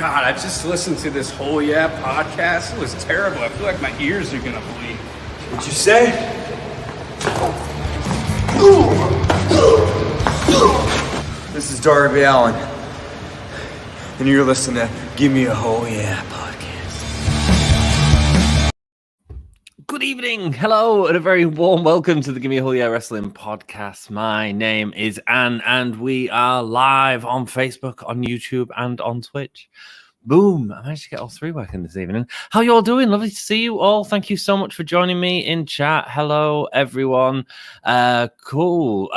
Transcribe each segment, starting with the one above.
God, I just listened to this whole podcast. It was terrible. I feel like my ears are gonna bleed. What'd you say? This is Darby Allin, and you're listening to Gimme a Oh Yeah podcast. Good evening, hello, and a very warm welcome to the Gimme a Oh Yeah Wrestling podcast. My name is Anne, and we are live on Facebook, on YouTube, and on Twitch. Boom! I managed to get all three working this evening. How you all doing? Lovely to see you all. Thank you so much for joining me in chat. Hello, everyone. Cool.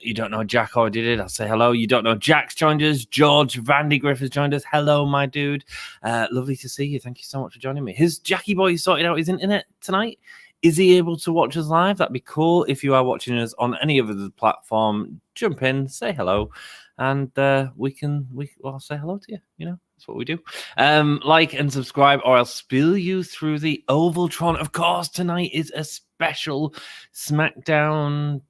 You don't know Jack already did. I'll say hello. You don't know Jack's joined us. George Vandy Griff has joined us. Hello, my dude. Lovely to see you. Thank you so much for joining me. Has Jackie Boy sorted out his internet tonight? Is he able to watch us live? That'd be cool. If you are watching us on any other platform, jump in, say hello, and I'll say hello to you. You know, that's what we do. Like and subscribe, or I'll spill you through the Ovaltron. Of course, tonight is a special Smackdown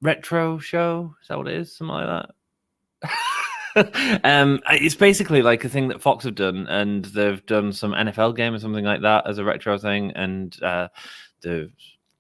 retro show. Is that what it is? Something like that. It's basically like a thing that Fox have done, and they've done some NFL game or something like that as a retro thing, and they've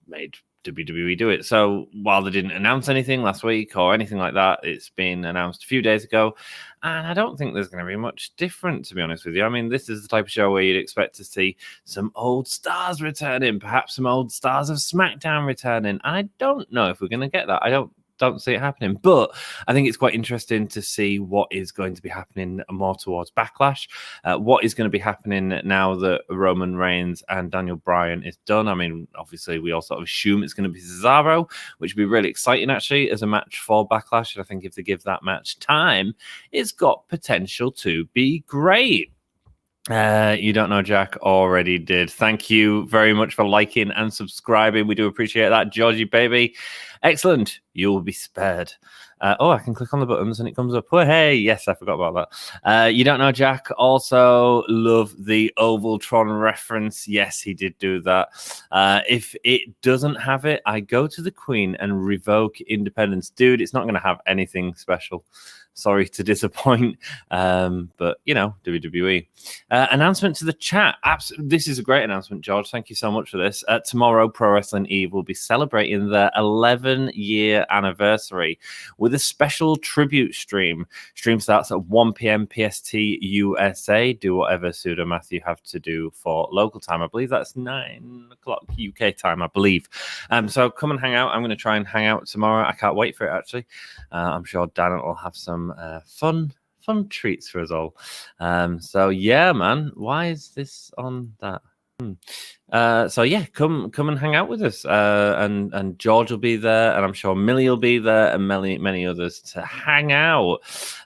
made WWE do it. So while they didn't announce anything last week or anything like that, it's been announced a few days ago, and I don't think there's going to be much different, to be honest with you. I mean, this is the type of show where you'd expect to see some old stars returning, perhaps some old stars of SmackDown returning. I don't know if we're going to get that. I don't see it happening, but I think it's quite interesting to see what is going to be happening more towards Backlash, what is going to be happening now that Roman Reigns and Daniel Bryan is done. I mean, obviously we all sort of assume it's going to be Cesaro, which would be really exciting actually as a match for Backlash, and I think if they give that match time, it's got potential to be great. You don't know Jack already did. Thank you very much for liking and subscribing. We do appreciate that, Georgie baby. Excellent. You'll be spared. I can click on the buttons and it comes up. Oh, hey, yes, I forgot about that. You don't know Jack also love the Ovaltron reference. Yes, he did do that. If it doesn't have it, I go to the Queen and revoke independence. Dude, it's not going to have anything special. Sorry to disappoint, but, you know, WWE. Announcement to the chat. This is a great announcement, George. Thank you so much for this. Tomorrow, Pro Wrestling Eve will be celebrating their 11-year anniversary with a special tribute stream. Stream starts at 1 p.m. PST USA. Do whatever pseudo math you have to do for local time. I believe that's 9 o'clock UK time, I believe. So come and hang out. I'm going to try and hang out tomorrow. I can't wait for it, actually. I'm sure Dan will have some fun treats for us all. So yeah, man, why is this on that? So yeah, come and hang out with us, and George will be there, and I'm sure Millie will be there, and many others to hang out.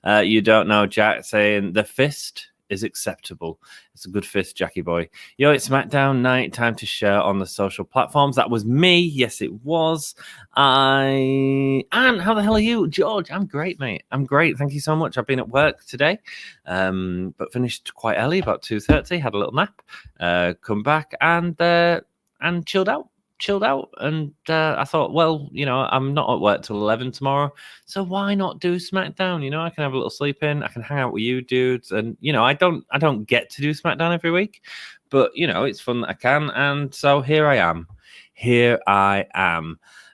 You don't know Jack saying the fist is acceptable. It's a good fist, Jackie boy. Yo, it's SmackDown night. Time to share on the social platforms. That was me. Yes, it was. And how the hell are you, George? I'm great, mate. I'm great. Thank you so much. I've been at work today, but finished quite early, about 2:30. Had a little nap. Come back and chilled out. And I thought, well, you know, I'm not at work till 11 tomorrow, so why not do SmackDown? You know, I can have a little sleep in, I can hang out with you dudes, and you know, I don't get to do SmackDown every week, but you know, it's fun that I can, and so here I am.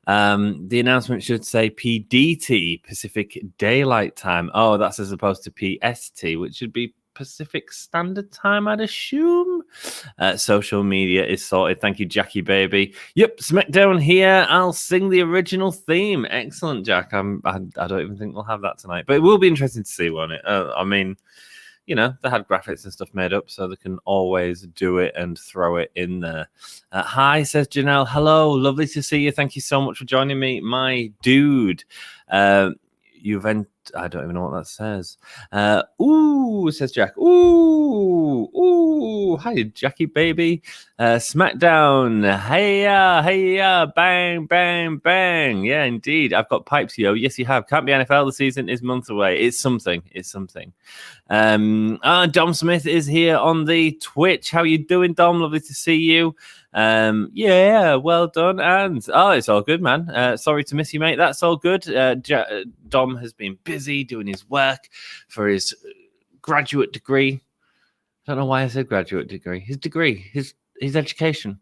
The announcement should say PDT, Pacific Daylight Time. Oh, that's as opposed to PST, which should be Pacific Standard Time, I'd assume. Social media is sorted. Thank you, Jackie baby. Yep, SmackDown here. I'll sing the original theme. Excellent, Jack. I don't even think we'll have that tonight, but it will be interesting to see, won't it? I mean, you know, they had graphics and stuff made up, so they can always do it and throw it in there. Hi, says Janelle. Hello, lovely to see you. Thank you so much for joining me, my dude. I don't even know what that says. Ooh, says Jack. Ooh. Hi, Jackie baby. SmackDown. Hey, bang, bang, bang. Yeah, indeed. I've got pipes, yo. Yes, you have. Can't be NFL. The season is months away. It's something. Dom Smith is here on the Twitch. How you doing, Dom? Lovely to see you. Yeah, well done. And it's all good, man. Sorry to miss you, mate. That's all good. Dom has been busy doing his work for his graduate degree. I don't know why I said graduate degree. His education.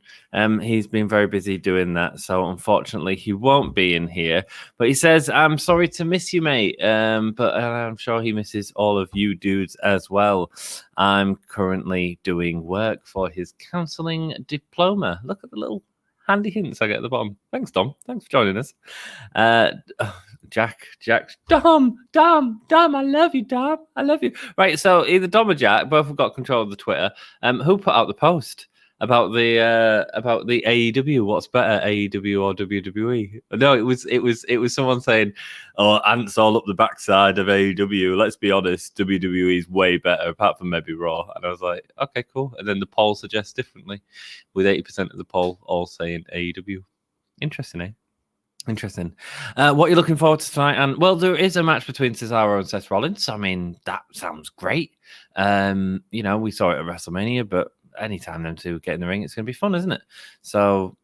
He's been very busy doing that, so unfortunately he won't be in here. But he says, "I'm sorry to miss you, mate. But I'm sure he misses all of you dudes as well. I'm currently doing work for his counselling diploma." Look at the little handy hints I get at the bottom. Thanks, Dom. Thanks for joining us. Jack, Dom, I love you, Dom. I love you. Right, so either Dom or Jack, both have got control of the Twitter. Who put out the post about the AEW? What's better, AEW or WWE? No, it was someone saying, "Oh, ants all up the backside of AEW." Let's be honest, WWE is way better, apart from maybe Raw. And I was like, okay, cool. And then the poll suggests differently, with 80% of the poll all saying AEW. Interesting, eh? Interesting. What are you looking forward to tonight? And well, there is a match between Cesaro and Seth Rollins. I mean, that sounds great. You know, we saw it at WrestleMania, but anytime them two get in the ring, it's going to be fun, isn't it? So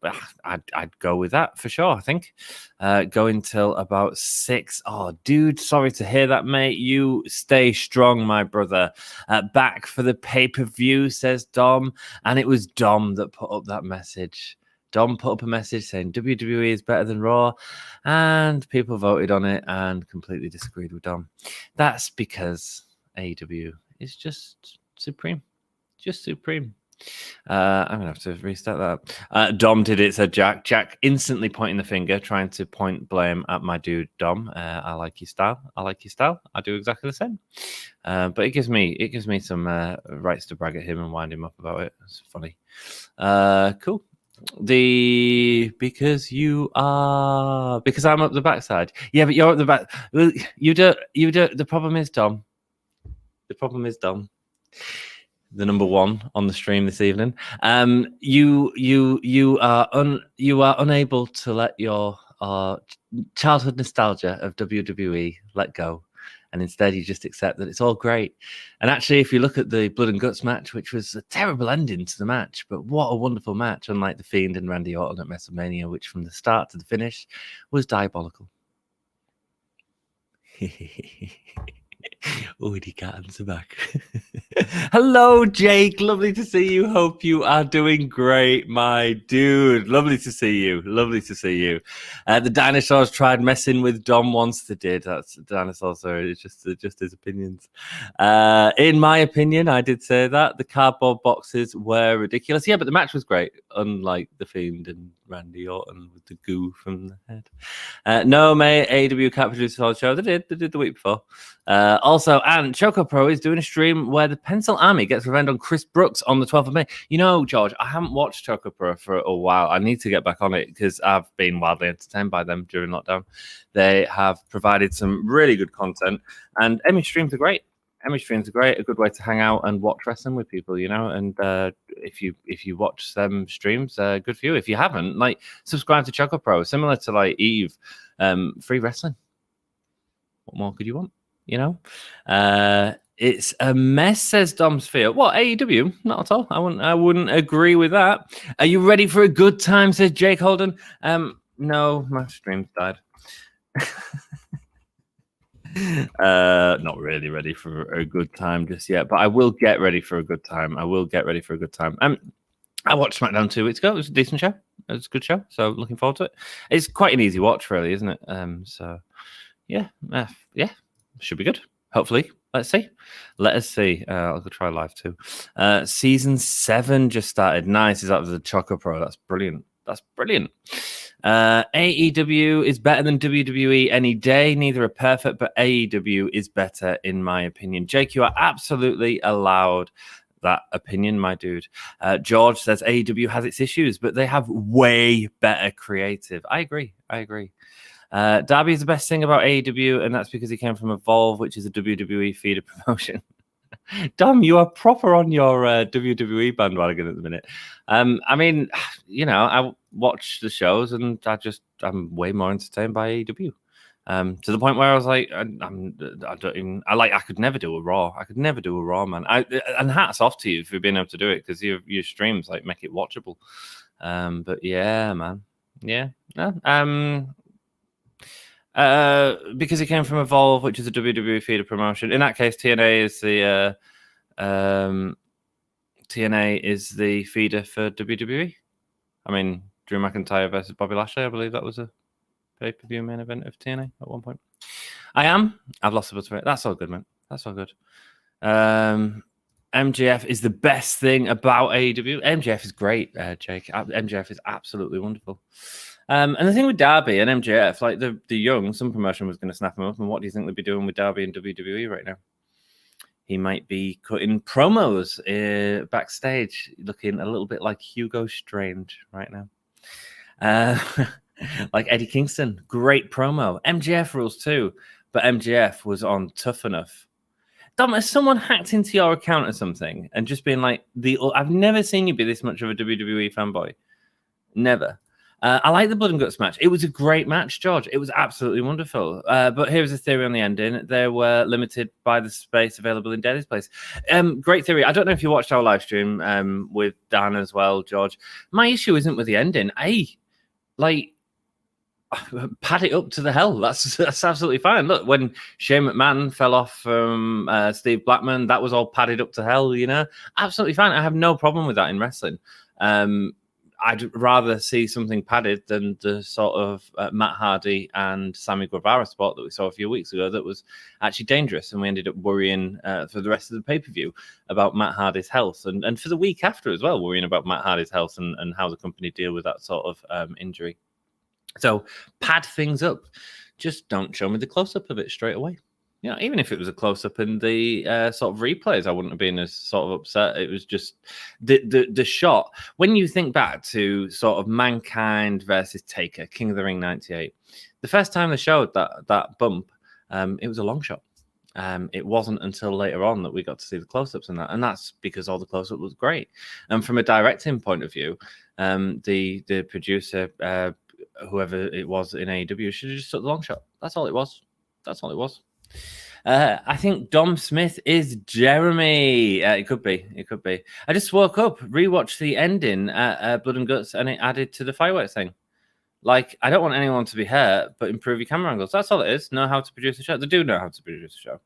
I'd go with that for sure. I think going till about 6. Oh, dude, sorry to hear that, mate. You stay strong, my brother. Back for the pay-per-view, says Dom, and it was Dom that put up that message. Dom put up a message saying WWE is better than Raw, and people voted on it and completely disagreed with Dom. That's because AEW is just supreme. Just supreme. I'm going to have to restart that. Dom did it, said Jack. Jack instantly pointing the finger, trying to point blame at my dude, Dom. I like your style. I do exactly the same. But it gives me some rights to brag at him and wind him up about it. It's funny. Cool. Because I'm up the backside. Yeah, but you're up the back. You don't. The problem is Dom. The number one on the stream this evening. You are unable to let your childhood nostalgia of WWE let go. And instead, you just accept that it's all great. And actually, if you look at the Blood and Guts match, which was a terrible ending to the match, but what a wonderful match, unlike The Fiend and Randy Orton at WrestleMania, which from the start to the finish was diabolical. Woody Cattons are back. Hello, Jake. Lovely to see you. Hope you are doing great, my dude. Lovely to see you. The dinosaurs tried messing with Dom once. They did. That's the dinosaurs. Sorry, it's just his opinions. In my opinion, I did say that the cardboard boxes were ridiculous. Yeah, but the match was great. Unlike The Fiend and Randy Orton with the goo from the head. No, mate. AEW can't produce a whole show. They did the week before. Also, and Choco Pro is doing a stream where the Pencil Army gets revenge on Chris Brooks on the 12th of May. You know, George, I haven't watched Choco Pro for a while. I need to get back on it because I've been wildly entertained by them during lockdown. They have provided some really good content, and Emmy streams are great. A good way to hang out and watch wrestling with people, you know. And if you watch them streams, good for you. If you haven't, like, subscribe to Choco Pro, similar to like Eve, free wrestling. What more could you want? You know, it's a mess, says Dom's Fear. What, AEW? Not at all. I wouldn't agree with that. Are you ready for a good time, says Jake Holden? No, my stream's died. Not really ready for a good time just yet, but I will get ready for a good time. I watched SmackDown 2 weeks ago. It was a decent show. It was a good show, so looking forward to it. It's quite an easy watch, really, isn't it? So yeah, should be good. Hopefully, let's see. Let us see. I'll go try live too. Season 7 just started. Nice. Is that the Choco Pro? That's brilliant. AEW is better than WWE any day. Neither are perfect, but AEW is better in my opinion. Jake, you are absolutely allowed that opinion, my dude. George says AEW has its issues, but they have way better creative. I agree. Darby is the best thing about AEW, and that's because he came from Evolve, which is a WWE feeder promotion. Dom, you are proper on your WWE bandwagon at the minute. I mean, you know, I watch the shows and I'm way more entertained by AEW. To the point where I was like, I could never do a Raw. Man. And hats off to you for being able to do it, because your streams like make it watchable. But yeah, man. Yeah. Because he came from Evolve, which is a WWE feeder promotion. In that case, TNA is the feeder for WWE. I mean, Drew McIntyre versus Bobby Lashley. I believe that was a pay-per-view main event of TNA at one point. I've lost the buzz. That's all good, man. That's all good. MJF is the best thing about AEW. MJF is great, Jake. MJF is absolutely wonderful. And the thing with Darby and MJF, like the young, some promotion was going to snap him up. And what do you think they'd be doing with Darby and WWE right now? He might be cutting promos backstage, looking a little bit like Hugo Strange right now. Like Eddie Kingston, great promo. MJF rules too, but MJF was on Tough Enough. Dom, has someone hacked into your account or something and just been like, I've never seen you be this much of a WWE fanboy. Never. I like the Blood and Guts match. It was a great match, George. It was absolutely wonderful. But here's a theory on the ending. They were limited by the space available in Daddy's Place. Great theory. I don't know if you watched our live stream with Dan as well, George. My issue isn't with the ending. Pad it up to the hell. That's absolutely fine. Look, when Shane McMahon fell off from Steve Blackman, that was all padded up to hell, you know? Absolutely fine. I have no problem with that in wrestling. I'd rather see something padded than the sort of Matt Hardy and Sammy Guevara spot that we saw a few weeks ago that was actually dangerous. And we ended up worrying for the rest of the pay-per-view about Matt Hardy's health. And for the week after as well, worrying about Matt Hardy's health and how the company deal with that sort of injury. So pad things up. Just don't show me the close-up of it straight away. You know, even if it was a close-up in the sort of replays, I wouldn't have been as sort of upset. It was just the shot. When you think back to sort of Mankind versus Taker, King of the Ring 98, the first time they showed that bump, it was a long shot. It wasn't until later on that we got to see the close-ups in that, and that's because all the close-up was great. And from a directing point of view, the producer, whoever it was in AEW, should have just took the long shot. That's all it was. That's all it was. I think Dom Smith is Jeremy. It could be. It could be. I just woke up, rewatched the ending at Blood and Guts, and it added to the fireworks thing. Like, I don't want anyone to be hurt, but improve your camera angles. That's all it is. Know how to produce a show. They do know how to produce a show.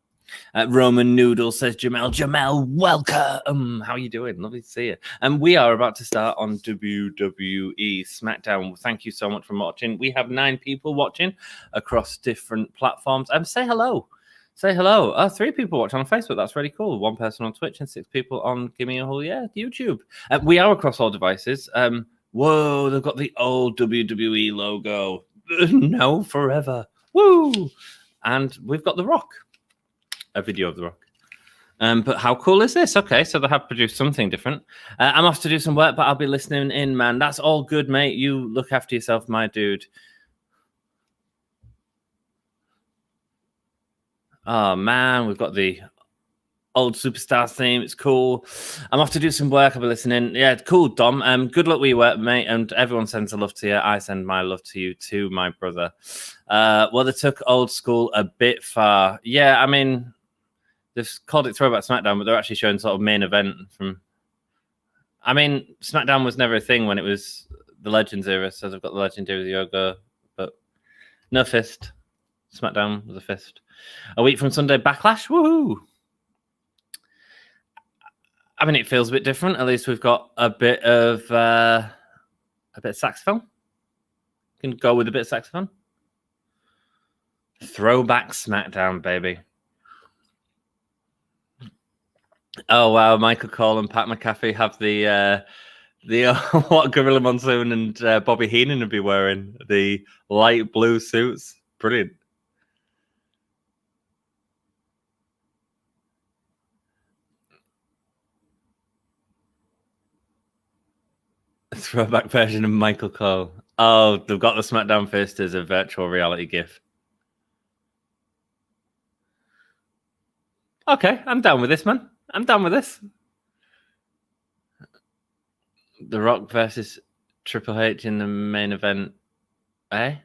Roman Noodle says, Jamel, welcome. How are you doing? Lovely to see you. And we are about to start on WWE Smackdown. Thank you so much for watching. We have 9 people watching across different platforms. Say hello. Say hello. 3 people watching on Facebook. That's really cool. 1 person on Twitch and 6 people on Gimme a Hole. Yeah, YouTube. We are across all devices. Whoa, they've got the old WWE logo. No, forever. Woo! And we've got The Rock. A video of The Rock. But how cool is this? Okay, so they have produced something different. I'm off to do some work, but I'll be listening in, man. That's all good, mate. You look after yourself, my dude. Oh, man, we've got the old Superstar theme. It's cool. I'm off to do some work. I'll be listening. Yeah, cool, Dom. Good luck with your work, mate. And everyone sends a love to you. I send my love to you too, my brother. Well, they took old school a bit far. Yeah, I mean, they've called it Throwback Smackdown, but they're actually showing sort of main event from... I mean, Smackdown was never a thing when it was the Legends era, so they've got the Legend era yoga, but no fist. Smackdown was a fist. A week from Sunday, Backlash. Woohoo! I mean, it feels a bit different. At least we've got a bit of saxophone. Can go with a bit of saxophone. Throwback Smackdown, baby. Oh wow, Michael Cole and Pat McAfee have the what Gorilla Monsoon and Bobby Heenan would be wearing, the light blue suits. Brilliant. Throwback version of Michael Cole. Oh, they've got the SmackDown fist as a virtual reality GIF. Okay, I'm down with this, man. I'm down with this. The Rock versus Triple H in the main event. Eh?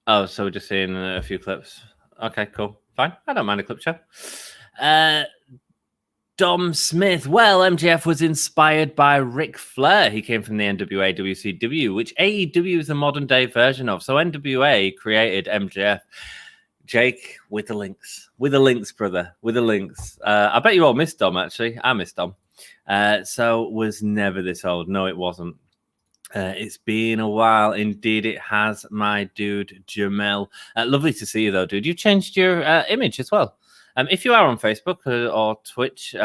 Oh, so we're just seeing a few clips. Okay, cool. Fine. I don't mind a clip show. Dom Smith. Well, MJF was inspired by Ric Flair. He came from the NWA WCW, which AEW is a modern day version of. So NWA created MJF. Jake, with the links, brother, with the links. I bet you all missed Dom, actually. I missed Dom. So was never this old. No, it wasn't. It's been a while. Indeed, it has, my dude, Jamel. Lovely to see you, though, dude. You changed your image as well. If you are on Facebook or Twitch,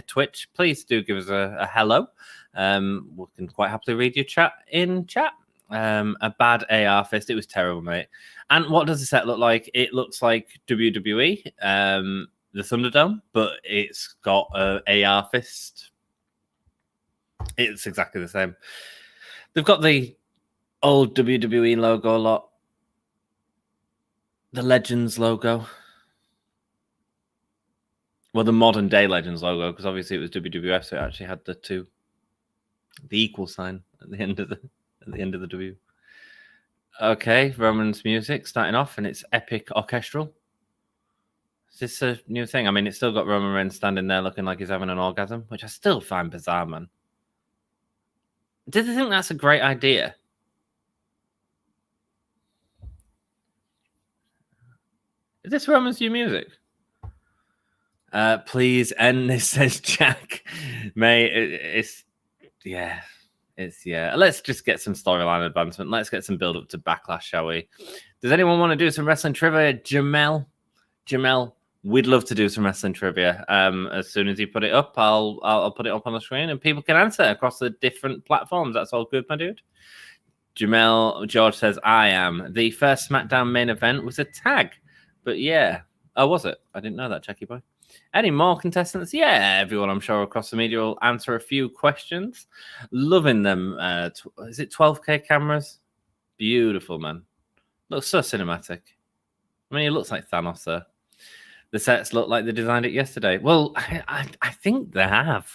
Twitch, please do give us a hello. We can quite happily read your chat in chat. A bad AR fist. It was terrible, mate. And what does the set look like? It looks like WWE, the Thunderdome, but it's got a AR fist. It's exactly the same. They've got the old WWE logo a lot. The Legends logo. Well, the modern day Legends logo, because obviously it was WWF, so it actually had the equal sign at the end of the W. Okay, Roman's music starting off, and it's epic orchestral. Is this a new thing? I mean, it's still got Roman Reigns standing there looking like he's having an orgasm, which I still find bizarre, man. Did they think that's a great idea? Is this Roman's new music? Please end this, says Jack. Mate, it's let's just get some storyline advancement. Let's get some build up to Backlash, shall we? Does anyone want to do some wrestling trivia? Jamel, we'd love to do some wrestling trivia. As soon as you put it up, I'll put it up on the screen and people can answer across the different platforms. That's all good, my dude. Jamel George says, I am. The first SmackDown main event was a tag. But yeah. Oh, was it? I didn't know that, Jackie boy. Any more contestants? Yeah, everyone, I'm sure, across the media will answer a few questions. Loving them. Is it 12K cameras? Beautiful, man. Looks so cinematic. I mean, it looks like Thanos there. The sets look like they designed it yesterday. Well, I think they have.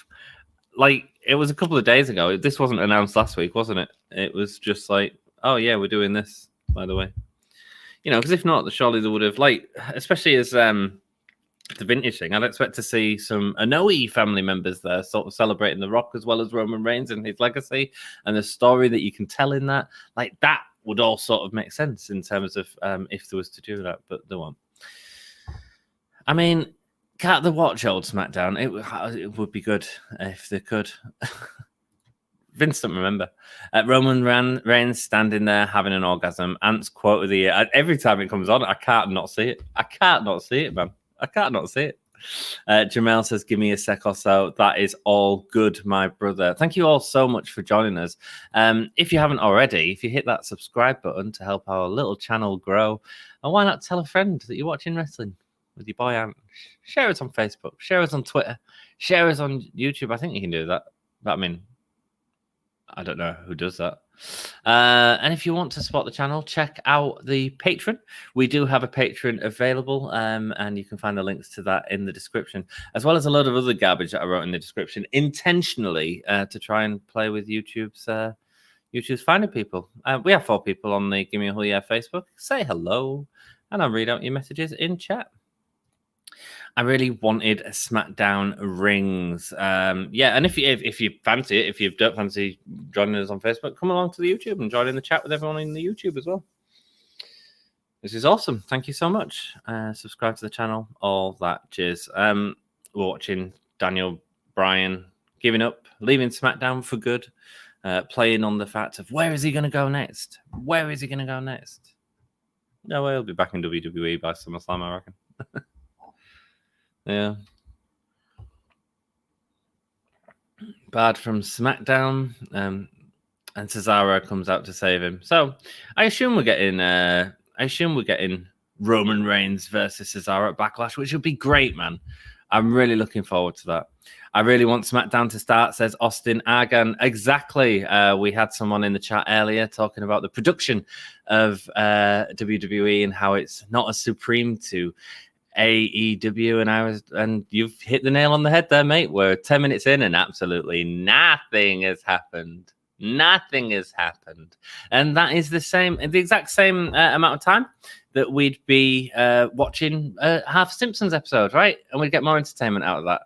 Like, it was a couple of days ago. This wasn't announced last week, wasn't it? It was just like, oh, yeah, we're doing this, by the way. You know, because if not, surely they would have, like, especially as the vintage thing, I'd expect to see some Anoa'i family members there sort of celebrating The Rock as well as Roman Reigns and his legacy and the story that you can tell in that. Like, that would all sort of make sense in terms of if there was to do that, but they won't. I mean, can't they watch old SmackDown? It would be good if they could. Vince don't remember. Roman Reigns standing there having an orgasm. Ant's quote of the year. Every time it comes on, I can't not see it. I can't not see it, man. I can't not see it. Jamel says, give me a sec or so. That is all good, my brother. Thank you all so much for joining us. If you haven't already, if you hit that subscribe button to help our little channel grow, and why not tell a friend that you're watching wrestling with your boy Ant? Share us on Facebook. Share us on Twitter. Share us on YouTube. I think you can do that. But I mean, I don't know who does that. And if you want to support the channel, check out the Patreon. We do have a Patreon available, and you can find the links to that in the description, as well as a lot of other garbage that I wrote in the description intentionally to try and play with YouTube's finding people. We have 4 people on the Gimme a Hell Yeah Facebook. Say hello, and I'll read out your messages in chat. I really wanted SmackDown rings. Yeah, and if you fancy it, if you don't fancy joining us on Facebook, come along to the YouTube and join in the chat with everyone in the YouTube as well. This is awesome. Thank you so much. Subscribe to the channel, all that jizz. We're watching Daniel Bryan giving up, leaving SmackDown for good, playing on the fact of where is he going to go next? Where is he going to go next? No way, he'll be back in WWE by SummerSlam, I reckon. Yeah. Bad from SmackDown, and Cesaro comes out to save him. So I assume we're getting Roman Reigns versus Cesaro at Backlash, which would be great, man. I'm really looking forward to that. I really want SmackDown to start, says Austin Argan. Exactly. We had someone in the chat earlier talking about the production of WWE and how it's not as supreme to AEW, and you've hit the nail on the head there, mate. We're 10 minutes in and absolutely nothing has happened. Nothing has happened. And that is the exact same amount of time that we'd be watching half Simpsons episode, right? And we'd get more entertainment out of that.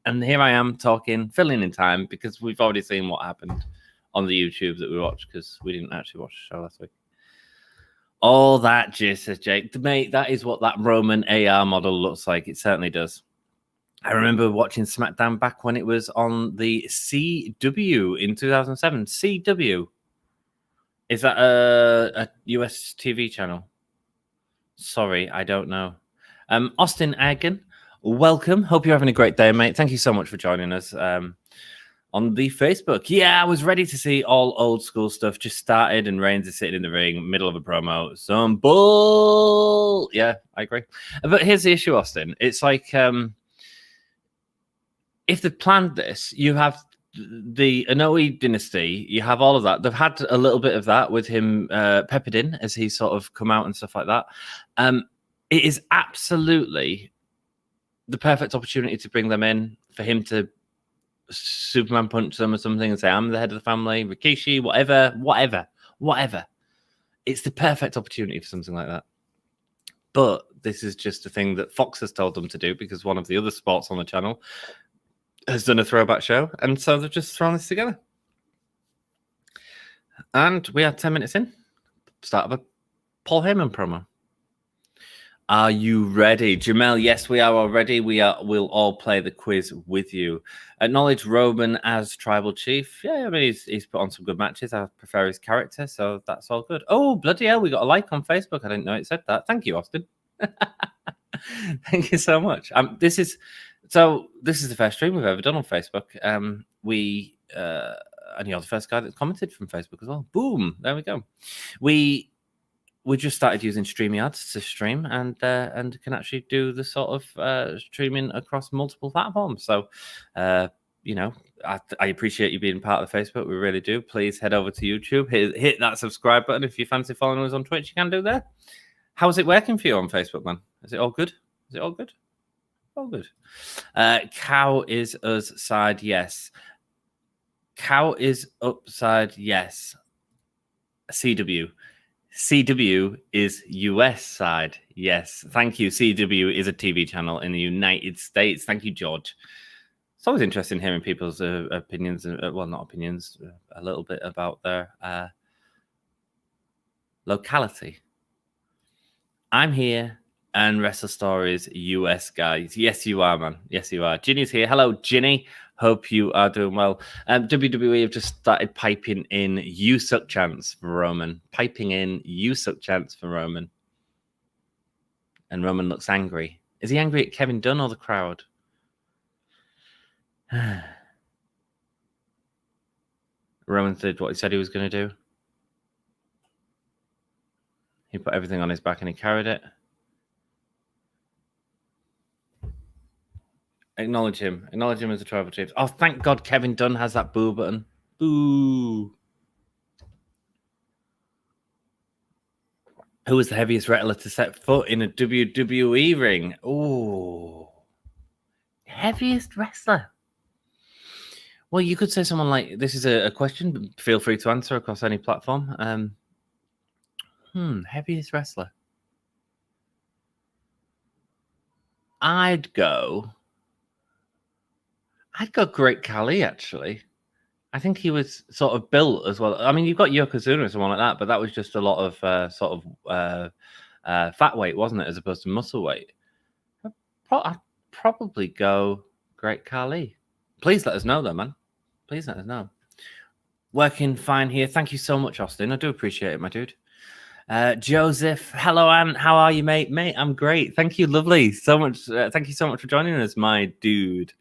And here I am talking, filling in time, because we've already seen what happened on the YouTube that we watched, because we didn't actually watch the show last week. All that jizz, says Jake. Mate, that is what that Roman AR model looks like. It certainly does. I remember watching SmackDown back when it was on the CW in 2007. CW. Is that a US TV channel? Sorry, I don't know. Austin Agan, welcome. Hope you're having a great day, mate. Thank you so much for joining us on the Facebook. Yeah, I was ready to see all old school stuff. Just started and Reigns is sitting in the ring, middle of a promo. Some bull. Yeah, I agree. But here's the issue, Austin. It's like if they planned this, you have the Anoa'i dynasty, you have all of that. They've had a little bit of that with him peppered in as he sort of come out and stuff like that. It is absolutely the perfect opportunity to bring them in, for him to Superman punch them or something and say, I'm the head of the family, Rikishi, whatever. It's the perfect opportunity for something like that. But this is just a thing that Fox has told them to do, because one of the other sports on the channel has done a throwback show, and so they've just thrown this together. And we are 10 minutes in, start of a Paul Heyman promo. Are you ready, Jamel? Yes, we are all ready. We'll all play the quiz with you. Acknowledge Roman as Tribal Chief. Yeah, I mean, he's put on some good matches. I prefer his character, so that's all good. Oh, bloody hell, we got a like on Facebook. I didn't know it said that. Thank you, Austin. Thank you so much. This is the first stream we've ever done on Facebook. And you're the first guy that's commented from Facebook as well. Boom, there we go. We just started using StreamYard to stream, and can actually do the sort of streaming across multiple platforms. So, I appreciate you being part of the Facebook. We really do. Please head over to YouTube, hit that subscribe button. If you fancy following us on Twitch, you can do there. How's it working for you on Facebook, man? Is it all good? All good. Cow is us side, yes. Cow is upside, yes. CW is US side, yes. Thank you. CW is a TV channel in the United States. Thank you, George. It's always interesting hearing people's opinions. Well, not opinions, a little bit about their locality. I'm here. And Wrestle Stories US guys. Yes, you are, man. Yes, you are. Ginny's here. Hello, Ginny. Hope you are doing well. WWE have just started piping in "You Suck" chants for Roman. Piping in "You Suck" chants for Roman. And Roman looks angry. Is he angry at Kevin Dunn or the crowd? Roman did what he said he was going to do. He put everything on his back and he carried it. Acknowledge him. Acknowledge him as a tribal chief. Oh, thank God Kevin Dunn has that boo button. Boo. Who was the heaviest wrestler to set foot in a WWE ring? Oh. Heaviest wrestler. Well, you could say someone like, this is a question. Feel free to answer across any platform. Heaviest wrestler. I'd go Great Khali, actually. I think he was sort of built as well. I mean, you've got Yokozuna or someone like that, but that was just a lot of fat weight, wasn't it, as opposed to muscle weight. I'd probably go Great Khali. Please let us know, though, man. Please let us know. Working fine here. Thank you so much, Austin. I do appreciate it, my dude. Joseph, hello, Anne. How are you, mate? Mate, I'm great. Thank you, lovely. So much. Thank you so much for joining us, my dude.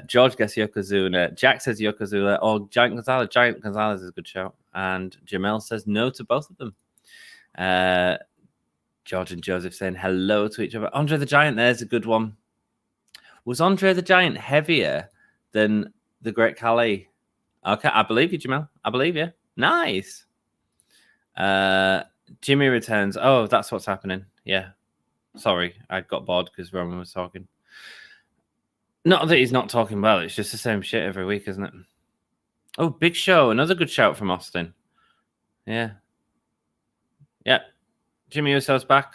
George guess Yokozuna. Jack says Yokozuna. Or Giant Gonzalez. Giant Gonzalez is a good shout. And Jamel says no to both of them. George and Joseph saying hello to each other. Andre the Giant, there's a good one. Was Andre the Giant heavier than the Great Khali? Okay, I believe you, Jamel. I believe you. Nice. Jimmy returns. Oh, that's what's happening. Yeah. Sorry, I got bored because Roman was talking. Not that he's not talking well, it's just the same shit every week, isn't it? Oh, Big Show. Another good shout from Austin. Yeah. Yeah. Jimmy Uso's back.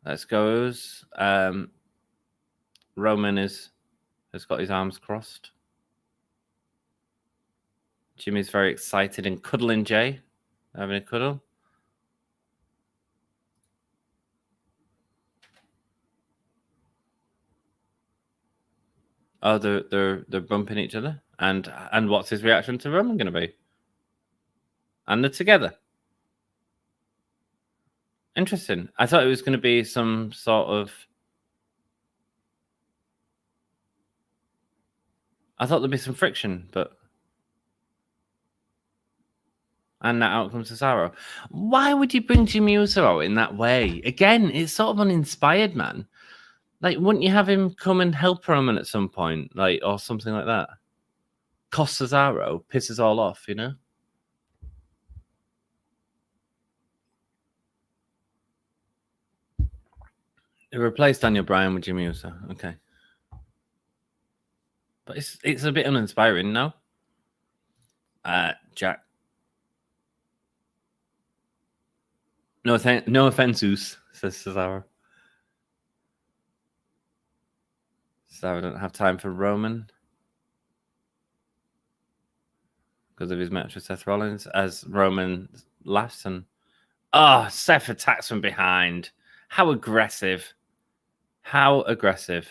Let's go. Roman has got his arms crossed. Jimmy's very excited and cuddling Jey. Having a cuddle. Oh, they're bumping each other. And what's his reaction to Roman going to be? And they're together. Interesting. I thought it was going to be some sort of... I thought there'd be some friction, but... And that out comes Cesaro. Why would you bring Jimmy Uso out in that way? Again, it's sort of uninspired, man. Like, wouldn't you have him come and help Roman at some point? Like, or something like that? Cost Cesaro, pisses all off, you know? It replaced Daniel Bryan with Jimmy Uso. Okay. But it's a bit uninspiring, no? Jack. No offense, Us, says Cesaro. Cesaro don't have time for Roman because of his match with Seth Rollins as Roman laughs and... Oh, Seth attacks from behind. How aggressive. How aggressive.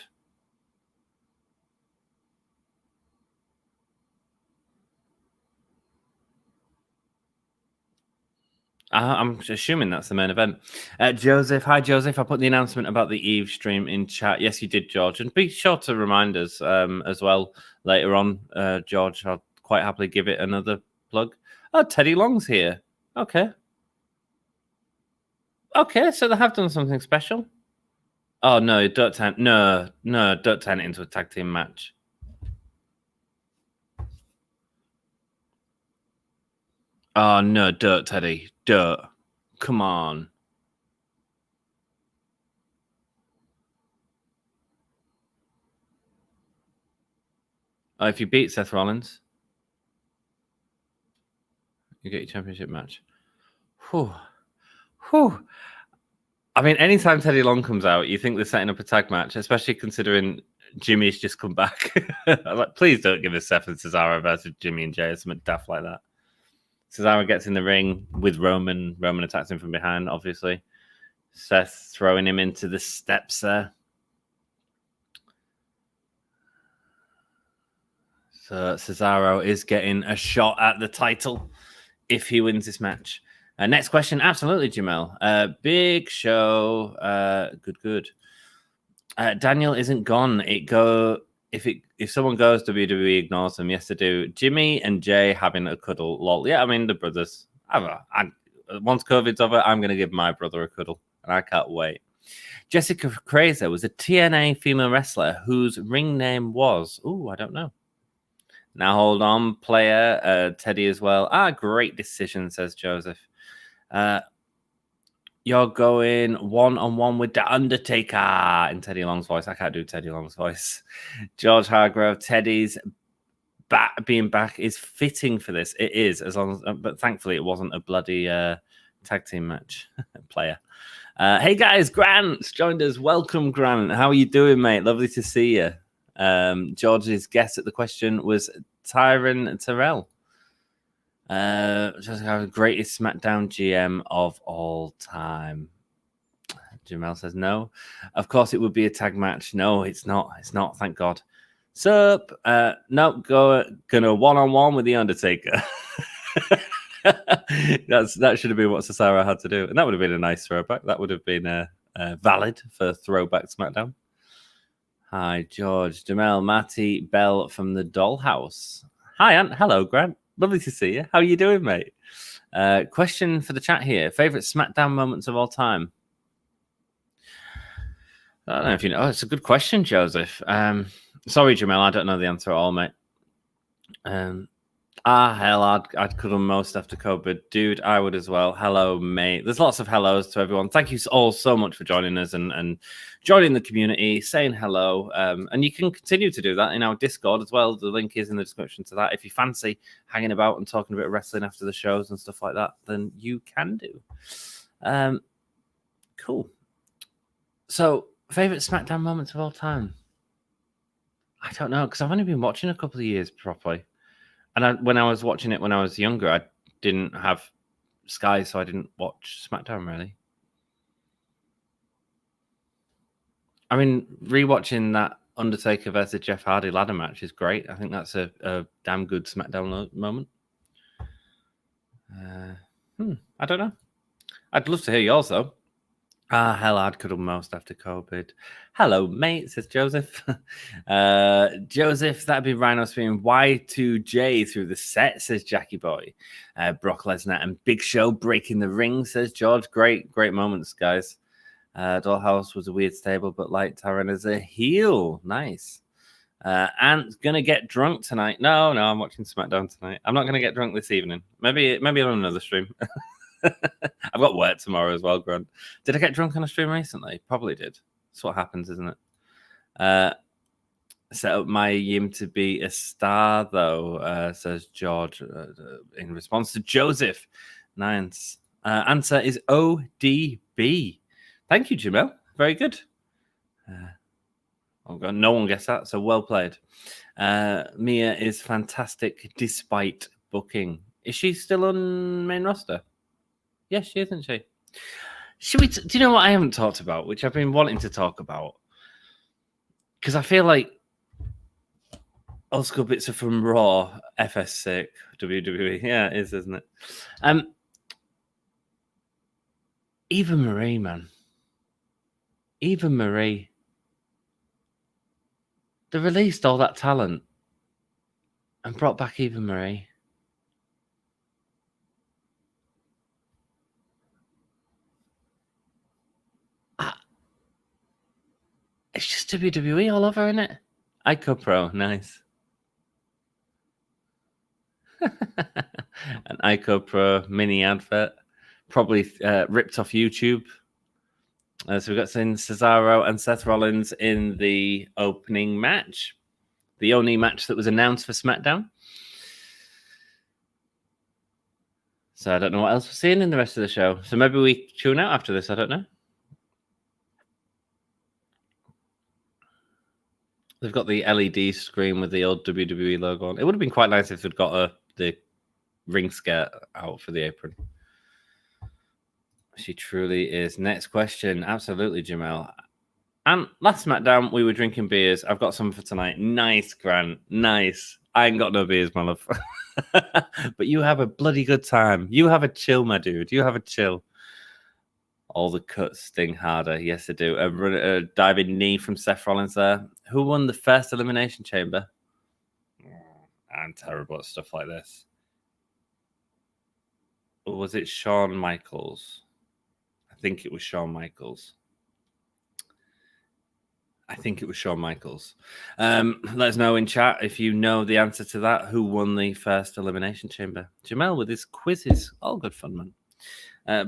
I'm assuming that's the main event. Joseph, hi Joseph. I put the announcement about the Eve stream in chat. Yes, you did, George. And be sure to remind us as well later on, George. I'll quite happily give it another plug. Oh, Teddy Long's here. Okay. Okay, so they have done something special. Oh no, don't turn it into a tag team match. Oh no, dirt, Teddy. Dirt. Come on. Oh, if you beat Seth Rollins, you get your championship match. Whew. Whew. I mean, anytime Teddy Long comes out, you think they're setting up a tag match, especially considering Jimmy's just come back. I'm like, please don't give us Seth and Cesaro versus Jimmy and Jey or something daft like that. Cesaro gets in the ring with Roman. Roman attacks him from behind, obviously. Seth throwing him into the steps there. So Cesaro is getting a shot at the title if he wins this match. Next question, absolutely, Jamel. Big show. Good. Daniel isn't gone. If someone goes, WWE ignores them. Yes, they do. Jimmy and Jey having a cuddle. Lol. Yeah, I mean the brothers. Once COVID's over, I'm going to give my brother a cuddle, and I can't wait. Jessica Crazer was a TNA female wrestler whose ring name was. Ooh, I don't know. Now hold on, player. Teddy as well. Great decision, says Joseph. You're going one-on-one with The Undertaker in Teddy Long's voice. I can't do Teddy Long's voice. George Hargrove, Teddy's being back is fitting for this. It is, but thankfully it wasn't a bloody tag team match. Player. Hey guys, Grant's joined us. Welcome, Grant. How are you doing, mate? Lovely to see you. George's guess at the question was Tyron Terrell. Just the greatest SmackDown GM of all time. Jamel says no. Of course, it would be a tag match. No, it's not. It's not. Thank God. Sup? No, gonna one-on-one with the Undertaker. That should have been what Cesaro had to do, and that would have been a nice throwback. That would have been valid for Throwback SmackDown. Hi, George, Jamel, Matty, Bell from the Dollhouse. Hi, Ant. Hello, Grant. Lovely to see you. How are you doing, mate? Question for the chat here. Favorite SmackDown moments of all time? I don't know if you know. Oh, it's a good question, Joseph. Sorry, Jamel. I don't know the answer at all, mate. Hell, I'd cuddle most after COVID. Dude, I would as well. Hello, mate. There's lots of hellos to everyone. Thank you all so much for joining us and joining the community, saying hello. And you can continue to do that in our Discord as well. The link is in the description to that. If you fancy hanging about and talking a bit of wrestling after the shows and stuff like that, then you can do. Cool. So, favorite SmackDown moments of all time? I don't know, because I've only been watching a couple of years properly. And when I was watching it when I was younger, I didn't have Sky, so I didn't watch SmackDown really. I mean, rewatching that Undertaker versus Jeff Hardy ladder match is great. I think that's a damn good SmackDown moment. I don't know. I'd love to hear yours, though. Hell, I'd cuddle most after COVID. Hello, mate, says Joseph. Joseph, that'd be Rhino screaming Y2J through the set, says Jackie Boy. Brock Lesnar and Big Show breaking the ring, says George. Great moments, guys. Dollhouse was a weird stable, but liked Taron as a heel. Nice. Ant's gonna get drunk tonight. No, I'm watching SmackDown tonight. I'm not gonna get drunk this evening. Maybe on another stream. I've got work tomorrow as well, Grant. Did I get drunk on a stream recently? Probably did. That's what happens, isn't it? Set up my Yim to be a star, though, says George in response to Joseph. Nice. Answer is ODB. Thank you, Jamel. Very good. No one guessed that, so well played. Mia is fantastic despite booking. Is she still on main roster? Yes, she isn't she? Do you know what I haven't talked about, which I've been wanting to talk about? Because I feel like old school bits are from Raw, FS6, WWE. Yeah, it is, isn't it? Eva Marie, man. Eva Marie. They released all that talent and brought back Eva Marie. It's just WWE all over, isn't it? Ico Pro, nice. An Ico Pro mini advert, probably ripped off YouTube. So we've got Cesaro and Seth Rollins in the opening match. The only match that was announced for SmackDown. So I don't know what else we're seeing in the rest of the show. So maybe we tune out after this. I don't know. They've got the LED screen with the old WWE logo on. It would have been quite nice if they'd got the ring skirt out for the apron. She truly is. Next question. Absolutely, Jamel. And last SmackDown, we were drinking beers. I've got some for tonight. Nice, Grant. Nice. I ain't got no beers, my love. But you have a bloody good time. You have a chill, my dude. You have a chill. All the cuts sting harder. Yes, they do. A diving knee from Seth Rollins there. Who won the first Elimination Chamber? I'm terrible at stuff like this. Or was it Shawn Michaels? I think it was Shawn Michaels. Let us know in chat if you know the answer to that. Who won the first Elimination Chamber? Jamel with his quizzes. All good fun, man.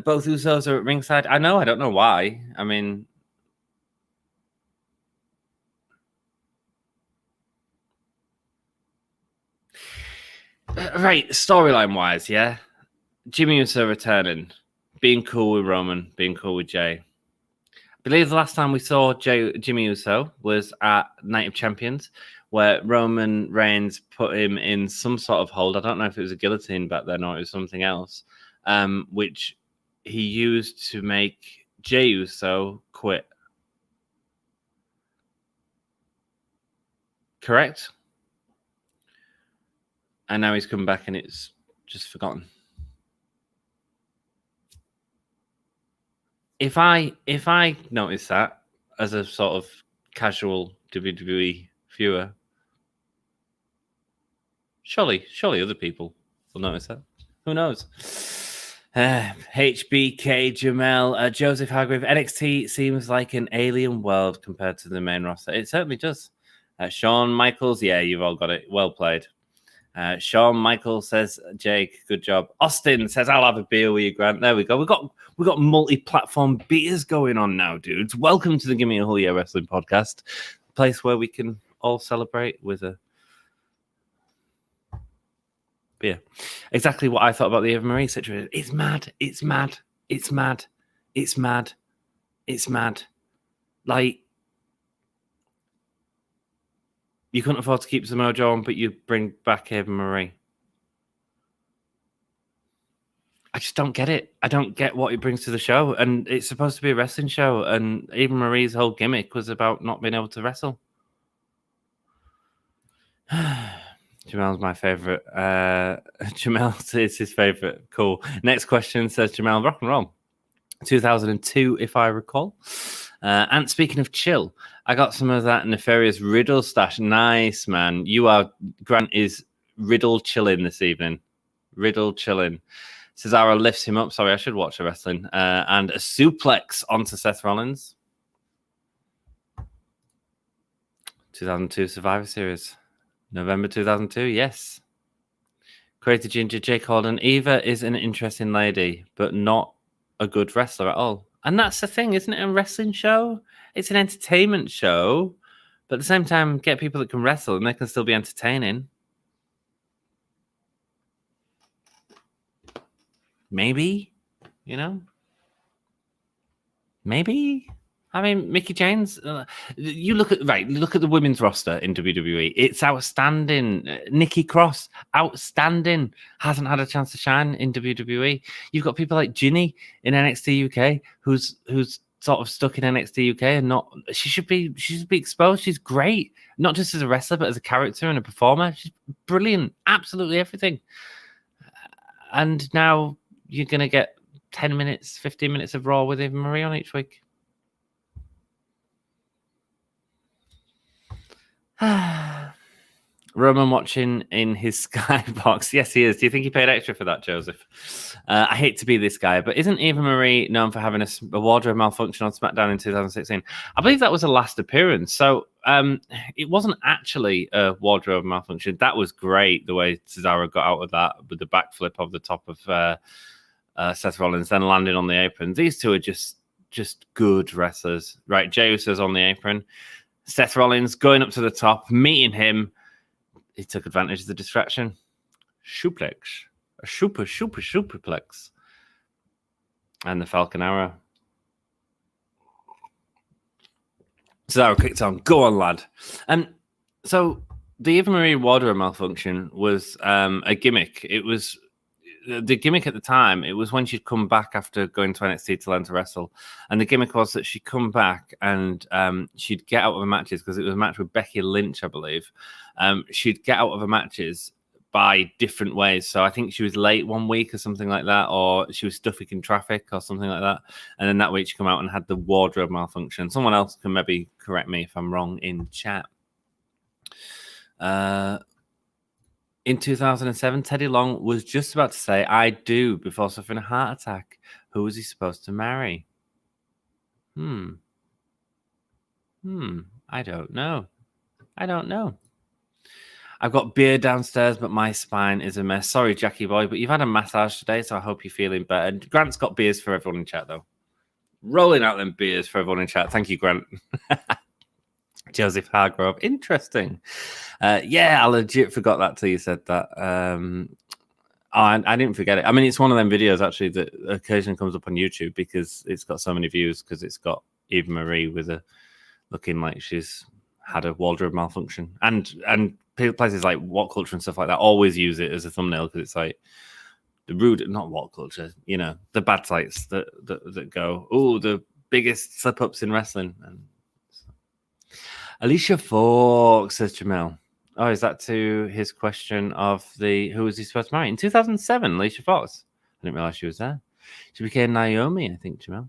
Both Usos are at ringside. I don't know why. I mean, right, storyline wise, yeah. Jimmy Uso returning, being cool with Roman, being cool with Jey. I believe the last time we saw Jimmy Uso was at Night of Champions, where Roman Reigns put him in some sort of hold. I don't know if it was a guillotine back then or it was something else, which he used to make Jey Uso quit. Correct? And now he's come back and it's just forgotten. If I notice that as a sort of casual WWE viewer, surely other people will notice that. Who knows? HBK Jamel, Joseph Hargrave. NXT seems like an alien world compared to the main roster. It certainly does. Shawn Michaels, yeah, you've all got it. Well played. Shawn Michaels says, Jake, good job. Austin says, I'll have a beer with you, Grant. There we go. We've got multi-platform beers going on now, dudes. Welcome to the Gimme a Whole Year Wrestling podcast, a place where we can all celebrate with a beer. Exactly what I thought about the Eva Marie situation. It's mad. It's mad. It's mad. It's mad. It's mad. Like, You couldn't afford to keep Samoa Joe on, but you bring back Eva Marie. I just don't get it. I don't get what it brings to the show. And it's supposed to be a wrestling show. And Eva Marie's whole gimmick was about not being able to wrestle. Jamel's my favorite. Jamel is his favorite. Cool. Next question says Jamel, rock and roll. 2002, if I recall. And speaking of chill, I got some of that nefarious Riddle stash. Nice, man. Grant is Riddle chilling this evening. Riddle chilling. Cesaro lifts him up. Sorry, I should watch the wrestling. And a suplex onto Seth Rollins. 2002 Survivor Series. November 2002, yes. Creator Ginger, Jake Holden. Eva is an interesting lady, but not a good wrestler at all. And that's the thing, isn't it? A wrestling show? It's an entertainment show. But at the same time, get people that can wrestle and they can still be entertaining. Maybe, maybe. I mean, Mickie James. Look at the women's roster in WWE. It's outstanding. Nikki Cross, outstanding. Hasn't had a chance to shine in WWE. You've got people like Ginny in NXT UK, who's sort of stuck in NXT UK and not. She should be exposed. She's great, not just as a wrestler, but as a character and a performer. She's brilliant. Absolutely everything. And now you're going to get 10 minutes, 15 minutes of Raw with Eva Marie on each week. Roman watching in his skybox. Yes, he is. Do you think he paid extra for that, Joseph? I hate to be this guy, but isn't Eva Marie known for having a wardrobe malfunction on SmackDown in 2016? I believe that was her last appearance. So it wasn't actually a wardrobe malfunction. That was great, the way Cesaro got out of that with the backflip off the top of Seth Rollins, then landing on the apron. These two are just good wrestlers. Right, Jey Uso's on the apron. Seth Rollins going up to the top, meeting him. He took advantage of the distraction. Suplex. A superplex. And the Falcon Arrow. Cesaro kicked on. Go on, lad. So the Eva Marie wardrobe malfunction was a gimmick. It was the gimmick at the time. It was when she'd come back after going to NXT to learn to wrestle. And the gimmick was that she'd come back and she'd get out of the matches, because it was a match with Becky Lynch, I believe. She'd get out of the matches by different ways. So I think she was late one week or something like that, or she was stuck in traffic or something like that. And then that week she come out and had the wardrobe malfunction. Someone else can maybe correct me if I'm wrong in chat. In 2007, Teddy Long was just about to say, I do, before suffering a heart attack. Who was he supposed to marry? I don't know. I've got beer downstairs, but my spine is a mess. Sorry, Jackie boy, but you've had a massage today, so I hope you're feeling better. And Grant's got beers for everyone in chat, though. Rolling out them beers for everyone in chat. Thank you, Grant. Joseph Hargrove. Interesting. Yeah, I legit forgot that till you said that. I didn't forget it. I mean, it's one of them videos, actually, that occasionally comes up on YouTube because it's got so many views, because it's got Eva Marie with her looking like she's had a wardrobe malfunction. And places like What Culture and stuff like that always use it as a thumbnail, because it's like the rude, not What Culture, the bad sites that go, oh, the biggest slip-ups in wrestling. And Alicia Fox, says Jamel. Oh, is that to his question of who was he supposed to marry? In 2007, Alicia Fox. I didn't realize she was there. She became Naomi, I think, Jamel.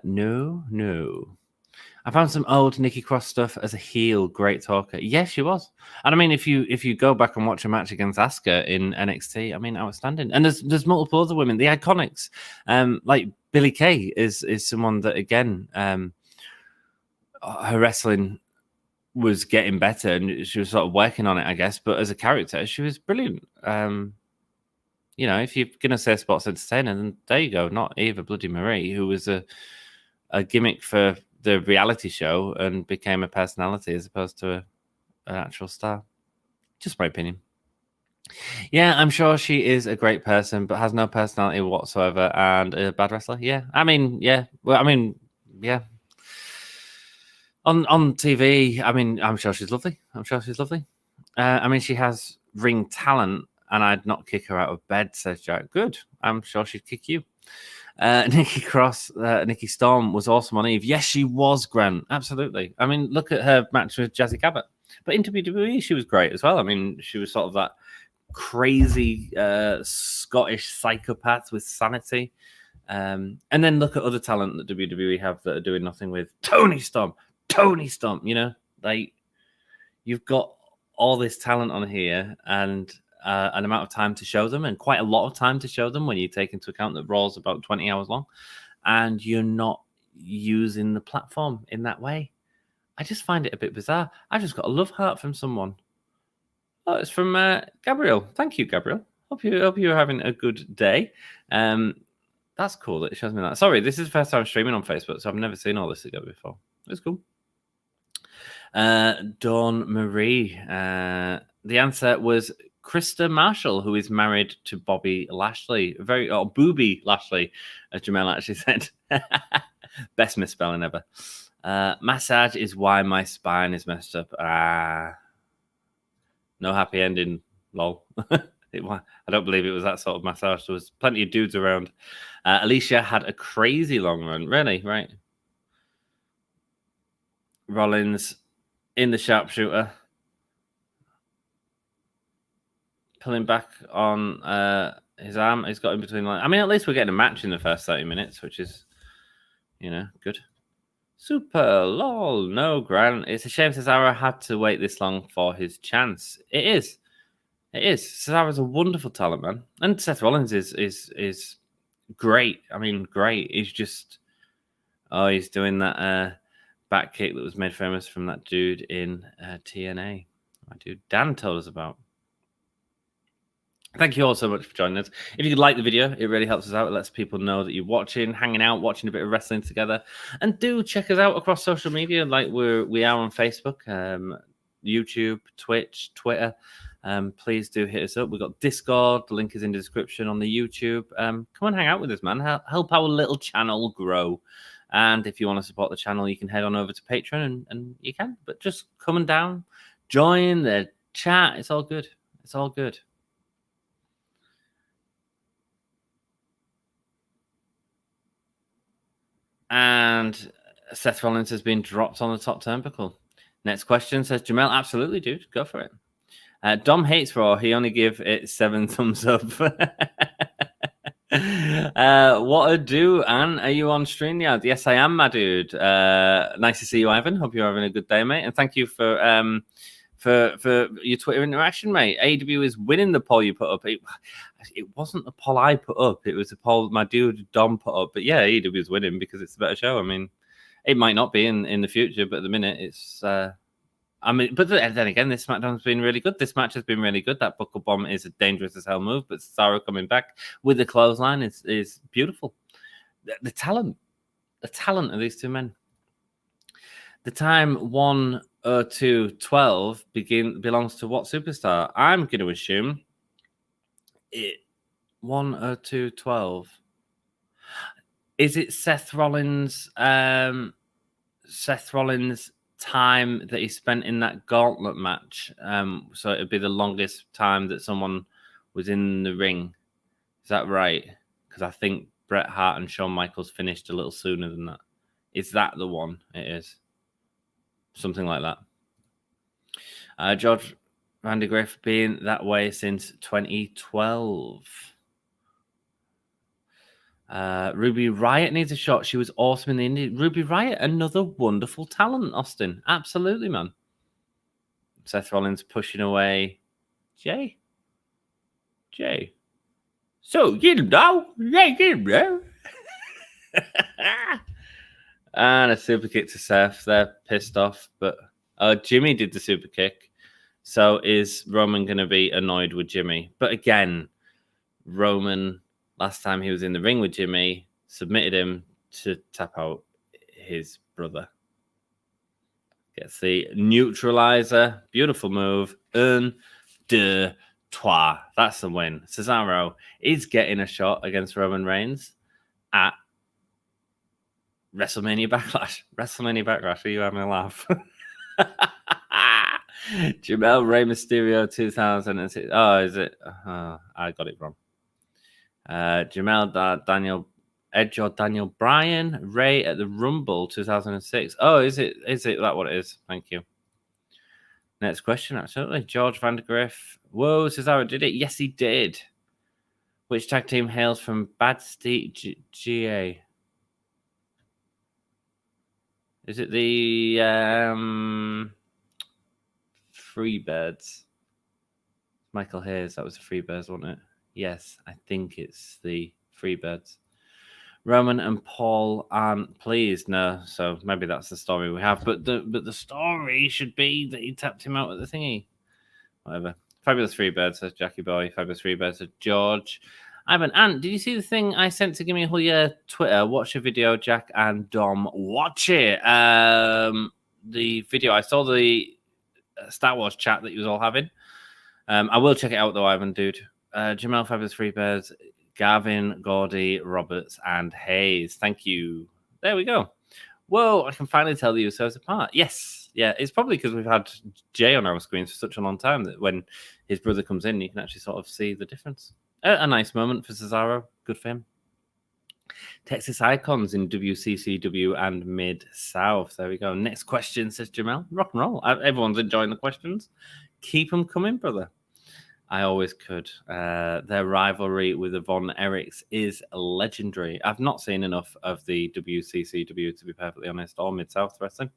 No. I found some old Nikki Cross stuff as a heel. Great talker. Yes, she was. And I mean, if you go back and watch a match against Asuka in NXT, I mean, outstanding. And there's multiple other women, the Iconics. Like Billie Kay is someone that, again, her wrestling was getting better and she was sort of working on it, I guess. But as a character, she was brilliant. If you're going to say sports entertainer, then there you go. Not Eva Bloody Marie, who was a gimmick for the reality show and became a personality as opposed to an actual star. Just my opinion. Yeah, I'm sure she is a great person, but has no personality whatsoever and a bad wrestler. Yeah. I mean, yeah. Well, I mean, yeah. On TV, I mean, I'm sure she's lovely. I mean, she has ring talent, and I'd not kick her out of bed, says Jack. Good. I'm sure she'd kick you. Nikki Storm was awesome on Eve. Yes, she was, Grant. Absolutely. I mean, look at her match with Jazzy Cabot. But in WWE, she was great as well. I mean, she was sort of that crazy Scottish psychopath with sanity. And then look at other talent that WWE have that are doing nothing with. Tony Storm, you know, like you've got all this talent on here and an amount of time to show them, and quite a lot of time to show them when you take into account that Raw's about 20 hours long, and you're not using the platform in that way. I just find it a bit bizarre. I just got a love heart from someone. Oh, it's from Gabriel. Thank you, Gabriel. Hope you're having a good day. That's cool that it shows me that. Sorry, this is the first time streaming on Facebook, so I've never seen all this together before. It's cool. Dawn Marie. The answer was Krista Marshall, who is married to Bobby Lashley. Booby Lashley, as Jamel actually said. Best misspelling ever. Massage is why my spine is messed up. No happy ending, lol. I don't believe it was that sort of massage. There was plenty of dudes around. Alicia had a crazy long run. Really? Right. Rollins in the sharpshooter. Pulling back on his arm. He's got in between. I mean, at least we're getting a match in the first 30 minutes, which is, good. Super lol. No, Grant. It's a shame Cesaro had to wait this long for his chance. It is. Cesaro's a wonderful talent, man. And Seth Rollins is great. I mean, great. He's just he's doing that back kick that was made famous from that dude in TNA. That dude Dan told us about. Thank you all so much for joining us. If you could like the video, it really helps us out. It lets people know that you're watching, hanging out, watching a bit of wrestling together. And do check us out across social media, like we are on Facebook, YouTube, Twitch, Twitter. Please do hit us up. We've got Discord. The link is in the description on the YouTube. Come and hang out with us, man. Help our little channel grow. And if you want to support the channel, you can head on over to Patreon and you can. But just come down, join the chat. It's all good. It's all good. And Seth Rollins has been dropped on the top turnbuckle. Next question says, Jamel, absolutely, dude. Go for it. Dom hates Raw. He only give it 7 thumbs up. What a do, Anne? Are you on StreamYard? Yes, I am, my dude. Nice to see you, Ivan. Hope you're having a good day, mate. And thank you for your Twitter interaction, mate. AEW is winning the poll you put up. It wasn't the poll I put up. It was the poll my dude Dom put up. But yeah, AEW is winning because it's a better show. I mean, it might not be in the future, but at the minute it's... but then again, this SmackDown's been really good. This match has been really good. That buckle bomb is a dangerous as hell move, but Cesaro coming back with the clothesline is beautiful. The talent of these two men. The time 1:02:12 belongs to what superstar? I'm going to assume it 1:02:12. Is it Seth Rollins? Seth Rollins' time that he spent in that gauntlet match. So it'd be the longest time that someone was in the ring. Is that right? Because I think Bret Hart and Shawn Michaels finished a little sooner than that. Is that the one? It is. Something like that. George Vandergriff being that way since 2012. Ruby Riott needs a shot. She was awesome in the indie. Ruby Riott, another wonderful talent, Austin. Absolutely, man. Seth Rollins pushing away Jey. So, you know. And a super kick to Seth. They're pissed off. But Jimmy did the super kick. So is Roman going to be annoyed with Jimmy? But again, Roman... Last time he was in the ring with Jimmy, submitted him to tap out his brother. Gets the neutralizer. Beautiful move. Un, deux, trois. That's the win. Cesaro is getting a shot against Roman Reigns at WrestleMania Backlash. WrestleMania Backlash. Are you having a laugh? Jamel Rey Mysterio 2006. Oh, is it? I got it wrong. Jamel Daniel Edge or Daniel Bryan Ray at the Rumble 2006. Oh, is it that what it is? Thank you. Next question, absolutely. George Vandergriff. Whoa, Cesaro did it. Yes, he did. Which tag team hails from Bad State GA? Is it the Freebirds? Michael Hayes, that was the Freebirds, wasn't it? Yes, I think it's the Freebirds. Roman and Paul aren't pleased, no. So maybe that's the story we have. But the story should be that he tapped him out at the thingy. Whatever. Fabulous Freebirds, says Jackie Boy. Fabulous Freebirds, says George. Ivan, Ant, did you see the thing I sent to Gimme a Whole Year Twitter? Watch the video, Jack and Dom. Watch it. The video, I saw the Star Wars chat that you was all having. I will check it out, though, Ivan, dude. Jamel, Fabulous Freebirds, Gavin, Gordy, Roberts, and Hayes. Thank you. There we go. Whoa, I can finally tell the Usos apart. Yes. Yeah, it's probably because we've had Jay on our screens for such a long time that when his brother comes in, you can actually sort of see the difference. A nice moment for Cesaro. Good for him. Texas Icons in WCCW and Mid-South. There we go. Next question, says Jamel. Rock and roll. Everyone's enjoying the questions. Keep them coming, brother. I always could. Their rivalry with the Von Erichs is legendary. I've not seen enough of the WCCW, to be perfectly honest, or Mid-South Wrestling.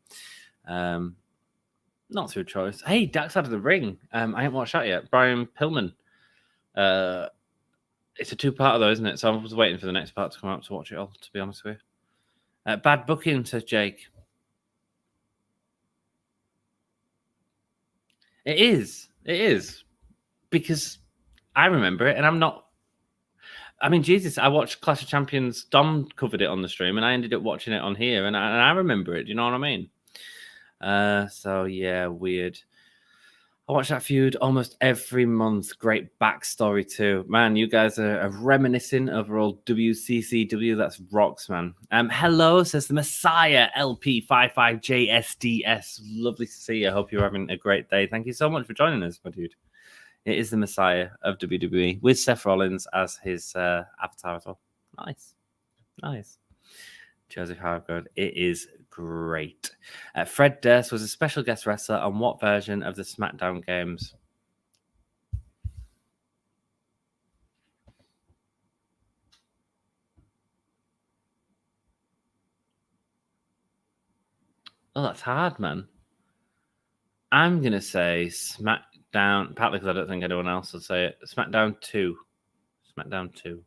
Not through choice. Hey, Dax out of the ring. I haven't watched that yet. Brian Pillman. It's a two-parter, though, isn't it? So I was waiting for the next part to come out to watch it all, to be honest with you. Bad booking, says Jake. It is. It is. Because I remember it, and I'm not... I mean, Jesus, I watched Clash of Champions. Dom covered it on the stream, and I ended up watching it on here, and I remember it. Do you know what I mean? So, yeah, weird. I watch that feud almost every month. Great backstory, too. Man, you guys are reminiscing over old WCCW. That's rocks, man. Hello, says the Messiah, LP55JSDS. Lovely to see you. I hope you're having a great day. Thank you so much for joining us, my dude. It is the Messiah of WWE with Seth Rollins as his avatar as well. Nice. Nice. Joseph Hargrove. It is great. Fred Durst was a special guest wrestler on what version of the SmackDown games? Oh, that's hard, man. I'm going to say SmackDown, partly because I don't think anyone else would say it. SmackDown 2. SmackDown 2.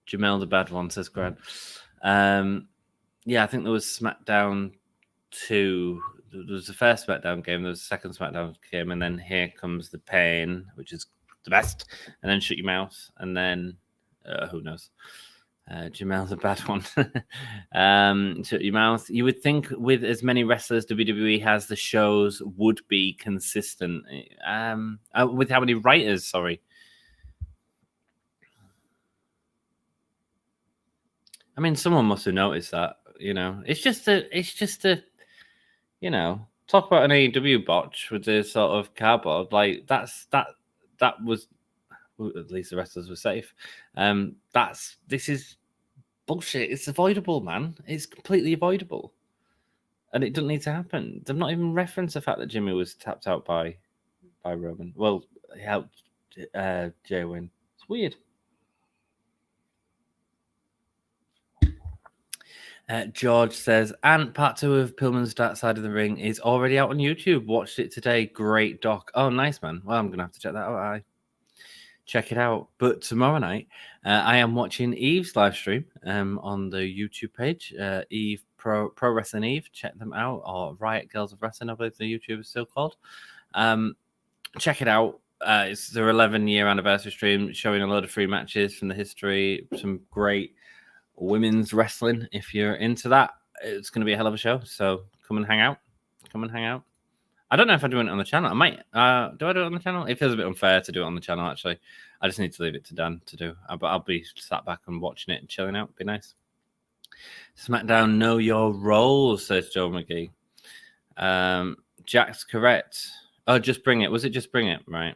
Jamel the bad one, says Grant. Yeah, I think there was SmackDown 2. There was the first SmackDown game, there was the second SmackDown game, and then Here Comes the Pain, which is the best, and then Shut Your Mouth, and then who knows? Jamel the bad one. Shut Your Mouth. You would think with as many wrestlers WWE has, the shows would be consistent. With how many writers, sorry. I mean, someone must have noticed that, you know. It's just a, you know, talk about an AEW botch with the sort of cardboard. Like that was, well, at least the wrestlers were safe. This is bullshit. It's avoidable, man. It's completely avoidable, and it doesn't need to happen. They've not even referenced the fact that Jimmy was tapped out by Roman. Well, he helped Jay win. It's weird. George says, and part 2 of Pillman's Dark Side of the Ring is already out on YouTube. Watched it today. Great doc. Oh, nice, man. Well, I'm going to have to check that out. Check it out. But tomorrow night, I am watching Eve's live stream on the YouTube page. Eve Pro Wrestling Eve. Check them out. Or Riot Girls of Wrestling, I believe the YouTube is still called. Check it out. It's their 11-year anniversary stream showing a load of free matches from the history. Some great women's wrestling. If you're into that, it's going to be a hell of a show. So come and hang out. I don't know if I'm doing it on the channel. I might. Do I do it on the channel? It feels a bit unfair to do it on the channel, actually. I just need to leave it to Dan to do. But I'll be sat back and watching it and chilling out. It'd be nice. SmackDown, know your role, says Joe McGee. Jack's correct. Oh, Just Bring It. Was it Just Bring It? Right.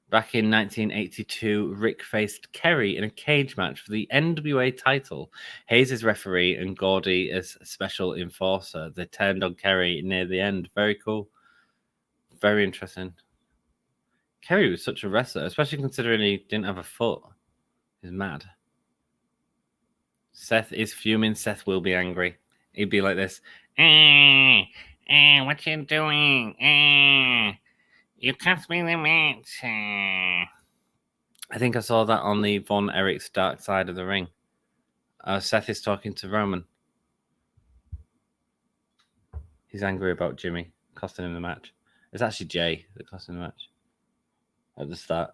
Back in 1982, Rick faced Kerry in a cage match for the NWA title. Hayes is referee and Gordy as special enforcer. They turned on Kerry near the end. Very cool. Very interesting. Kerry was such a wrestler, especially considering he didn't have a foot. He's mad. Seth is fuming. Seth will be angry. He'd be like this. What you doing? You cost me the match. I think I saw that on the Von Erich's Dark Side of the Ring. Seth is talking to Roman. He's angry about Jimmy costing him the match. It's actually Jey that cost him the match at the start.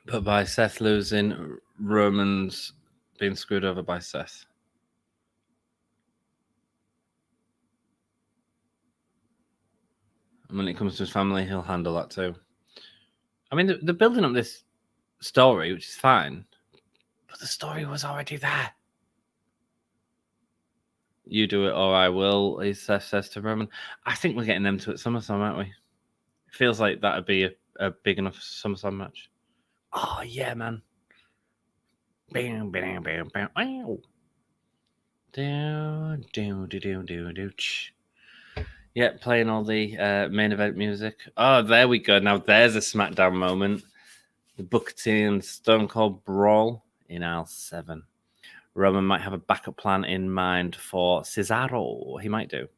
But by Seth losing, Roman's being screwed over by Seth. And when it comes to his family, he'll handle that too. I mean, they're building up this story, which is fine, but the story was already there. You do it or I will, Seth says to Roman. I think we're getting them to at SummerSlam, aren't we? It feels like that would be a big enough SummerSlam match. Oh, yeah, man. Bam, bam, bam, bam. Ow. Yeah, playing all the main event music. Oh, there we go. Now there's a SmackDown moment. The Booker T and Stone Cold brawl in aisle 7. Roman might have a backup plan in mind for Cesaro. He might do.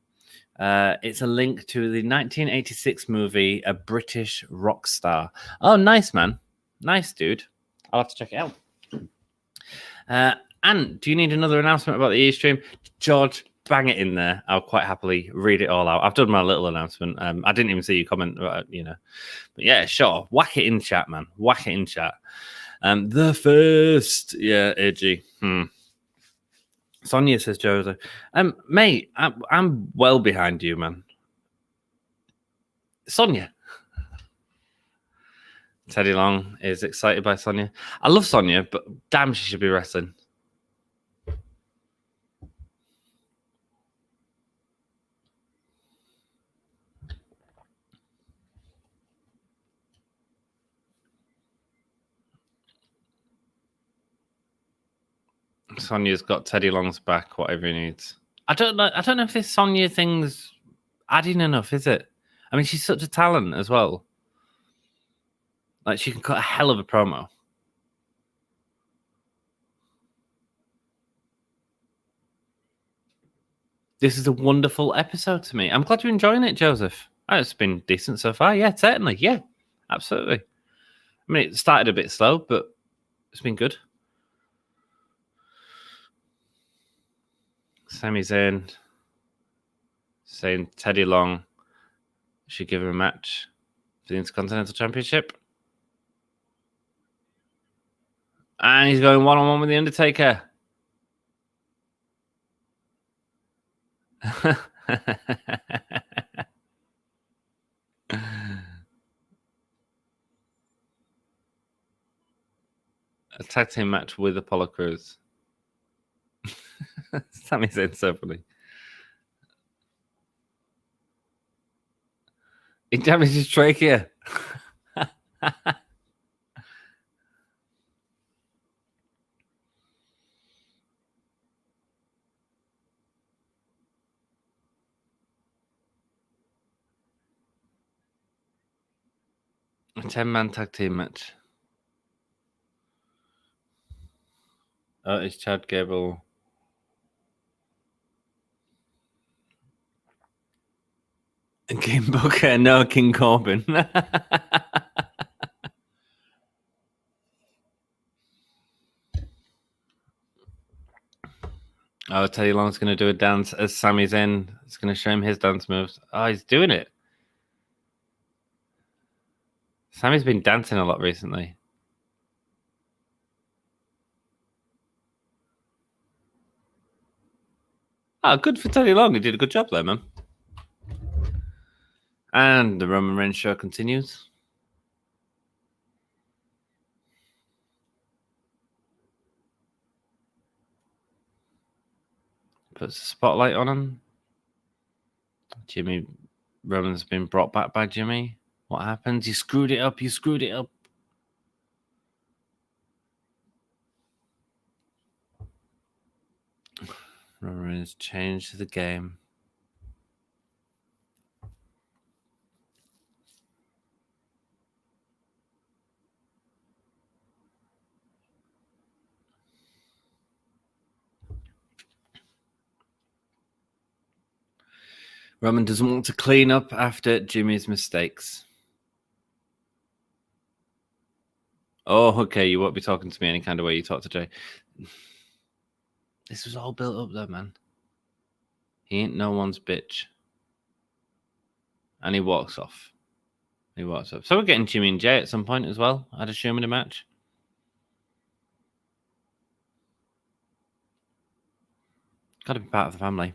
It's a link to the 1986 movie, A British Rock Star. Oh, nice, man. Nice, dude. I'll have to check it out. And do you need another announcement about the E-Stream? George, bang it in there. I'll quite happily read it all out. I've done my little announcement. I didn't even see you comment about it, But yeah, sure. Whack it in chat, man. Whack it in chat. The first. Yeah, AG. Sonia says, Jose. Mate, I'm well behind you, man. Sonia. Teddy Long is excited by Sonia. I love Sonia, but damn, she should be wrestling. Sonia's got Teddy Long's back, whatever he needs. I don't know if this Sonia thing's adding enough, is it? I mean, she's such a talent as well. Like, she can cut a hell of a promo. This is a wonderful episode to me. I'm glad you're enjoying it, Joseph. It's been decent so far. Yeah, certainly. Yeah, absolutely. I mean, it started a bit slow, but it's been good. Sami Zayn saying Teddy Long should give him a match for the Intercontinental Championship. And he's going one-on-one with The Undertaker. A tag team match with Apollo Crews. Sami Zayn so funny. He damaged his trachea. A 10-man tag team match. Oh, it's Chad Gable. King Booker, no King Corbin. Oh, Teddy Long's going to do a dance as Sami's in. It's going to show him his dance moves. Oh, he's doing it. Sami's been dancing a lot recently. Good for Teddy Long. He did a good job there, man. And the Roman Reigns show continues. Puts a spotlight on him. Jimmy Roman's been brought back by Jimmy. What happens? You screwed it up. You screwed it up. Roman Reigns changed the game. Roman doesn't want to clean up after Jimmy's mistakes. Oh, okay. You won't be talking to me any kind of way you talk to Jey. This was all built up though, man. He ain't no one's bitch. And he walks off. So we're getting Jimmy and Jey at some point as well, I'd assume, in a match. Got to be part of the family.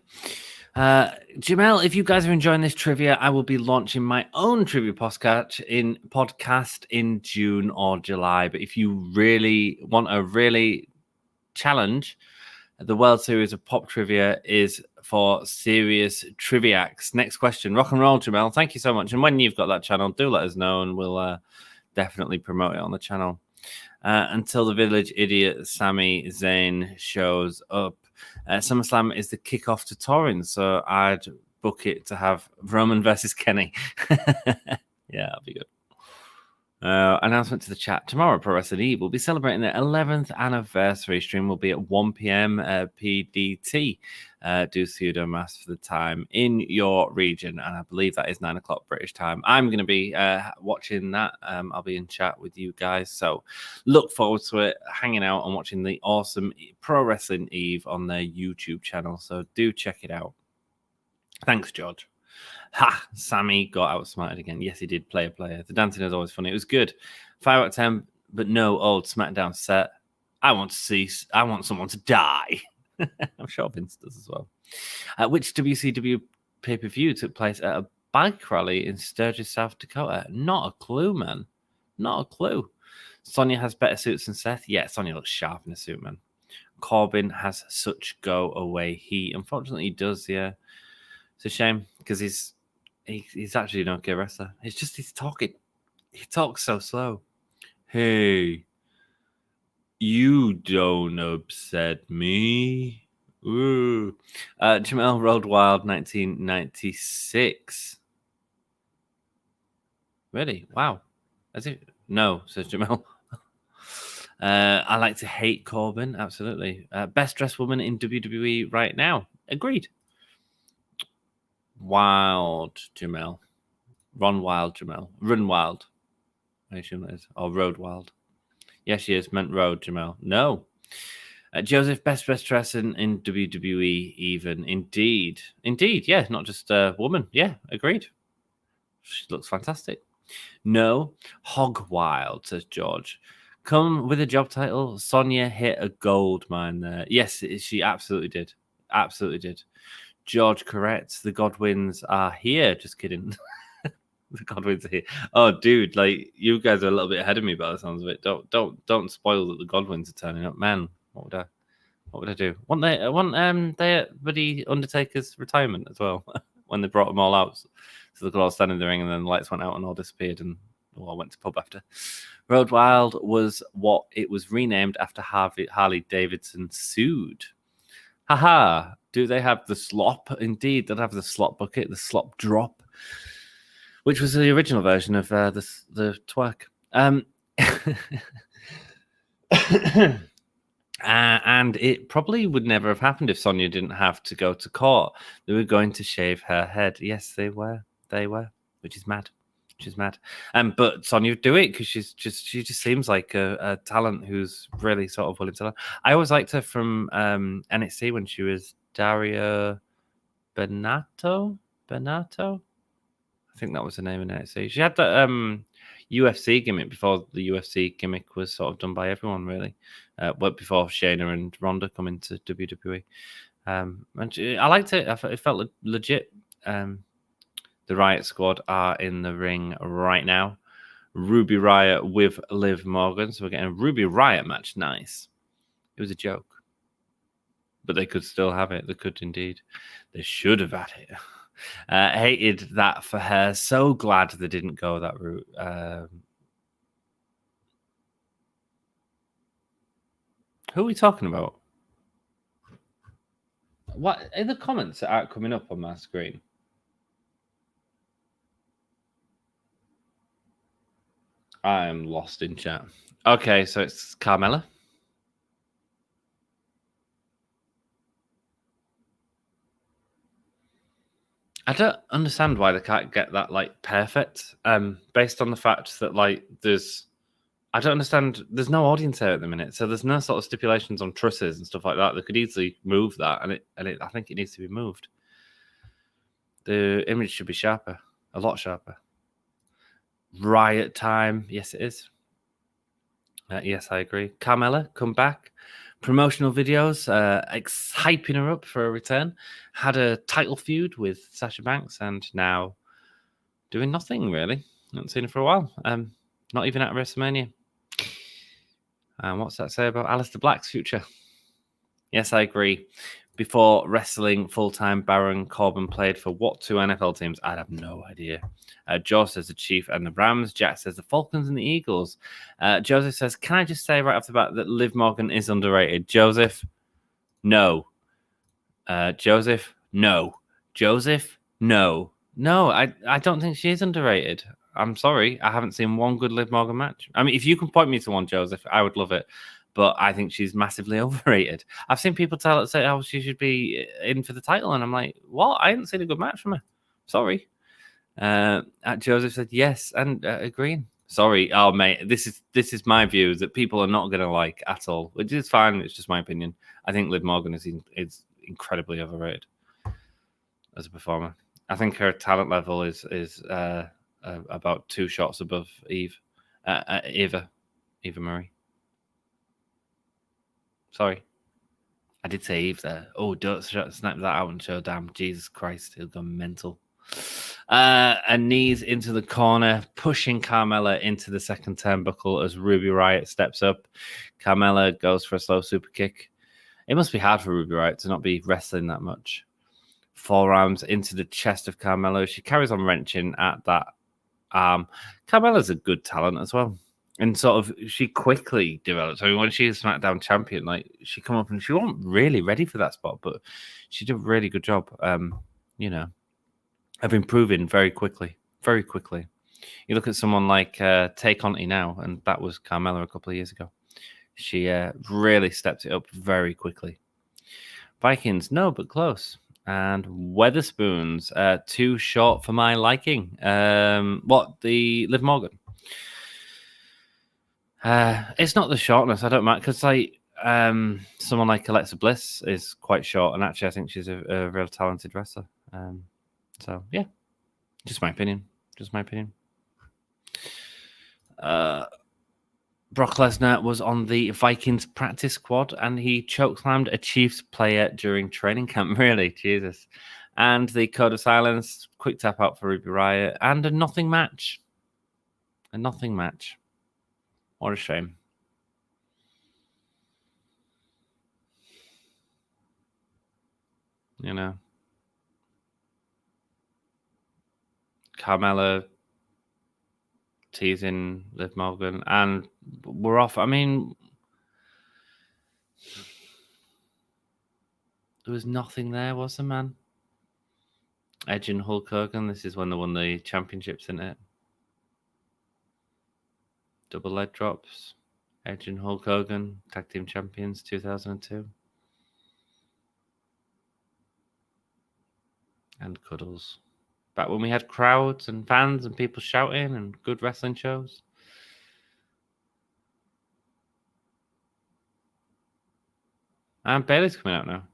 Jamel, if you guys are enjoying this trivia, I will be launching my own trivia podcast in June or July. But if you really want a really challenge, the World Series of Pop Trivia is for serious triviacs. Next question, rock and roll, Jamel. Thank you so much. And when you've got that channel, do let us know, and we'll definitely promote it on the channel. Until the village idiot Sami Zayn shows up. SummerSlam is the kickoff to touring, so I'd book it to have Roman versus Kenny. Yeah, that'll be good. Announcement to the chat. Tomorrow, Pro Wrestling Eve will be celebrating their 11th anniversary. Stream will be at 1 p.m. PDT. Do pseudo-mass for the time in your region, and I believe that is 9 o'clock British time. I'm going to be watching that. I'll be in chat with you guys, so look forward to it, hanging out and watching the awesome Pro Wrestling Eve on their YouTube channel, so do check it out. Thanks, George. Ha! Sammy got outsmarted again. Yes, he did. Player. The dancing is always funny. It was good. 5 out of 10, but no old SmackDown set. I want someone to die. I'm sure Vince does as well. Which WCW pay-per-view took place at a bike rally in Sturgis, South Dakota? Not a clue, man. Not a clue. Sonya has better suits than Seth. Yeah, Sonya looks sharp in a suit, man. Corbin has such go-away heat. Unfortunately, he does, yeah. It's a shame because he's actually an okay wrestler. It's just he's talking. He talks so slow. Hey, you don't upset me. Ooh. Jamel Road Wild 1996. Really? Wow. Is it? No, says Jamel. I like to hate Corbin. Absolutely. Best dressed woman in WWE right now. Agreed. Wild Jamel. Run Wild Jamel. Run Wild. I assume that is. Or Road Wild. Yes, she is. Meant Road Jamel. No. Joseph, best dress in WWE even. Indeed. Yeah, not just a woman. Yeah, agreed. She looks fantastic. No. Hog Wild, says George. Come with a job title. Sonya hit a gold mine there. Yes, she absolutely did. Absolutely did. George correct. The Godwins are here. Just kidding. The Godwins are here. Oh, dude, like you guys are a little bit ahead of me by the sounds of it. Don't spoil that the Godwins are turning up, man. What would I do? Want their buddy Undertaker's retirement as well when they brought them all out, so they could all stand in the ring, and then the lights went out and all disappeared, and all went to pub after. Road Wild was what it was renamed after Harley Davidson sued. Haha. Do they have the slop? Indeed, they'd have the slop bucket, the slop drop, which was the original version of the twerk. And it probably would never have happened if Sonya didn't have to go to court. They were going to shave her head. Yes, they were. Which is mad. But Sonya would do it because she just seems like a talent who's really sort of willing to learn. I always liked her from NXT when she was Daria Benato. I think that was the name in NXT. She had that UFC gimmick before the UFC gimmick was sort of done by everyone, really. But before Shayna and Ronda come into WWE. And I liked it. It felt legit. The Riot Squad are in the ring right now. Ruby Riot with Liv Morgan. So we're getting a Ruby Riot match. Nice. It was a joke. But they could still have it. They could indeed. They should have had it. Hated that for her. So glad they didn't go that route. Who are we talking about? What are the comments that aren't coming up on my screen? I am lost in chat. Okay, so it's Carmella. I don't understand why they can't get that like perfect. Based on the fact that like I don't understand. There's no audience there at the minute, so there's no sort of stipulations on trusses and stuff like that. They could easily move that, and I think it needs to be moved. The image should be sharper, a lot sharper. Riot time, yes, it is. Yes, I agree. Carmella, come back. Promotional videos, hyping her up for a return. Had a title feud with Sasha Banks, and now doing nothing really. Haven't seen her for a while. Not even at WrestleMania. What's that say about Aleister Black's future? Yes, I agree. Before wrestling full-time, Baron Corbin played for what 2 NFL teams? I have no idea. Joe says the Chief and the Rams. Jack says the Falcons and the Eagles. Joseph says, can I just say right off the bat that Liv Morgan is underrated? Joseph, no. Joseph, no. Joseph, no. No, I don't think she is underrated. I'm sorry. I haven't seen one good Liv Morgan match. I mean, if you can point me to one, Joseph, I would love it. But I think she's massively overrated. I've seen people say, oh, she should be in for the title. And I'm like, what? I haven't seen a good match from her. Sorry. Joseph said, yes, and agreeing. Sorry. Oh, mate, this is my view that people are not going to like at all, which is fine. It's just my opinion. I think Liv Morgan is incredibly overrated as a performer. I think her talent level is about 2 shots above Eva Marie. Sorry. I did say Eve there. Oh, don't snap that out and show damn. Jesus Christ, he'll go mental. And knees into the corner, pushing Carmella into the second turnbuckle as Ruby Riot steps up. Carmella goes for a slow super kick. It must be hard for Ruby Riot to not be wrestling that much. Forearms into the chest of Carmella. She carries on wrenching at that arm. Carmella's a good talent as well. And sort of, she quickly developed. I mean, when she was SmackDown champion, like she come up and she wasn't really ready for that spot, but she did a really good job. Of improving very quickly. You look at someone like Tay Conti now, and that was Carmella a couple of years ago. She really stepped it up very quickly. Vikings, no, but close. And Weatherspoons, too short for my liking. The Liv Morgan? It's not the shortness. I don't mind because someone like Alexa Bliss is quite short, and actually I think she's a real talented wrestler. So yeah, just my opinion. Brock Lesnar was on the Vikings practice squad, and he chokeslammed a Chiefs player during training camp. Really, Jesus. And the Code of Silence, quick tap out for Ruby Riot, and a nothing match. What a shame. You know. Carmella teasing Liv Morgan, and we're off. I mean, there was nothing there, was there, man? Edge and Hulk Hogan. This is when they won the championships, isn't it? Double leg drops. Edge and Hulk Hogan, tag team champions, 2002. And cuddles. Back when we had crowds and fans and people shouting and good wrestling shows. And Bayley's coming out now.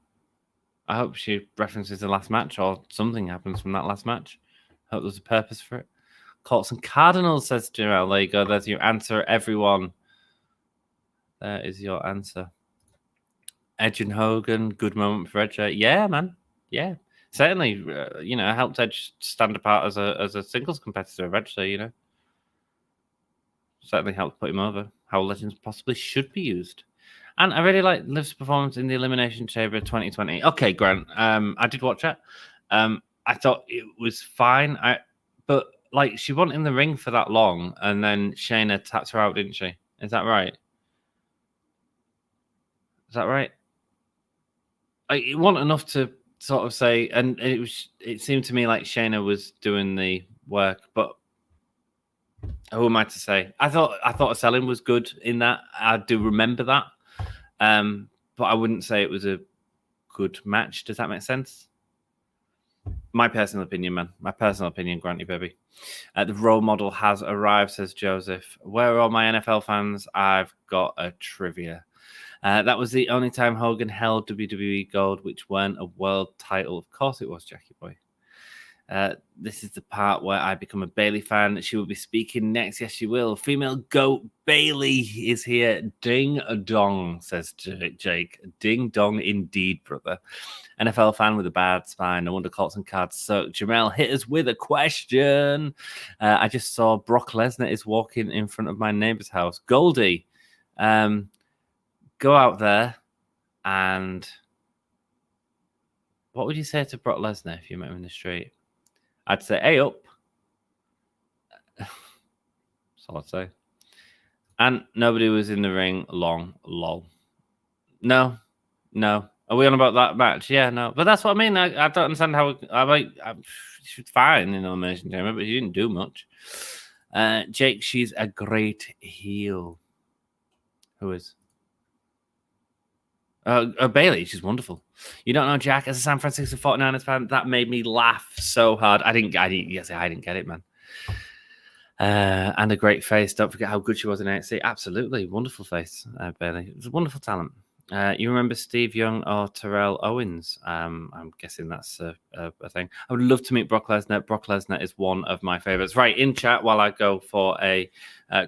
I hope she references the last match or something happens from that last match. I hope there's a purpose for it. Colts and Cardinals, says Jarrell. There you go. There's your answer, everyone. There is your answer. Edge and Hogan, good moment for Edge. Yeah, man. Yeah, certainly. Helped Edge stand apart as a singles competitor eventually. Certainly helped put him over. How legends possibly should be used. And I really like Liv's performance in the Elimination Chamber 2020. Okay, Grant. I did watch it. I thought it was fine. But like she wasn't in the ring for that long, and then Shayna tapped her out, didn't she? Is that right? Is that right? Like, it wasn't enough to sort of say, and it seemed to me like Shayna was doing the work, but who am I to say? I thought her selling was good in that. I do remember that. But I wouldn't say it was a good match. Does that make sense? My personal opinion, man. My personal opinion, grant you, baby. The role model has arrived, says Joseph. Where are all my NFL fans? I've got a trivia. That was the only time Hogan held WWE Gold, which weren't a world title. Of course it was, Jackie Boy. This is the part where I become a Bailey fan. She will be speaking next. Yes, she will. Female GOAT Bailey is here. Ding dong, says Jake. Ding dong indeed, brother. NFL fan with a bad spine. No wonder Colton cards suck. Jamel, hit us with a question. I just saw Brock Lesnar is walking in front of my neighbor's house. Goldie, go out there and what would you say to Brock Lesnar if you met him in the street? I'd say, hey up. That's all I'd say. And nobody was in the ring long, lol. No. Are we on about that match? Yeah, no. But that's what I mean. I don't understand how. She's fine in the Elimination Chamber, but she didn't do much. Jake, she's a great heel. Who is? Bailey, she's wonderful. You don't know Jack as a San Francisco 49ers fan? That made me laugh so hard. I didn't get it, man. And a great face. Don't forget how good she was in NXT. Absolutely. Wonderful face, Bailey. It was a wonderful talent. You remember Steve Young or Terrell Owens? I'm guessing that's a thing. I would love to meet Brock Lesnar. Brock Lesnar is one of my favorites. Right, in chat, while I go for a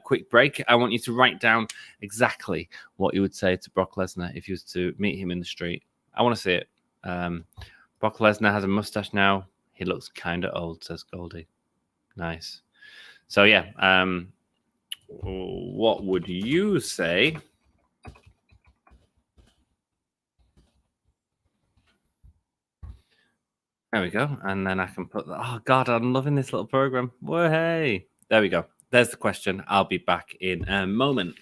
quick break, I want you to write down exactly what you would say to Brock Lesnar if you was to meet him in the street. I want to see it. Brock Lesnar has a mustache now. He looks kind of old, says Goldie. Nice. So, yeah. What would you say? There we go. And then I can put that. Oh, God, I'm loving this little program. Whoa, hey. There we go. There's the question. I'll be back in a moment.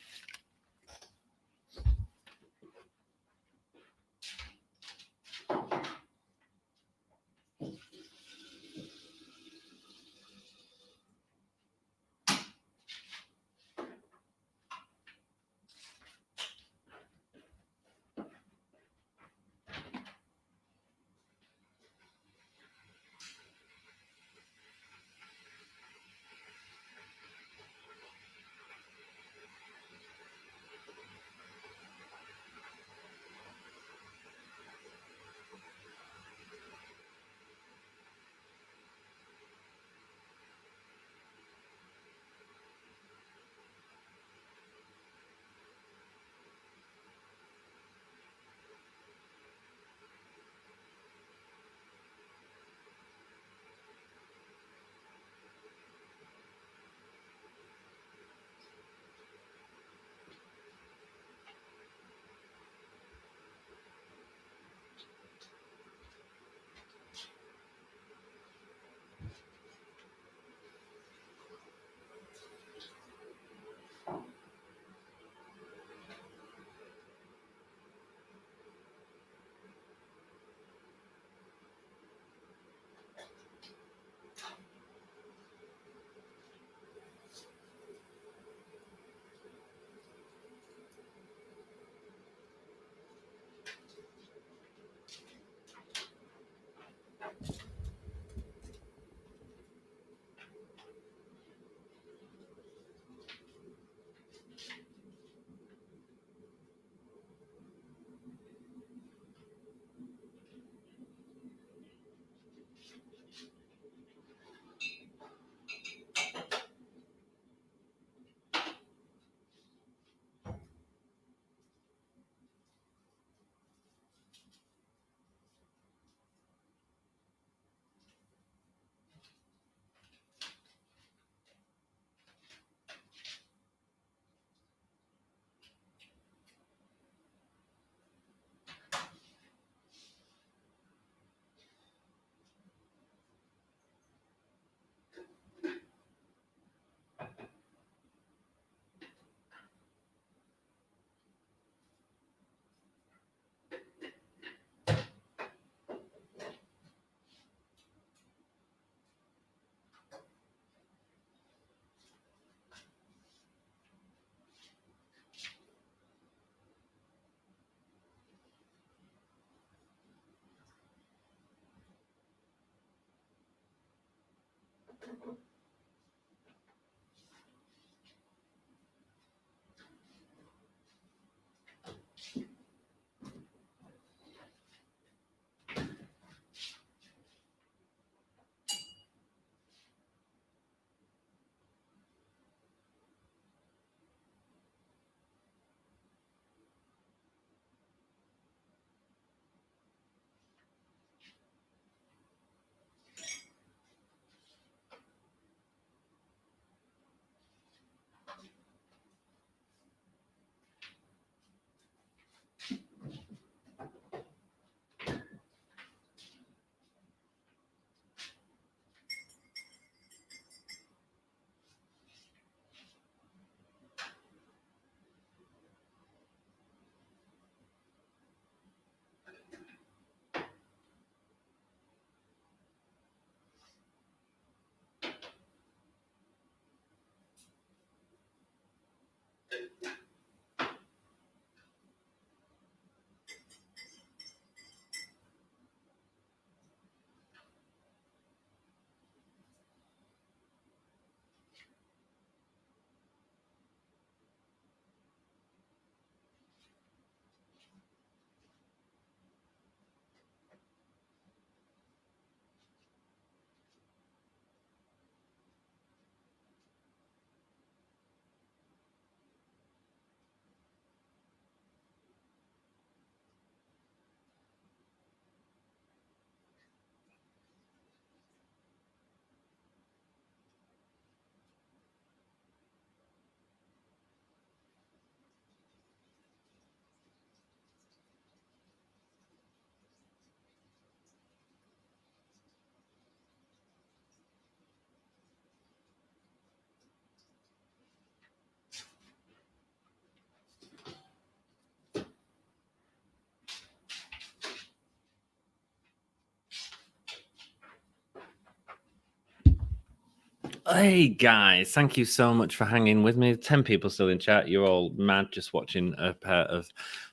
Hey guys, thank you so much for hanging with me. 10 people still in chat. You're all mad just watching a pair of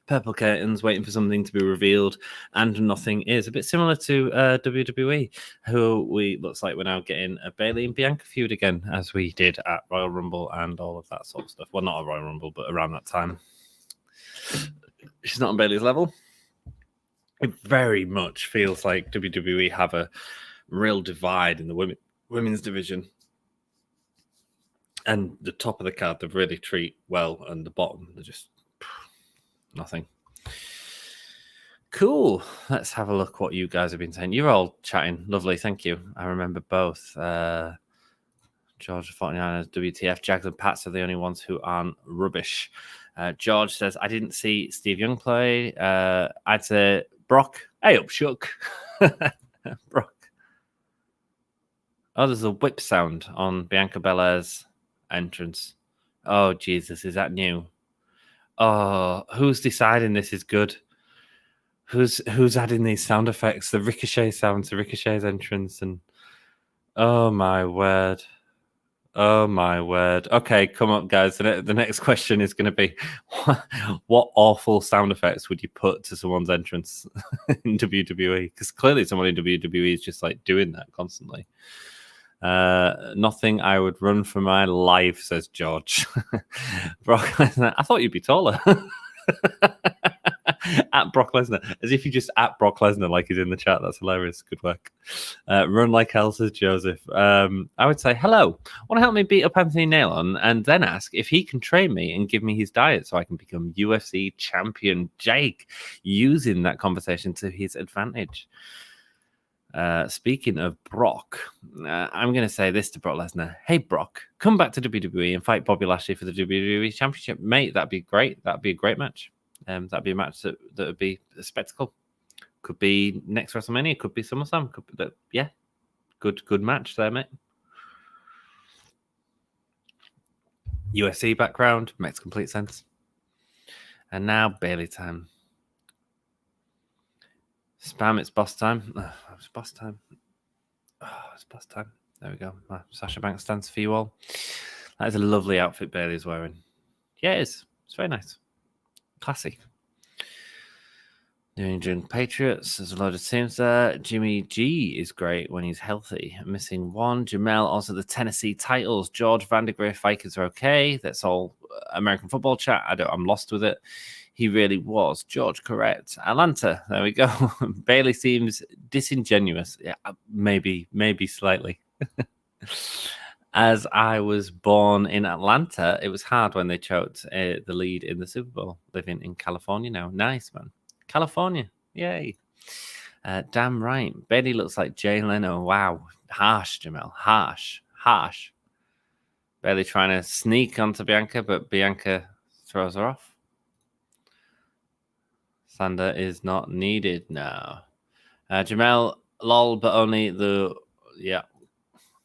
purple curtains waiting for something to be revealed, and nothing is. A bit similar to WWE, who looks like we're now getting a Bayley and Bianca feud again, as we did at Royal Rumble and all of that sort of stuff. Well, not at Royal Rumble, but around that time. She's not on Bayley's level. It very much feels like WWE have a real divide in the women's division. And the top of the card, they really treat well, and the bottom, they're just nothing. Cool. Let's have a look what you guys have been saying. You're all chatting. Lovely. Thank you. I remember both. George 49ers, WTF, Jags and Pats are the only ones who aren't rubbish. George says, I didn't see Steve Young play. I'd say Brock. Hey up, Shook. Brock. Oh, there's a whip sound on Bianca Belair's entrance. Oh, Jesus, is that new? Oh, who's deciding this is good? Who's adding these sound effects? The Ricochet sound to Ricochet's entrance, and oh my word. Oh my word. Okay, come on, guys. The next question is going to be, what awful sound effects would you put to someone's entrance in WWE? Because clearly someone in WWE is just like doing that constantly. Nothing I would run for my life, says George. Brock Lesnar, I thought you'd be taller. At Brock Lesnar, as if you just at Brock Lesnar like he's in the chat. That's hilarious. Good work. Run like hell, says Joseph. I would say, hello, want to help me beat up Anthony Nailon, and then ask if he can train me and give me his diet so I can become UFC champion. Jake, using that conversation to his advantage. Speaking of Brock, I'm going to say this to Brock Lesnar. Hey, Brock, come back to WWE and fight Bobby Lashley for the WWE Championship. Mate, that'd be great. That'd be a great match. That'd be a match that would be a spectacle. Could be next WrestleMania. Could be SummerSlam. Could be yeah, good match there, mate. UFC background makes complete sense. And now Bayley time. Spam, it's boss time. Oh, it's boss time. Oh, it's boss time. There we go. My Sasha Banks stance for you all. That is a lovely outfit Bayley's wearing. Yeah, it is. It's very nice. Classy. New England Patriots. There's a load of teams there. Jimmy G is great when he's healthy. Missing one. Jamel, also the Tennessee Titles. George Vandergriff, Vikings are okay. That's all American football chat. I'm lost with it. He really was. George, correct. Atlanta, there we go. Bailey seems disingenuous. Yeah, maybe slightly. As I was born in Atlanta, it was hard when they choked the lead in the Super Bowl. Living in California now. Nice, man. California. Yay. Damn right. Bailey looks like Jay Leno. Wow. Harsh, Jamel. Harsh. Bailey trying to sneak onto Bianca, but Bianca throws her off. Sander is not needed now. Jamel, lol, but only the... Yeah.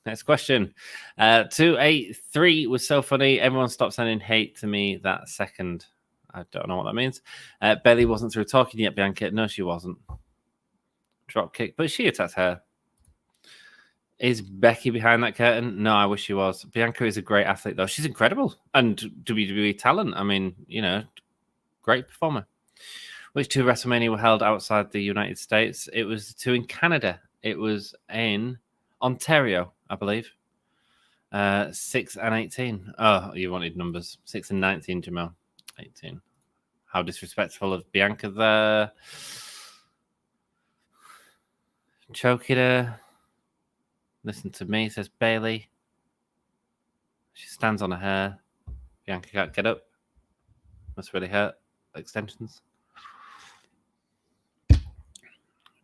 Next question. 283 was so funny. Everyone stopped sending hate to me that second. I don't know what that means. Bailey wasn't through talking yet, Bianca. No, she wasn't. Drop kick, but she attacked her. Is Becky behind that curtain? No, I wish she was. Bianca is a great athlete, though. She's incredible. And WWE talent. I mean, great performer. Which two WrestleMania were held outside the United States? It was the two in Canada. It was in Ontario, I believe. 6 and 18. Oh, you wanted numbers. 6 and 19, Jamel. 18. How disrespectful of Bianca there. Choking her. Listen to me, says Bailey. She stands on her hair. Bianca can't get up. Must really hurt. Extensions.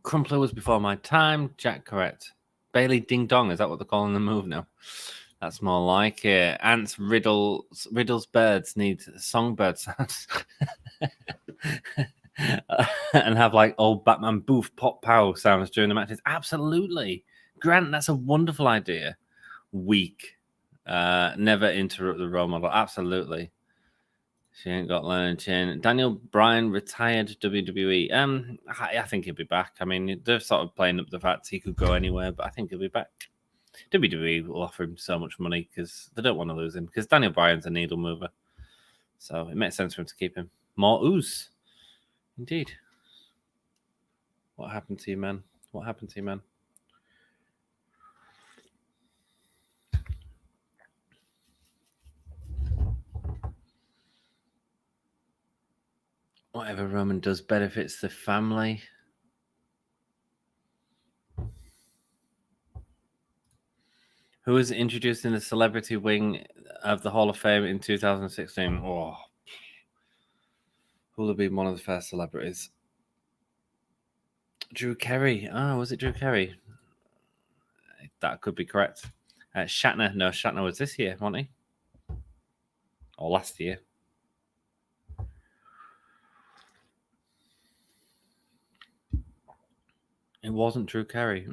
Crumpler was before my time. Jack, correct. Bailey Ding Dong. Is that what they're calling the move now? That's more like it. Ants, Riddle's birds need songbird sounds. And have like old Batman boof pop pow sounds during the matches. Absolutely. Grant, that's a wonderful idea. Weak. Never interrupt the role model. Absolutely. She ain't got Leonard Chin. Daniel Bryan retired WWE. I think he'll be back. I mean, they're sort of playing up the fact he could go anywhere, but I think he'll be back. WWE will offer him so much money because they don't want to lose him. Because Daniel Bryan's a needle mover, so it makes sense for him to keep him. More ooze, indeed. What happened to you, man? What happened to you, man? Whatever Roman does benefits the family. Who was introduced in the celebrity wing of the Hall of Fame in 2016? Oh, who will have been one of the first celebrities? Drew Carey. Oh, was it Drew Carey? That could be correct. Shatner. No, Shatner was this year, wasn't he? Or last year. It wasn't Drew Carey.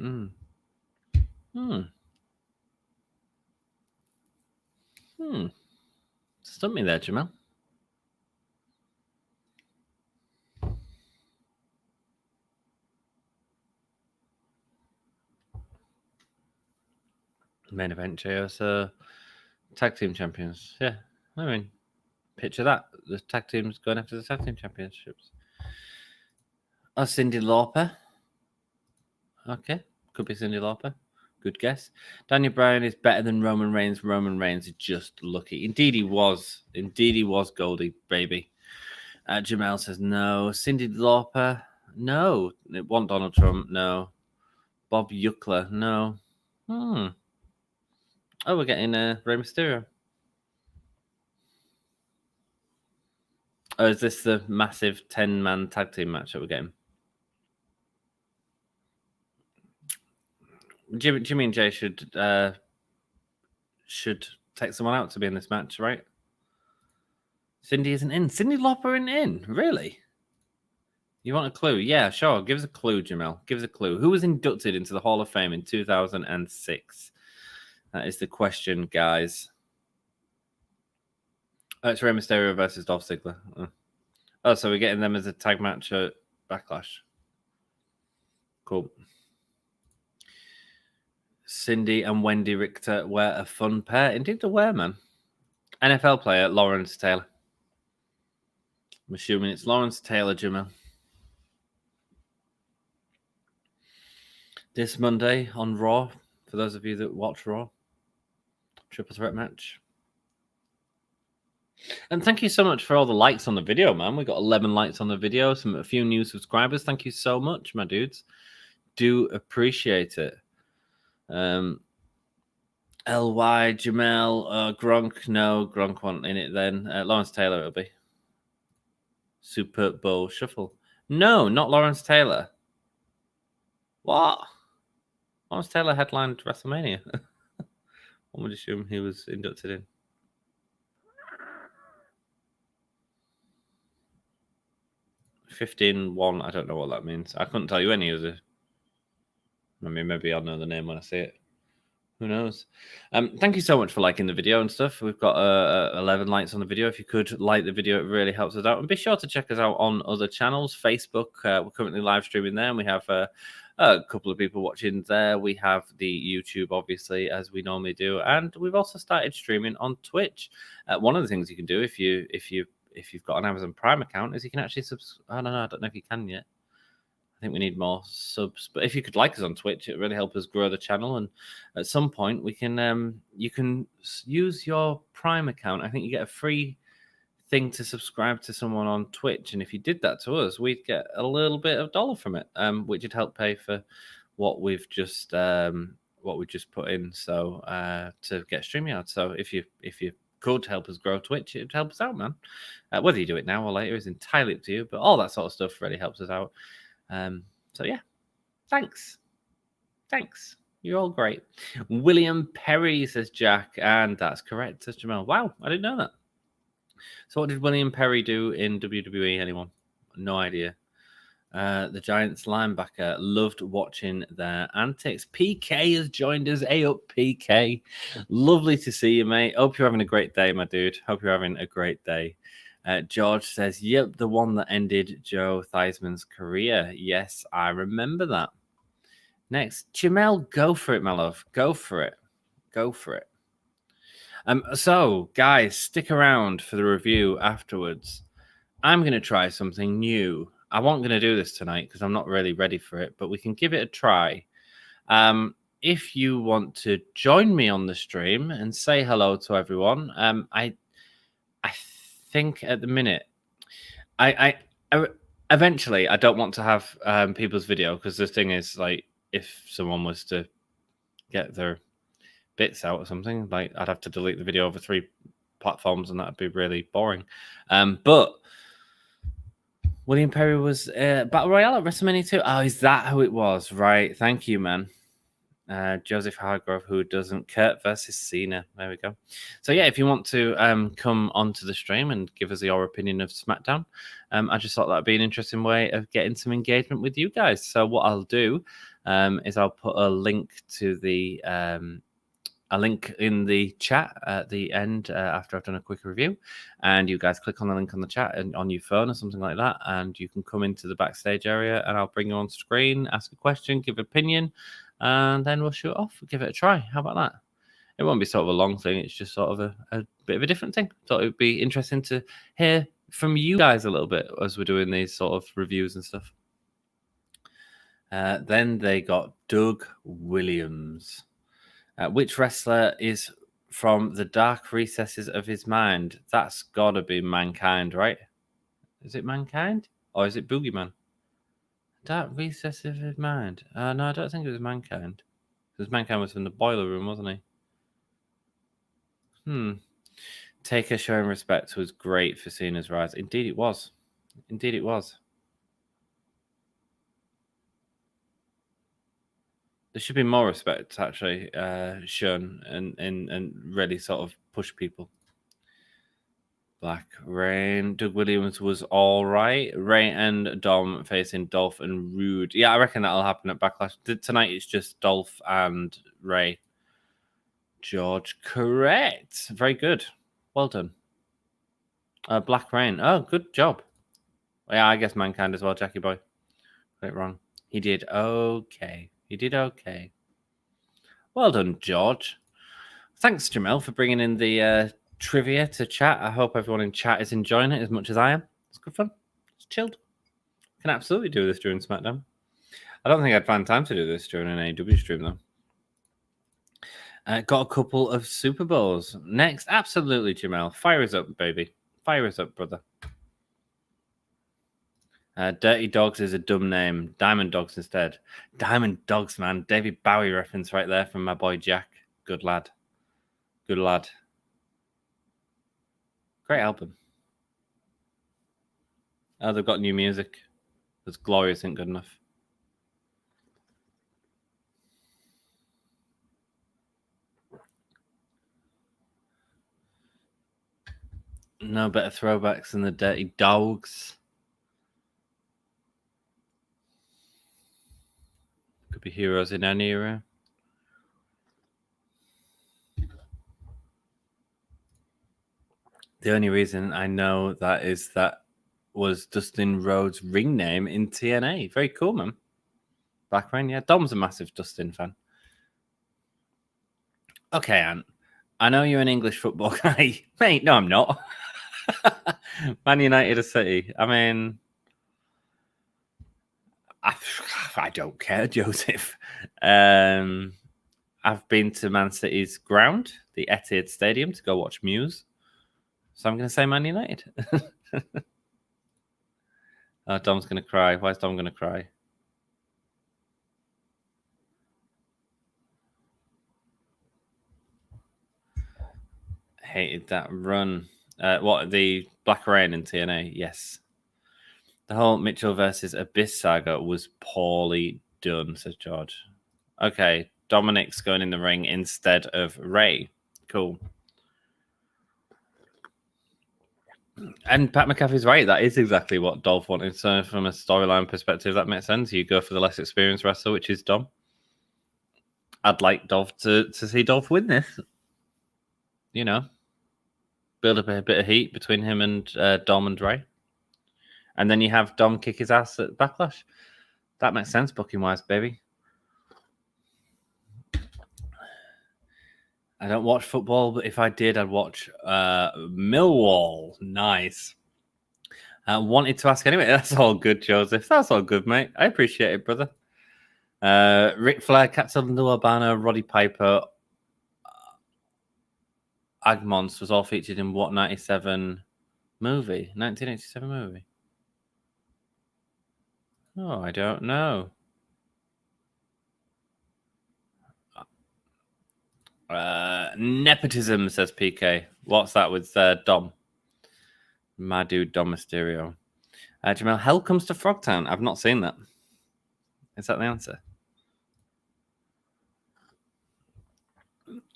Stumped me there, Jamel. Main event, Jey Uso. Tag team champions. Yeah, I mean, picture that. The tag teams going after the tag team championships. Oh, Cyndi Lauper. Okay, could be Cyndi Lauper. Good guess. Daniel Bryan is better than Roman Reigns. Roman Reigns is just lucky. Indeed, he was. Indeed, he was Goldie, baby. Jamel says no. Cyndi Lauper, no. It wasn't Donald Trump, no. Bob Ueckler, no. Oh, we're getting Rey Mysterio. Oh, is this the massive 10-man tag team match that we're getting? Jimmy and Jay should take someone out to be in this match, right? Cyndi isn't in. Cyndi Lauper isn't in. Really? You want a clue? Yeah, sure. Give us a clue, Jamel. Give us a clue. Who was inducted into the Hall of Fame in 2006? That is the question, guys. Oh, it's Rey Mysterio versus Dolph Ziggler. Oh, so we're getting them as a tag match at Backlash. Cool. Cyndi and Wendy Richter were a fun pair. Indeed, they were, man. NFL player Lawrence Taylor. I'm assuming it's Lawrence Taylor, Jamel. this Monday on Raw, for those of you that watch Raw. Triple threat match. And thank you so much for all the likes on the video, man. We got 11 likes on the video, a few new subscribers. Thank you so much, my dudes. Do appreciate it. LY, Jamel, Gronk. No, Gronk wasn't in it then. Lawrence Taylor it'll be. Super Bowl Shuffle. No, not Lawrence Taylor. What? Lawrence Taylor headlined WrestleMania. One would assume he was inducted in. $15-1. I don't know what that means. I couldn't tell you any of the. I mean, maybe I'll know the name when I see it. Who knows? Thank you so much for liking the video and stuff. We've got 11 likes on the video. If you could like the video, it really helps us out. And be sure to check us out on other channels. Facebook, we're currently live streaming there, and we have a couple of people watching there. We have the YouTube, obviously, as we normally do, and we've also started streaming on Twitch. One of the things you can do if you've got an Amazon Prime account is you can actually I don't know if you can yet. I think we need more subs, but if you could like us on Twitch, it really helps us grow the channel. And at some point, we can you can use your Prime account. I think you get a free thing to subscribe to someone on Twitch, and if you did that to us, we'd get a little bit of dollar from it, which would help pay for what we've just put in. So to get StreamYard. So if you could help us grow Twitch, it would help us out, man. Whether you do it now or later is entirely up to you, but all that sort of stuff really helps us out. So yeah, thanks. You're all great. William Perry, says Jack, and that's correct, says Jamel. Wow, I didn't know that. So what did William Perry do in WWE? Anyone? No idea. The Giants linebacker, loved watching their antics. PK has joined us. Hey up, PK. Lovely to see you, mate. Hope you're having a great day, my dude. Hope you're having a great day. George says, yep, the one that ended Joe Theismann's career. Yes, I remember that. Next, Jamel, go for it, my love. Go for it. So, guys, stick around for the review afterwards. I'm going to try something new. I wasn't going to do this tonight because I'm not really ready for it, but we can give it a try. If you want to join me on the stream and say hello to everyone, I think at the minute, I eventually I don't want to have people's video, because the thing is, like, if someone was to get their bits out or something, like, I'd have to delete the video over 3 platforms, and that'd be really boring. But William Perry was Battle Royale at WrestleMania 2. Oh, is that who it was? Right. Thank you, man. Joseph Hargrove, who doesn't. Kurt versus Cena. There we go. So yeah, if you want to come onto the stream and give us your opinion of SmackDown, I just thought that'd be an interesting way of getting some engagement with you guys. So what I'll do is I'll put a link to the a link in the chat at the end after I've done a quick review, and you guys click on the link on the chat and on your phone or something like that, and you can come into the backstage area, and I'll bring you on screen, ask a question, give opinion, and then we'll shoot off, give it a try. How about that? It won't be sort of a long thing. It's just sort of a bit of a different thing. Thought it would be interesting to hear from you guys a little bit as we're doing these sort of reviews and stuff. Then they got Doug Williams. Which wrestler is from the dark recesses of his mind? That's got to be Mankind, right? Is it Mankind? Or is it Boogeyman? Dark recesses of his mind. No, I don't think it was Mankind. Because Mankind was from the boiler room, wasn't he? Taker showing respect was great for Cena's rise. Indeed it was. There should be more respect, actually, shown and really sort of push people. Black Rain. Doug Williams was all right. Ray and Dom facing Dolph and Rude. Yeah, I reckon that'll happen at Backlash. Tonight it's just Dolph and Ray. George, correct. Very good. Well done. Black Rain. Oh, good job. Yeah, I guess Mankind as well, Jackie Boy. Got it wrong. He did okay. Well done, George. Thanks, Jamel, for bringing in the trivia to chat. I hope everyone in chat is enjoying it as much as I am. It's good fun. It's chilled. Can absolutely do this during SmackDown. I don't think I'd find time to do this during an AEW stream, though. Got a couple of Super Bowls. Next, absolutely, Jamel. Fire us up, baby. Fire us up, brother. Dirty Dogs is a dumb name. Diamond Dogs instead. Diamond Dogs, man. David Bowie reference right there from my boy Jack. Good lad. Good lad. Great album. Oh, they've got new music. It's Glorious ain't good enough. No better throwbacks than the Dirty Dogs. Could be heroes in any era. The only reason I know that is that was Dustin Rhodes' ring name in TNA. Very cool, man. Black Rain, yeah. Dom's a massive Dustin fan. Okay, Ant. I know you're an English football guy. Mate, no, I'm not. Man United, a city. I mean, I don't care, Joseph. I've been to Man City's ground, the Etihad Stadium, to go watch Muse. So I'm going to say Man United. Oh, Dom's going to cry. Why is Dom going to cry? Hated that run. What, the Black Rain in TNA? Yes. The whole Mitchell versus Abyss saga was poorly done, says George. Okay, Dominik's going in the ring instead of Ray. Cool. And Pat McAfee's right. That is exactly what Dolph wanted. So from a storyline perspective, that makes sense. You go for the less experienced wrestler, which is Dom. I'd like Dolph to see Dolph win this. You know, build up a bit of heat between him and Dom and Ray. And then you have Dom kick his ass at Backlash. That makes sense, booking-wise, baby. I don't watch football, but if I did, I'd watch Millwall. Nice. Wanted to ask anyway. That's all good, Joseph. That's all good, mate. I appreciate it, brother. Ric Flair, Captain Albano, Roddy Piper, Agmons was all featured in what 97 movie? 1987 movie? Oh, I don't know. Nepotism, says PK. What's that with Dom? My dude, Dom Mysterio. Jamel, Hell Comes to Frogtown. I've not seen that. Is that the answer?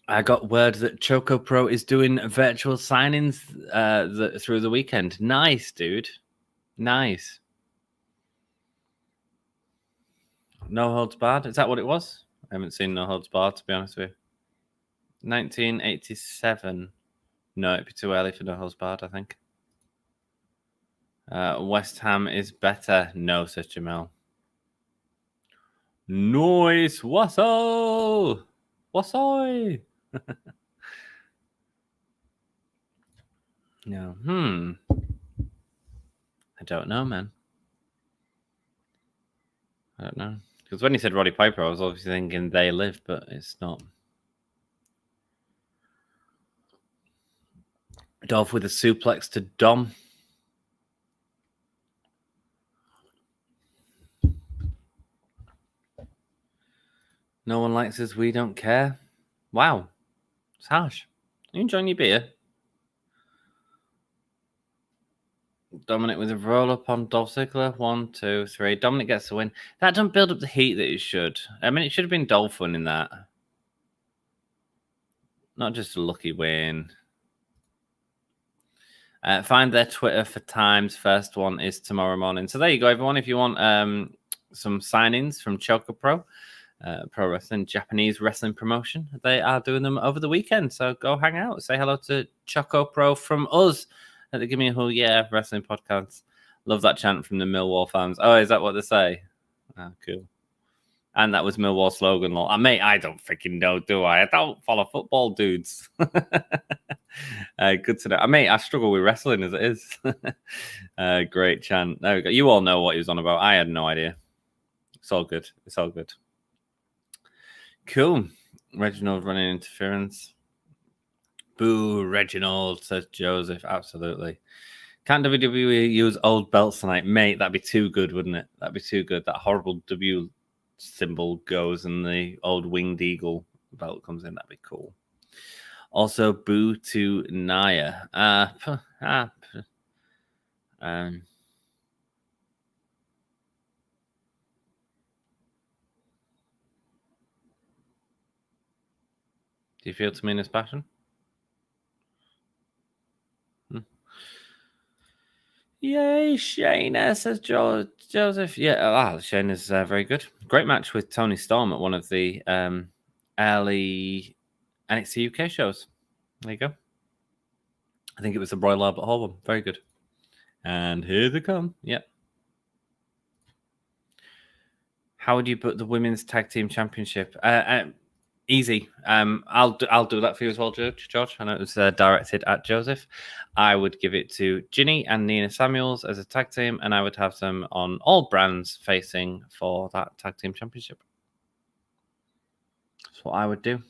I got word that Choco Pro is doing virtual signings through the weekend. Nice, dude. Nice. No Holds Barred. Is that what it was? I haven't seen No Holds Barred, to be honest with you. 1987. No, it'd be too early for No Holds Barred, I think. West Ham is better. No, says Jamel. Nice. Wasso. Wassoi. No. I don't know, man. I don't know. Because when he said Roddy Piper, I was obviously thinking They Live, but it's not. Dolph with a suplex to Dom. No one likes us, we don't care. Wow. It's harsh. Are you enjoying your beer? Dominik with a roll up on Dolph Ziggler. 1, 2, 3. Dominik gets the win. That doesn't build up the heat that it should. I mean, it should have been Dolph winning that. Not just a lucky win. Find their Twitter for times. First one is tomorrow morning. So there you go, everyone. If you want some signings from Choco Pro, Pro Wrestling, Japanese wrestling promotion, they are doing them over the weekend. So go hang out. Say hello to Choco Pro from us at the Gimme a Whole Yeah Wrestling Podcast. Love that chant from the Millwall fans. Oh, is that what they say? Oh, cool. And that was Millwall slogan. Mate, I don't freaking know, do I? I don't follow football, dudes. Good to know. Mate, I struggle with wrestling as it is. Great chant. There we go. You all know what he was on about. I had no idea. It's all good. It's all good. Cool. Reginald running interference. Boo, Reginald, says Joseph. Absolutely. Can't WWE use old belts tonight? Mate, that'd be too good, wouldn't it? That'd be too good. That horrible W symbol goes and the old winged eagle belt comes in. That'd be cool. Also, boo to Nia. Do you feel Tamina's passion? Yay, Shayna, says Joseph. Yeah, Shayna's very good. Great match with Tony Storm at one of the early NXT UK shows. There you go. I think it was the Royal Albert Hall one. Very good. And here they come. Yep. How would you put the Women's Tag Team Championship? Easy. I'll do that for you as well, George. I know it was directed at Joseph. I would give it to Ginny and Nina Samuels as a tag team, and I would have them on all brands facing for that tag team championship. That's what I would do.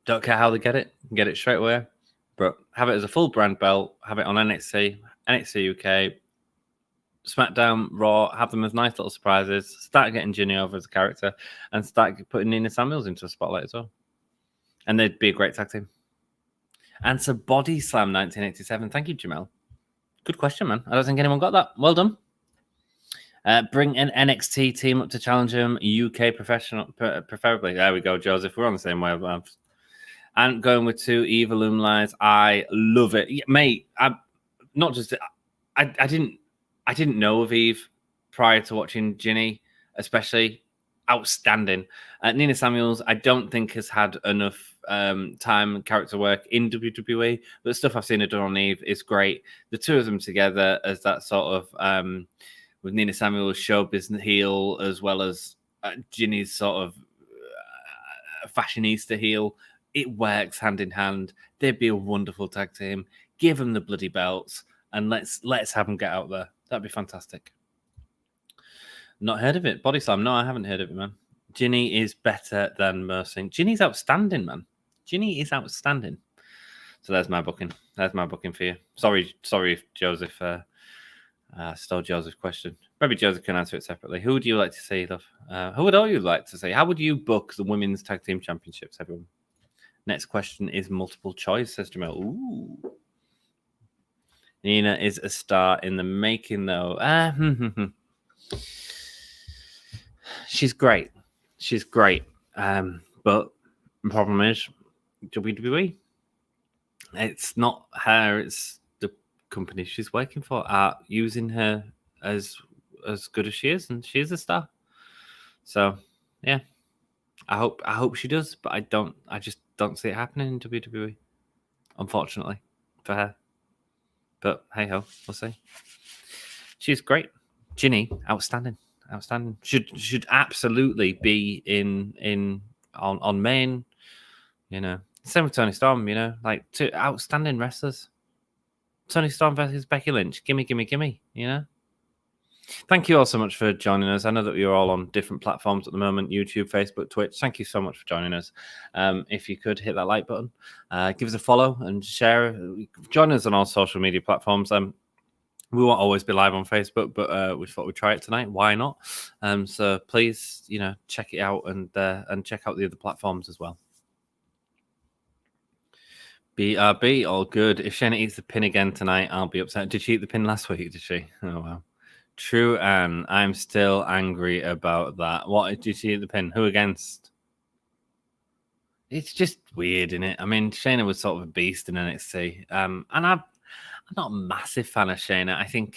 Don't care how they get it straight away, but have it as a full brand belt. Have it on NXT, NXT UK, SmackDown, Raw, have them as nice little surprises, start getting Ginny over as a character, and start putting Nina Samuels into a spotlight as well. And they'd be a great tag team. Answer Body Slam 1987. Thank you, Jamel. Good question, man. I don't think anyone got that. Well done. Bring an NXT team up to challenge them. UK professional, preferably. There we go, Joseph. We're on the same wavelength. And going with 2 Eva Lumlies. I love it. Mate, I didn't know of Eve prior to watching Ginny, especially. Outstanding. Nina Samuels, I don't think has had enough time and character work in WWE, but the stuff I've seen her done on Eve is great. The two of them together as that sort of, with Nina Samuels show business heel, as well as Ginny's sort of fashionista heel, it works hand in hand. They'd be a wonderful tag team. Give them the bloody belts, and let's have them get out there. That'd be fantastic. Not heard of it. Body Slam. No, I haven't heard of it, man. Ginny is better than Mercy. Ginny's outstanding, man. Ginny is outstanding. So there's my booking. There's my booking for you. Sorry if Joseph stole Joseph's question. Maybe Joseph can answer it separately. Who would you like to see, love? Who would all you like to see? How would you book the Women's Tag Team Championships, everyone? Next question is multiple choice, says Jamel. Ooh. Nina is a star in the making, though. She's great. She's great. But the problem is WWE. It's not her, it's the company she's working for are using her as good as she is, and she is a star. So yeah. I hope she does, but I just don't see it happening in WWE. Unfortunately for her. But hey ho, we'll see. She's great. Ginny, outstanding. Outstanding. Should absolutely be on main, you know. Same with Tony Storm, you know, like 2 outstanding wrestlers. Tony Storm versus Becky Lynch. Gimme, you know. Thank you all so much for joining us. I know that you're all on different platforms at the moment, YouTube, Facebook, Twitch. Thank you so much for joining us. If you could hit that like button, give us a follow and share. Join us on all social media platforms. We won't always be live on Facebook, but we thought we'd try it tonight. Why not? So please, you know, check it out and check out the other platforms as well. BRB, all good. If Shayna eats the pin again tonight, I'll be upset. Did she eat the pin last week? Did she? Oh, wow. True, Anne. I'm still angry about that. What did she eat the pin? Who against? It's just weird, isn't it? I mean, Shayna was sort of a beast in NXT. And I'm not a massive fan of Shayna. I think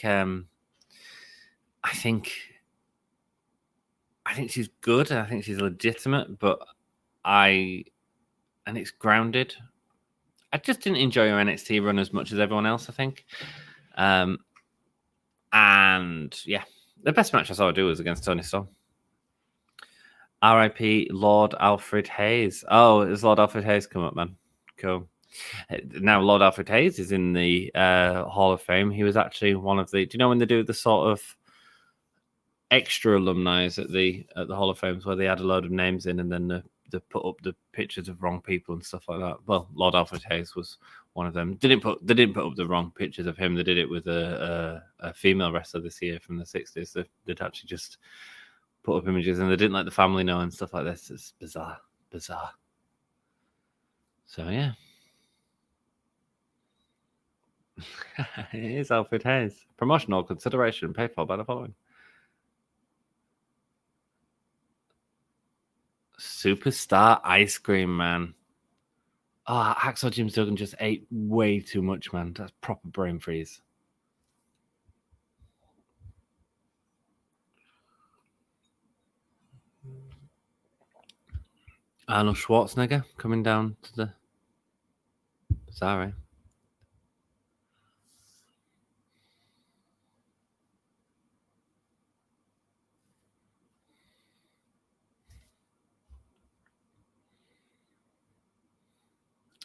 she's good. I think she's legitimate, but and it's grounded. I just didn't enjoy her NXT run as much as everyone else, I think. And yeah, the best match I saw her do was against Tony Storm. R.I.P. Lord Alfred Hayes. Oh, is Lord Alfred Hayes come up, man? Cool. Now, Lord Alfred Hayes is in the Hall of Fame. He was actually one of the. Do you know when they do the sort of extra alumni at the Hall of Fame, where they add a load of names in, and then they put up the pictures of wrong people and stuff like that? Well, Lord Alfred Hayes was one of them. They didn't put up the wrong pictures of him. They did it with a female wrestler this year from the 60s. They'd actually just put up images, and they didn't let the family know and stuff like this. It's bizarre. So yeah. It is Alfred Hayes. Promotional consideration paid for by the following. Superstar Ice Cream Man. Oh, Hacksaw Jim Duggan just ate way too much, man. That's proper brain freeze. Arnold Schwarzenegger coming down to the... Sorry.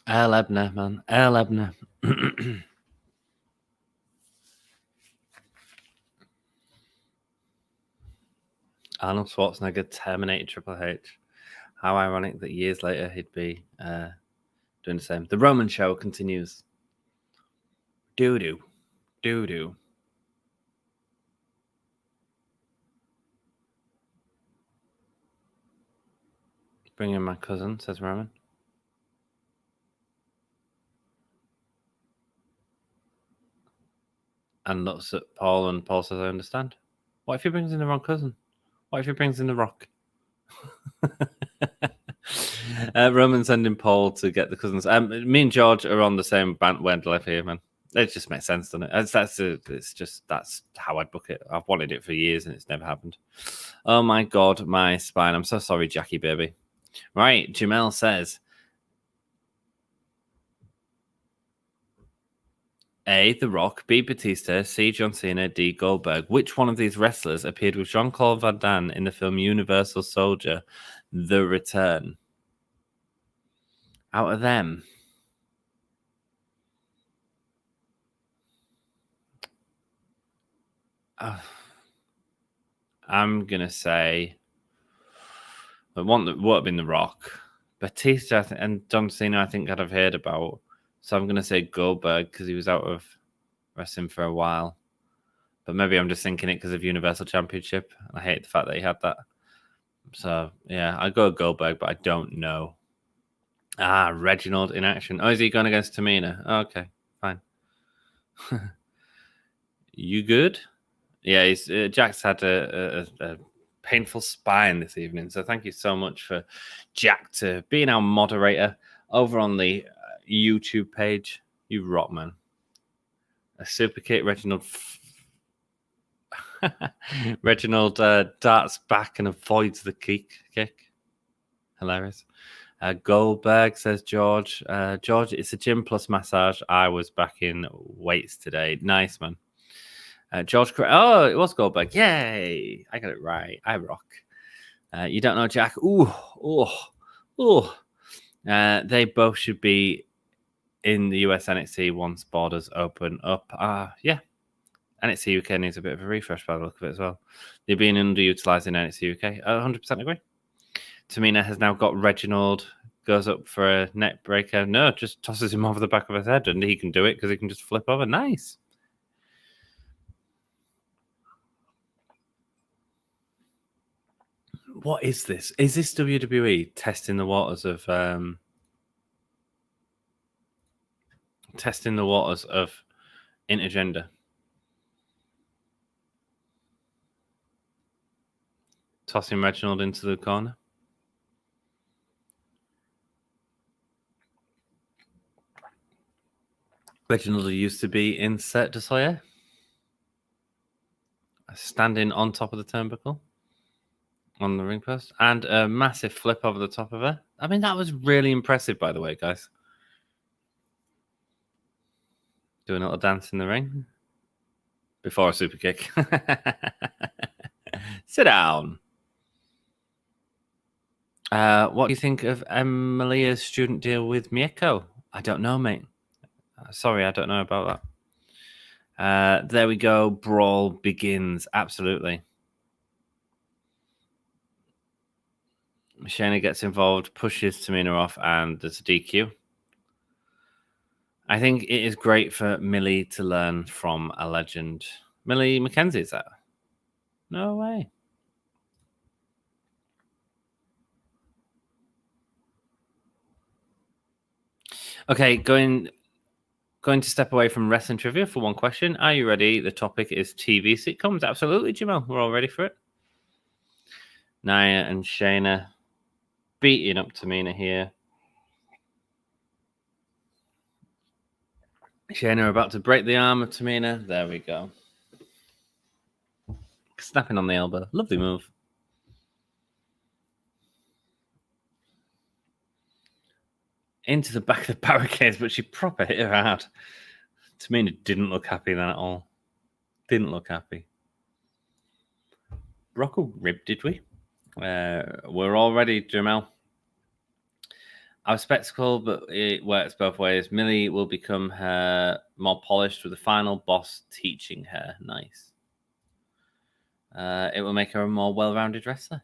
Earl Ebner, man. Earl Ebner. Arnold Schwarzenegger terminated Triple H. How ironic that years later he'd be doing the same. The Roman show continues. Doo-doo. Doo-doo. Bring in my cousin, says Roman. And looks at Paul, and Paul says, I understand. What if he brings in the wrong cousin? What if he brings in the Rock? Roman sending Paul to get the cousins. Me and George are on the same bandwagon here, man. It just makes sense, doesn't it? That's how I'd book it. I've wanted it for years, and it's never happened. Oh my God, my spine. I'm so sorry, Jackie baby. Right, Jamel says, A, The Rock, B, Batista, C, John Cena, D, Goldberg. Which one of these wrestlers appeared with Jean-Claude Van Damme in the film Universal Soldier, The Return? Out of them, I'm going to say the one that would have been The Rock. Batista and John Cena, I think I've heard about. So I'm going to say Goldberg because he was out of wrestling for a while. But maybe I'm just thinking it because of Universal Championship. I hate the fact that he had that. So, yeah, I go Goldberg, but I don't know. Reginald in action. Oh, is he going against Tamina? Oh, okay, fine. You good? Yeah, Jack's had a painful spine this evening. So thank you so much for Jack to being our moderator over on the YouTube page. You rock, man. A super kick, Reginald. Reginald darts back and avoids the kick. Hilarious. Goldberg, says George. George, it's a gym plus massage. I was back in weights today. Nice, man. George, oh, it was Goldberg. Yay! I got it right. I rock. You don't know Jack? Ooh. They both should be in the US NXT once borders open up. Yeah. NXT UK needs a bit of a refresh by the look of it as well. They're being underutilized in NXT UK. 100% agree. Tamina has now got Reginald, goes up for a neck breaker. No, just tosses him over the back of his head, and he can do it because he can just flip over. Nice. What is this? Is this WWE testing the waters of intergender? Tossing Reginald into the corner. Reginald used to be in Cirque du Soleil, standing on top of the turnbuckle on the ring post, and a massive flip over the top of her. I mean, that was really impressive, by the way, guys. Doing a little dance in the ring before a super kick. Sit down. What do you think of Emilia's student deal with Mieko? I don't know, mate. Sorry, I don't know about that. There we go. Brawl begins. Absolutely. Shayna gets involved, pushes Tamina off, and there's a DQ. I think it is great for Millie to learn from a legend. Millie McKenzie, is that? No way. Okay, going to step away from wrestling trivia for one question. Are you ready? The topic is TV sitcoms. Absolutely, Jamal. We're all ready for it. Nia and Shayna beating up Tamina here. Shayna about to break the arm of Tamina. There we go. Snapping on the elbow. Lovely move. Into the back of the barricades, but she proper hit her hard. Tamina didn't look happy then at all. Didn't look happy. Rocco ribbed, did we? We're all ready, Jamel. Our spectacle, but it works both ways. Millie will become her more polished with the final boss teaching her. Nice. It will make her a more well-rounded wrestler.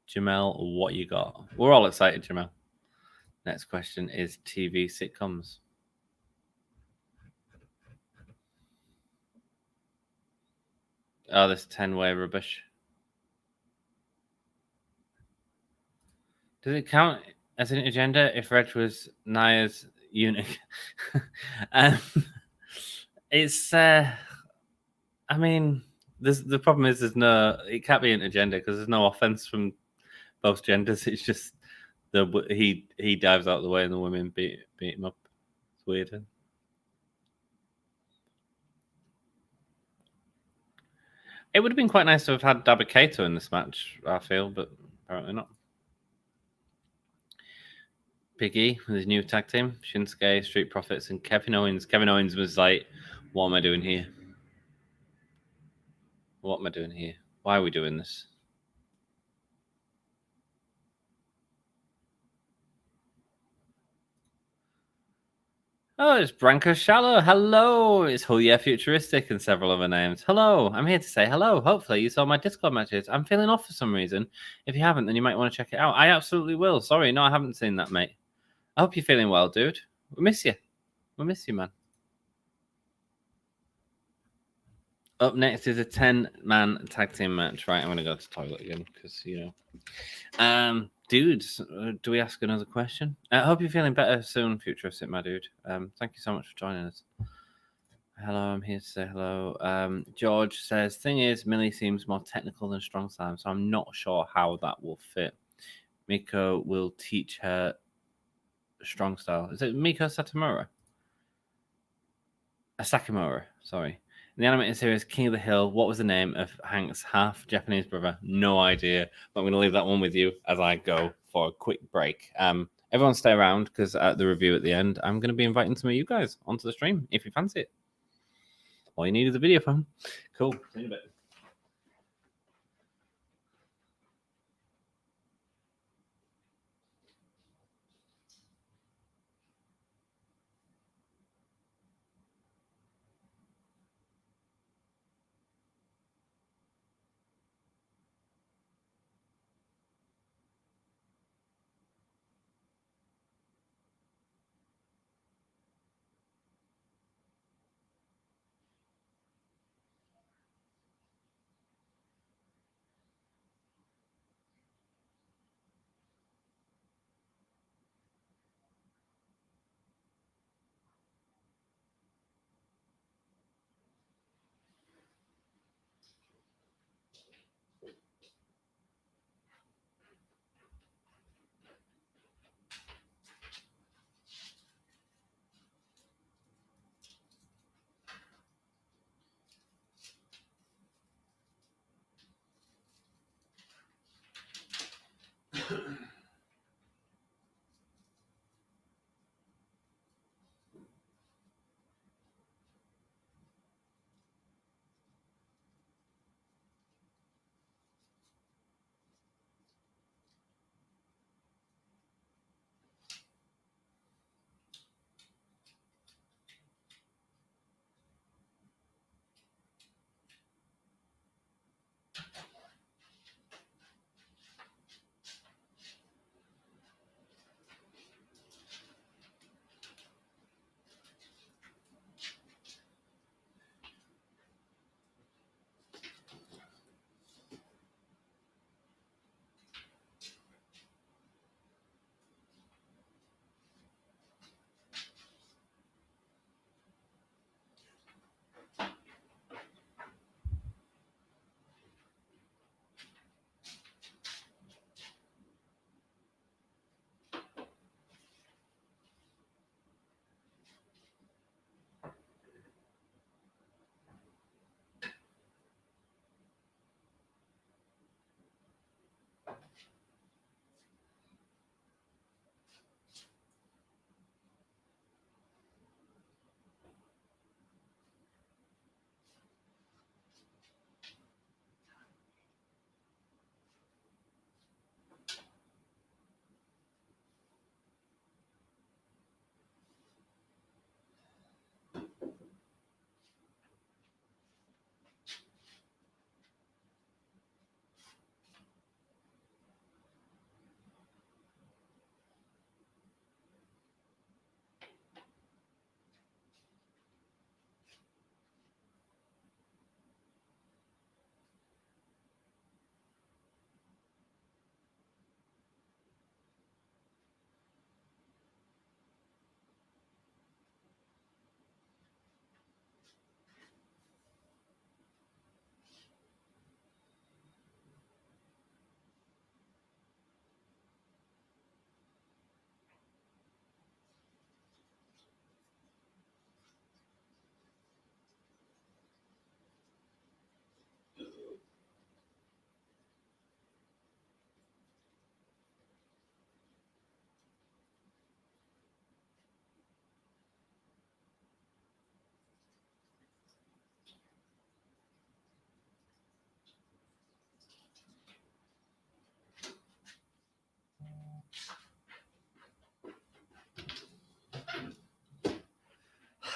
Jamel, what you got? We're all excited, Jamel. Next question is TV sitcoms. Oh, this 10-way rubbish. Does it count as an agenda if Reg was Nia's eunuch? It's, I mean, the problem is it can't be an agenda because there's no offense from both genders. It's just he dives out of the way and the women beat him up. It's weird. It would have been quite nice to have had Dabba Kato in this match, I feel, but apparently not. Big E with his new tag team, Shinsuke, Street Profits, and Kevin Owens. Kevin Owens was like, what am I doing here? What am I doing here? Why are we doing this? Oh, it's Branko Shallow. Hello. It's Oh Yeah Futuristic and several other names. Hello. I'm here to say hello. Hopefully you saw my Discord matches. I'm feeling off for some reason. If you haven't, then you might want to check it out. I absolutely will. Sorry, no, I haven't seen that, mate. I hope you're feeling well, dude. We miss you. We miss you, man. Up next is a 10-man tag team match. Right, I'm going to go to the toilet again because, dudes, do we ask another question? I hope you're feeling better soon, Futuristic, my dude. Thank you so much for joining us. Hello, I'm here to say hello. George says, thing is, Millie seems more technical than strong style, so I'm not sure how that will fit. Miko will teach her strong style. Is it Miko Satomura? Sakamura, sorry. In the animated series King of the Hill, what was the name of Hank's half Japanese brother? No idea. But I'm going to leave that one with you as I go for a quick break. Everyone stay around because at the review at the end, I'm going to be inviting some of you guys onto the stream if you fancy it. All you need is a video phone. Cool. See you in a bit.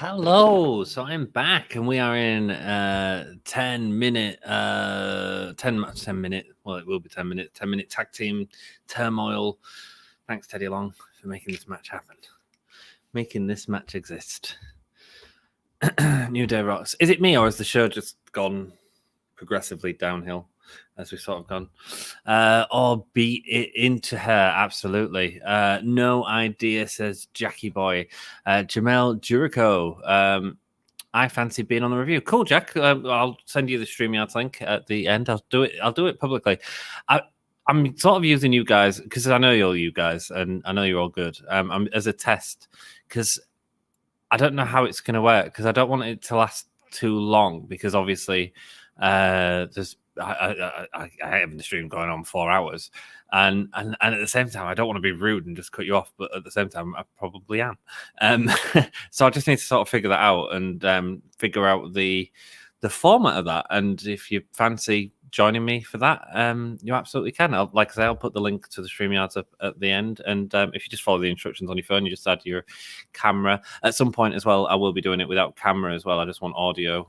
Hello, so I'm back, and we are in 10 minute, well, it will be 10-minute tag team turmoil. Thanks, Teddy Long, for making this match happen, making this match exist. New Day rocks. Is it me, or has the show just gone progressively downhill as we've sort of gone? Or beat it into her? Absolutely. No idea, says Jackie Boy. Jamel Jericho. I fancy being on the review. Cool, Jack. I'll send you the StreamYard link at the end. I'll do it publicly. I'm sort of using you guys because I know you're all you guys, and I know you're all good. I'm as a test because I don't know how it's going to work because I don't want it to last too long because obviously there's I have the stream going on 4 hours and at the same time I don't want to be rude and just cut you off, but at the same time I probably am. So I just need to sort of figure that out and figure out the format of that. And if you fancy joining me for that, you absolutely can. Like I say, I'll put the link to the StreamYards up at the end. And if you just follow the instructions on your phone, you just add your camera. At some point as well, I will be doing it without camera as well. I just want audio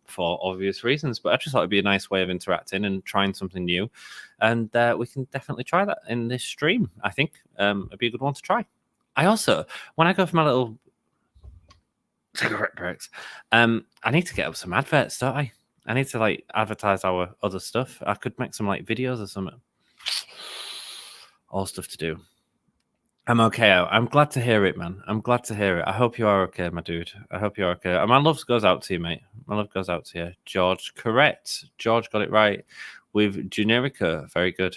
for obvious reasons. But I just thought it'd be a nice way of interacting and trying something new. And we can definitely try that in this stream. I think it'd be a good one to try. I also, when I go for my little cigarette breaks, I need to get up some adverts, don't I? I need to like advertise our other stuff. I could make some like videos or something. All stuff to do. I'm okay. I'm glad to hear it, man. I'm glad to hear it. I hope you are okay, my dude. I hope you're okay. And my love goes out to you, mate. My love goes out to you. George, correct. George got it right with Generica. Very good.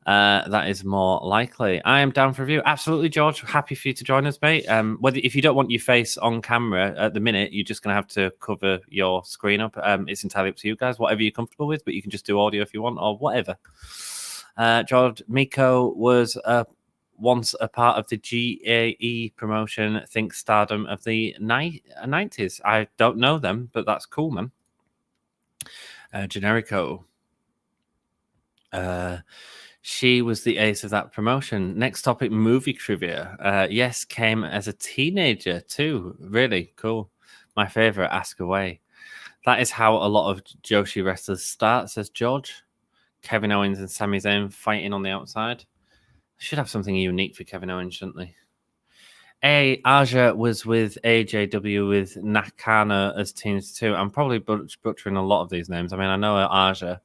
That is more likely. I am down for review. Absolutely, George. Happy for you to join us, mate. If you don't want your face on camera at the minute, you're just going to have to cover your screen up. It's entirely up to you guys, whatever you're comfortable with, but you can just do audio if you want or whatever. George, Miko was once a part of the GAE promotion, Think Stardom of the 90s. I don't know them, but that's cool, man. Generico. She was the ace of that promotion. Next topic, movie trivia. Yes, came as a teenager too. Really cool. My favorite, Ask Away. That is how a lot of Joshi wrestlers start, says George. Kevin Owens and Sami Zayn fighting on the outside. Should have something unique for Kevin Owens, shouldn't they? Aja was with AJW with Nakano as teams too. I'm probably butchering a lot of these names. I mean, I know Aja.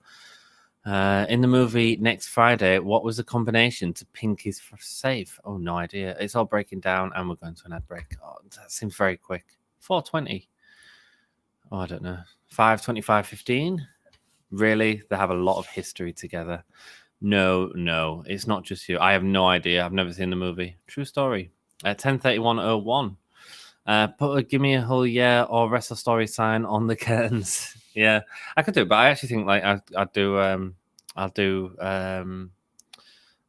In the movie Next Friday, what was the combination to Pinky's save? Oh, no idea. It's all breaking down, and we're going to an ad break. Oh, that seems very quick. 4:20. Oh, I don't know. 5:25:15. Really? They have a lot of history together. No, it's not just you. I have no idea. I've never seen the movie. True story. 10:31:01. Put a Gimme a Whole Yeah or Wrestle Story sign on the curtains. Yeah, I could do it, but I actually think like I'll do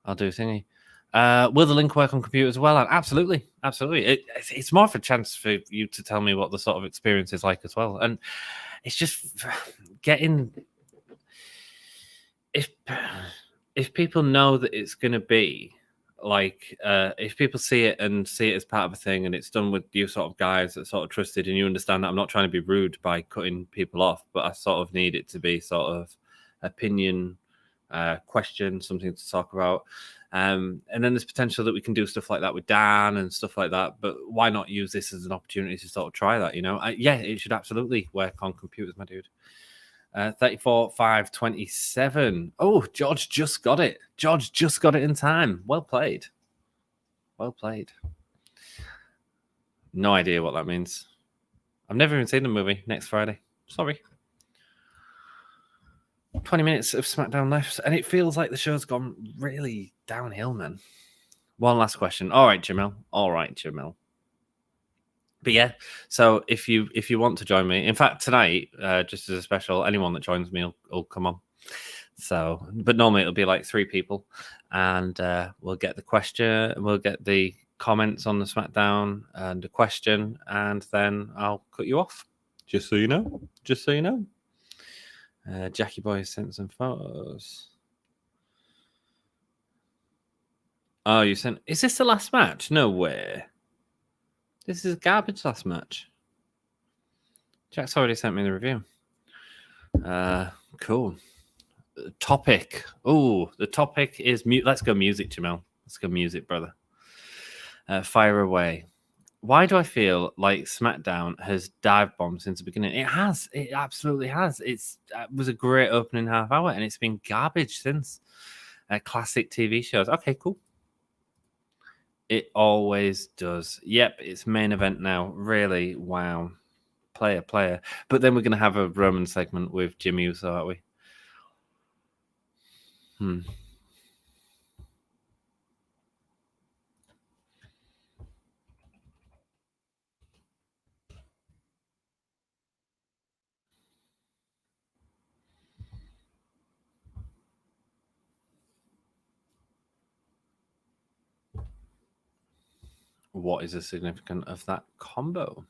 thingy. Will the link work on computer as well? And absolutely. It's more of a chance for you to tell me what the sort of experience is like as well. And it's just getting if people know that it's going to be like if people see it and see it as part of a thing and it's done with you sort of guys that sort of trusted and you understand that I'm not trying to be rude by cutting people off, but I sort of need it to be sort of opinion, question, something to talk about. And then there's potential that we can do stuff like that with Dan and stuff like that, but why not use this as an opportunity to sort of try that, you know? Yeah, it should absolutely work on computers, my dude. 34:5:27. Oh, George just got it. George just got it in time. Well played. No idea what that means. I've never even seen the movie Next Friday. Sorry. 20 minutes of SmackDown left, and it feels like the show's gone really downhill, man. One last question. All right, Jamel. But yeah, so if you want to join me, in fact, tonight, just as a special, anyone that joins me will come on. So, but normally it'll be like 3 people, and we'll get the question, we'll get the comments on the SmackDown and a question, and then I'll cut you off. Just so you know. Jackie Boy sent some photos. Oh, you sent? Is this the last match? No way. This is garbage last match. Jack's already sent me the review. Cool. Topic. Oh, the topic is let's go music, Jamel. Let's go music, brother. Fire away. Why do I feel like SmackDown has dive bombed since the beginning? It has. It absolutely has. It was a great opening half hour, and it's been garbage since. Classic TV shows. Okay, cool. It always does. Yep, it's main event now. Really, wow. Player. But then we're going to have a Roman segment with Jimmy Uso, aren't we? What is the significance of that combo?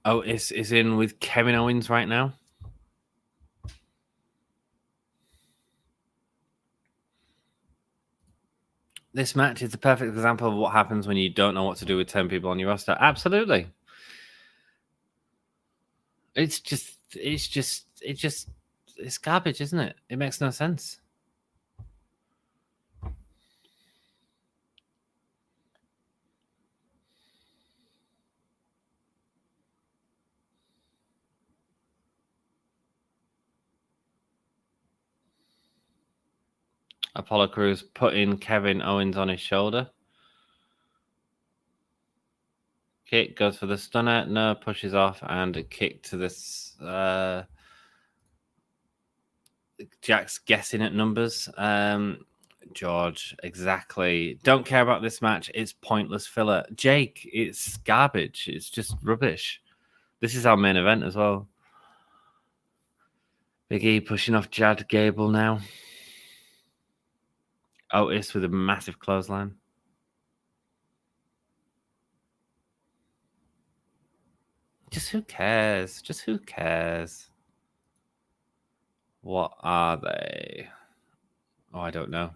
Oh, it's in with Kevin Owens right now. This match is the perfect example of what happens when you don't know what to do with 10 people on your roster. Absolutely. It's garbage, isn't it? It makes no sense. Apollo Crews putting Kevin Owens on his shoulder. Kick goes for the stunner. No, pushes off and a kick to this. Jack's guessing at numbers. George, exactly. Don't care about this match. It's pointless filler. Jake, it's garbage. It's just rubbish. This is our main event as well. Big E pushing off Jad Gable now. Otis with a massive clothesline. Just who cares? Just who cares? What are they? Oh, I don't know.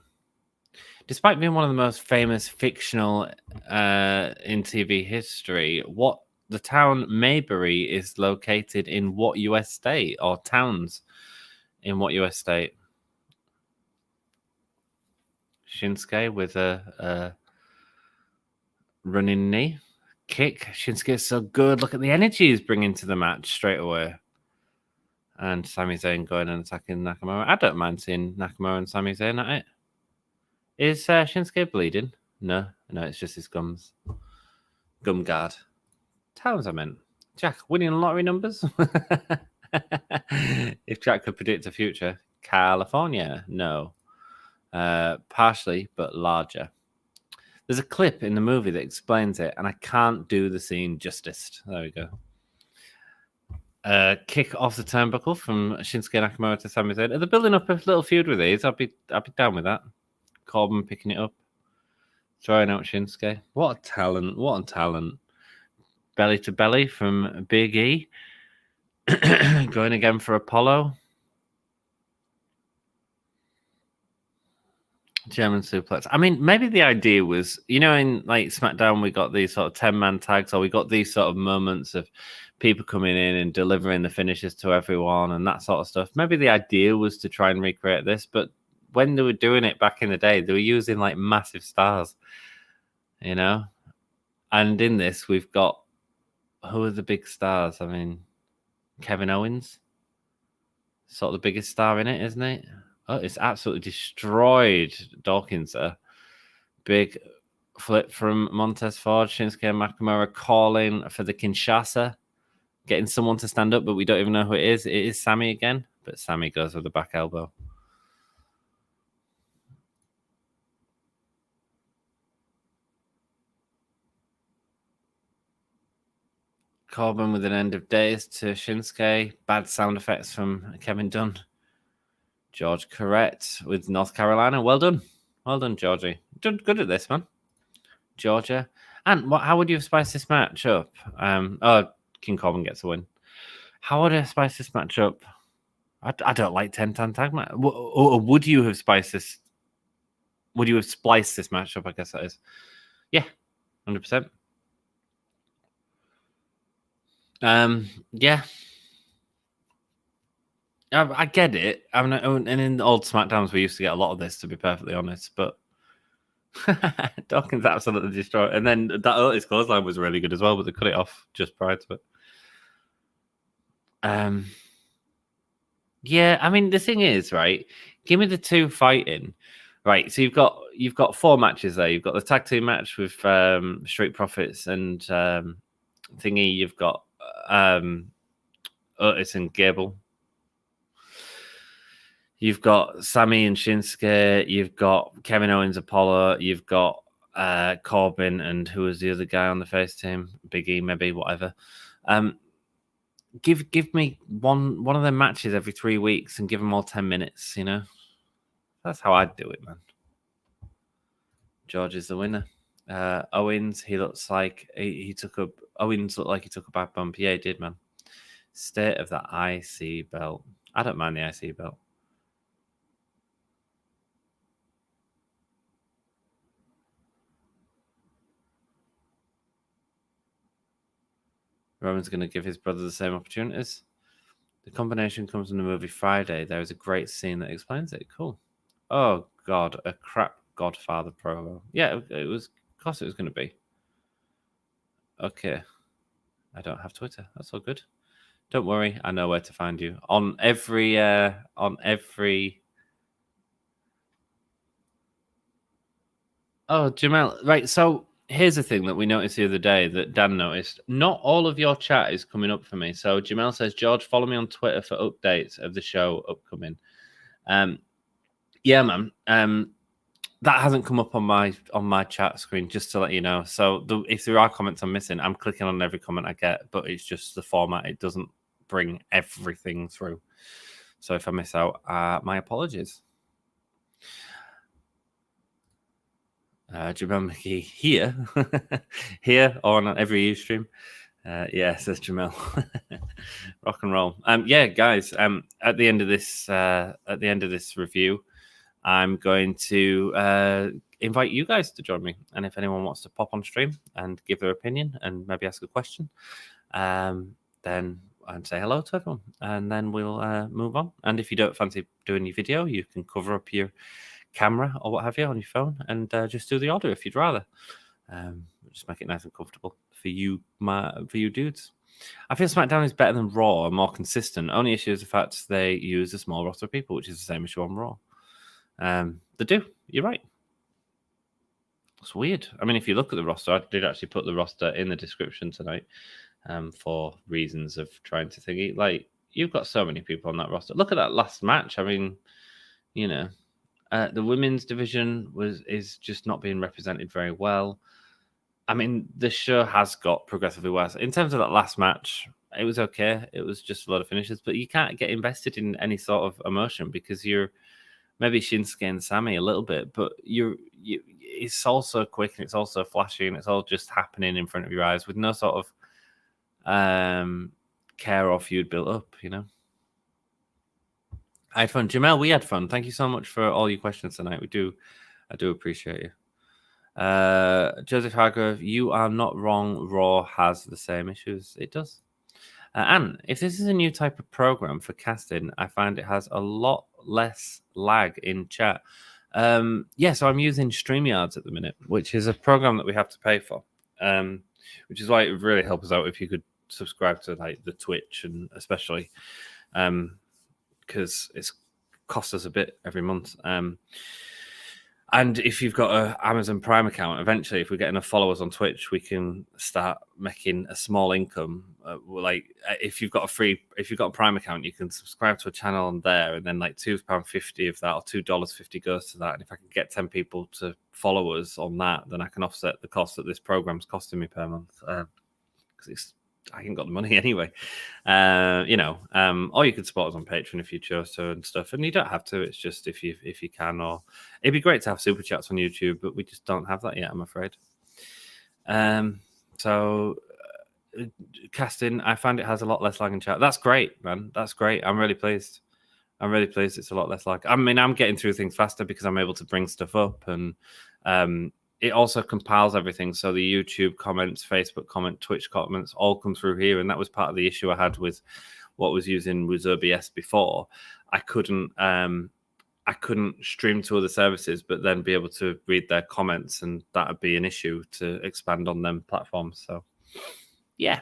Despite being one of the most famous fictional in TV history, what the town Maybury is located in what US state, or towns in what US state? Shinsuke with a running knee kick. Shinsuke is so good. Look at the energy he's bringing to the match straight away. And Sami Zayn going and attacking Nakamura. I don't mind seeing Nakamura and Sami Zayn at it. Is Shinsuke bleeding? No, it's just his gums. Gum guard. Towns, I meant. Jack, winning lottery numbers? If Jack could predict the future. California? No. Partially, but larger. There's a clip in the movie that explains it, and I can't do the scene justice. There we go. Kick off the turnbuckle from Shinsuke Nakamura to Sami Zayn. They're building up a little feud with these. I'll be down with that. Corbin picking it up, throwing out Shinsuke. What a talent! What a talent! Belly to belly from Big E. Going again for Apollo. German suplex. I mean, maybe the idea was, in like SmackDown, we got these sort of 10-man tags, or we got these sort of moments of people coming in and delivering the finishes to everyone and that sort of stuff. Maybe the idea was to try and recreate this, but when they were doing it back in the day, they were using like massive stars, And in this, we've got, who are the big stars? I mean, Kevin Owens, sort of the biggest star in it, isn't it? Oh, it's absolutely destroyed Dawkins there. Big flip from Montez Ford. Shinsuke Nakamura calling for the Kinshasa. Getting someone to stand up, but we don't even know who it is. It is Sami again, but Sami goes with the back elbow. Corbin with an end of days to Shinsuke. Bad sound effects from Kevin Dunn. George correct with North Carolina. Well done. Well done, Georgie. Done good at this, man. Georgia. And how would you have spiced this match up? King Corbin gets a win. How would I spice this match up? I don't like 10-10 tag match. Or would you have spiced this Would you have spliced this match up? I guess that is. Yeah, 100%. Yeah. I get it. I mean, and in the old SmackDowns, we used to get a lot of this, to be perfectly honest. But Dawkins absolutely destroyed. And then that Otis clothesline was really good as well, but they cut it off just prior to it. Yeah, I mean, the thing is, right? Give me the two fighting. Right, so you've got 4 matches there. You've got the tag team match with Street Profits and thingy. You've got Otis and Gable. You've got Sammy and Shinsuke. You've got Kevin Owens, Apollo. You've got Corbin and who was the other guy on the face team? Big E, maybe, whatever. Give me one of their matches every 3 weeks and give them all 10 minutes. You know, that's how I'd do it, man. George is the winner. Owens, he looks like he took a. Owens looked like he took a bad bump. Yeah, he did, man. State of the IC belt. I don't mind the IC belt. Roman's going to give his brother the same opportunities. The combination comes in the movie Friday. There is a great scene that explains it. Cool. Oh, God. A crap Godfather promo. Yeah, it was. Of course it was going to be. Okay. I don't have Twitter. That's all good. Don't worry. I know where to find you. On every... Oh, Jamal. Right, so... Here's the thing that we noticed the other day that Dan noticed. Not all of your chat is coming up for me. So Jamal says, George, follow me on Twitter for updates of the show upcoming. Yeah, man. That hasn't come up on my chat screen, just to let you know. So if there are comments I'm missing, I'm clicking on every comment I get, but it's just the format. It doesn't bring everything through. So if I miss out, my apologies. Jamal McGee here, here or on every Ustream. Yeah, says Jamal. Rock and roll. Yeah, guys. At the end of this review, I'm going to invite you guys to join me. And if anyone wants to pop on stream and give their opinion and maybe ask a question, then I'd say hello to everyone, and then we'll move on. And if you don't fancy doing your video, you can cover up your camera or what have you on your phone and just do the order if you'd rather. Just make it nice and comfortable for you dudes. I feel SmackDown is better than Raw and more consistent. Only issue is the fact they use a small roster of people, which is the same issue on Raw. They do. You're right. It's weird. I mean, if you look at the roster, I did actually put the roster in the description tonight for reasons of trying to think. Like, you've got so many people on that roster. Look at that last match. I mean, you know, the women's division is just not being represented very well. I mean, the show has got progressively worse. In terms of that last match, it was okay. It was just a lot of finishes, but you can't get invested in any sort of emotion because you're maybe Shinsuke and Sammy a little bit, but it's all so quick and it's all so flashy and it's all just happening in front of your eyes with no sort of care or feud built up, you know? I had fun. Jamel, we had fun. Thank you so much for all your questions tonight. I do appreciate you. Joseph Hargrove, you are not wrong. Raw has the same issues. It does. And if this is a new type of program for casting, I find it has a lot less lag in chat. Yeah, so I'm using StreamYards at the minute, which is a program that we have to pay for, which is why it would really help us out if you could subscribe to like the Twitch and especially because it's cost us a bit every month. And if you've got an Amazon Prime account, eventually, if we get enough followers on Twitch, we can start making a small income. Like if you've got a Prime account, you can subscribe to a channel on there, and then like £2.50 of that or $2.50 goes to that. And if I can get 10 people to follow us on that, then I can offset the cost that this program's costing me per month because I ain't got the money anyway. You know, or you could support us on Patreon if you chose to and stuff. And you don't have to. It's just if you can. Or it'd be great to have super chats on YouTube, but we just don't have that yet, I'm afraid. So casting, I find it has a lot less lag in chat. That's great, man. That's great. I'm really pleased. I'm really pleased it's a lot less like. I mean, I'm getting through things faster because I'm able to bring stuff up, and it also compiles everything. So the YouTube comments, Facebook comment, Twitch comments all come through here, and that was part of the issue I had with what was using with OBS before. I couldn't stream to other services, but then be able to read their comments, and that would be an issue to expand on them platforms. So, yeah.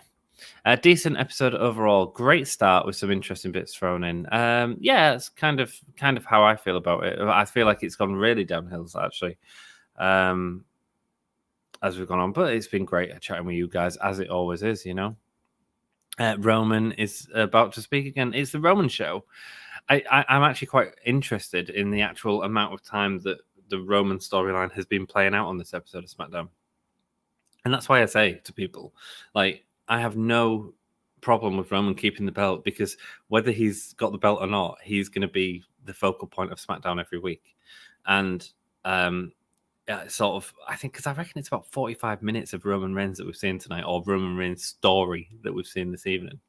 A decent episode overall. Great start with some interesting bits thrown in. Yeah, it's kind of how I feel about it. I feel like it's gone really downhill, actually, as we've gone on. But it's been great chatting with you guys, as it always is, you know. Roman is about to speak again. It's the Roman show. I'm actually quite interested in the actual amount of time that the Roman storyline has been playing out on this episode of SmackDown. And that's why I say to people, like, I have no problem with Roman keeping the belt, because whether he's got the belt or not, he's going to be the focal point of SmackDown every week. And sort of, I think, because I reckon it's about 45 minutes of Roman Reigns that we've seen tonight, or Roman Reigns' story that we've seen this evening.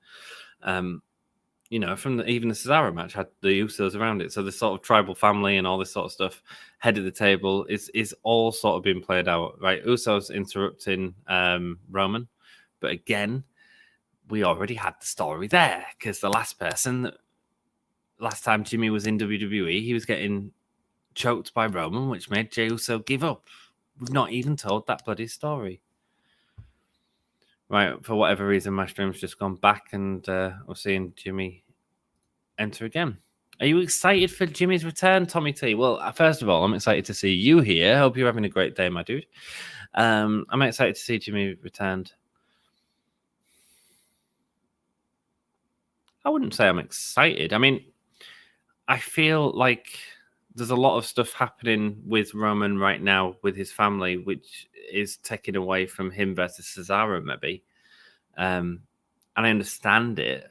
You know, from even the Cesaro match had the Usos around it. So the sort of tribal family and all this sort of stuff, head of the table, is all sort of being played out, right? Usos interrupting Roman. But again, we already had the story there, because the last time Jimmy was in WWE, he was getting choked by Roman, which made Jey Uso give up. We've not even told that bloody story. Right, for whatever reason, my stream's just gone back, and we're seeing Jimmy enter again. Are you excited for Jimmy's return, Tommy T? Well, first of all, I'm excited to see you here. Hope you're having a great day, my dude. I'm excited to see Jimmy returned. I wouldn't say I'm excited. I mean, I feel like there's a lot of stuff happening with Roman right now with his family, which is taken away from him versus Cesaro, maybe. And I understand it,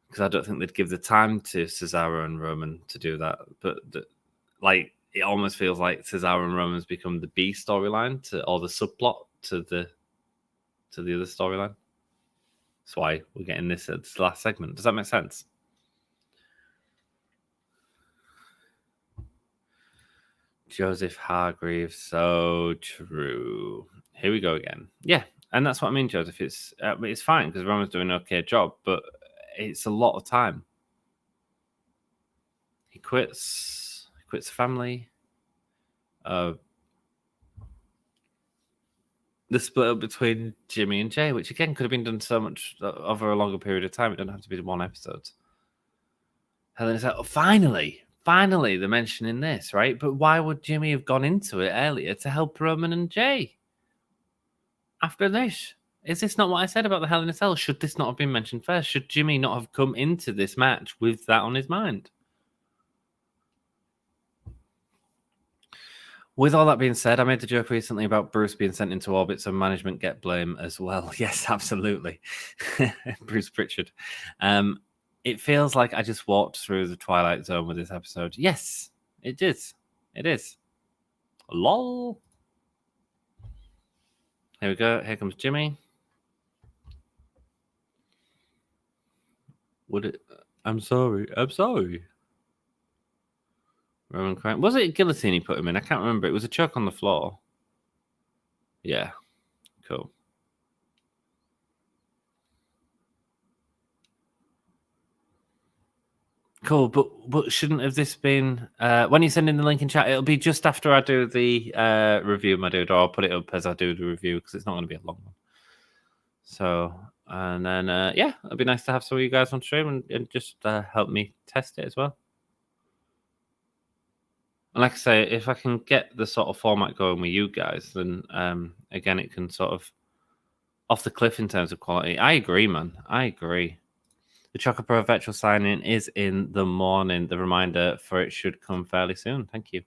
because I don't think they'd give the time to Cesaro and Roman to do that. But like, it almost feels like Cesaro and Roman's become the B storyline or the subplot to the other storyline. That's why we're getting this at this last segment. Does that make sense? Joseph Hargreaves, so true. Here we go again. Yeah, and that's what I mean, Joseph. It's fine, because Roman's doing an okay job, but it's a lot of time. He quits the family. The split up between Jimmy and Jey, which again could have been done so much over a longer period of time. It doesn't have to be one episode. And then it's like, oh, finally they're mentioning this, right? But why would Jimmy have gone into it earlier to help Roman and Jey after this? Is this not what I said about the Hell in a Cell? Should this not have been mentioned first? Should Jimmy not have come into this match with that on his mind? With all that being said, I made the joke recently about Bruce being sent into orbit, so management get blame as well. Yes, absolutely. Bruce Pritchard. It feels like I just walked through the Twilight Zone with this episode. Yes, it is. It is. LOL. Here we go. Here comes Jimmy. Would it? I'm sorry. Roman crying. Was it a guillotine he put him in? I can't remember. It was a choke on the floor. Yeah. Cool. Cool, but shouldn't have this been... when you send in the link in chat, it'll be just after I do the review, my dude, or I'll put it up as I do the review, because it's not going to be a long one. So, and then, yeah, it'd be nice to have some of you guys on stream and just help me test it as well. And like I say, if I can get the sort of format going with you guys, then, again, it can sort of off the cliff in terms of quality. I agree, man. I agree. The Choco Pro virtual sign-in is in the morning. The reminder for it should come fairly soon. Thank you.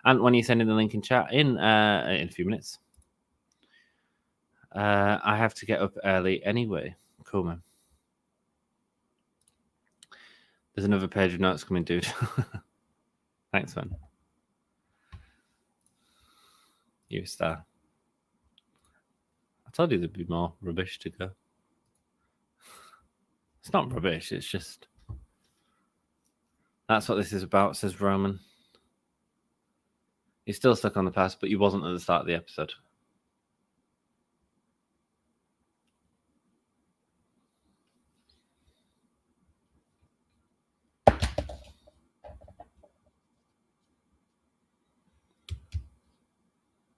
And when you send in the link in chat in a few minutes, I have to get up early anyway. Cool, man. There's another page of notes coming, dude. Thanks, man. You star. I told you there'd be more rubbish to go. It's not rubbish, it's just... That's what this is about, says Roman. He's still stuck on the past, but he wasn't at the start of the episode.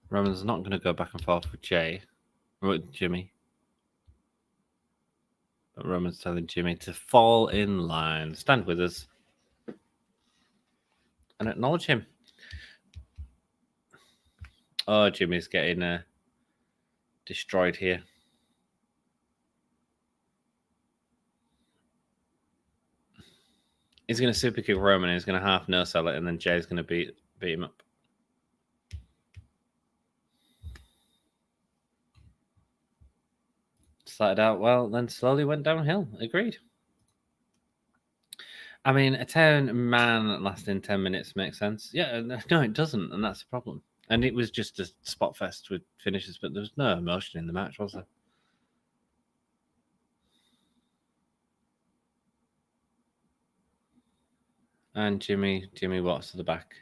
Roman's not going to go back and forth with Jey or with Jimmy. But Roman's telling Jimmy to fall in line, stand with us, and acknowledge him. Oh, Jimmy's getting destroyed here. He's going to super kick Roman. He's going to half no sell it, and then Jay's going to beat him up. Started out well, then slowly went downhill. Agreed. I mean, a 10-man lasting 10 minutes makes sense. Yeah, no, it doesn't, and that's the problem. And it was just a spot fest with finishes, but there was no emotion in the match, was there? And Jimmy walks to the back.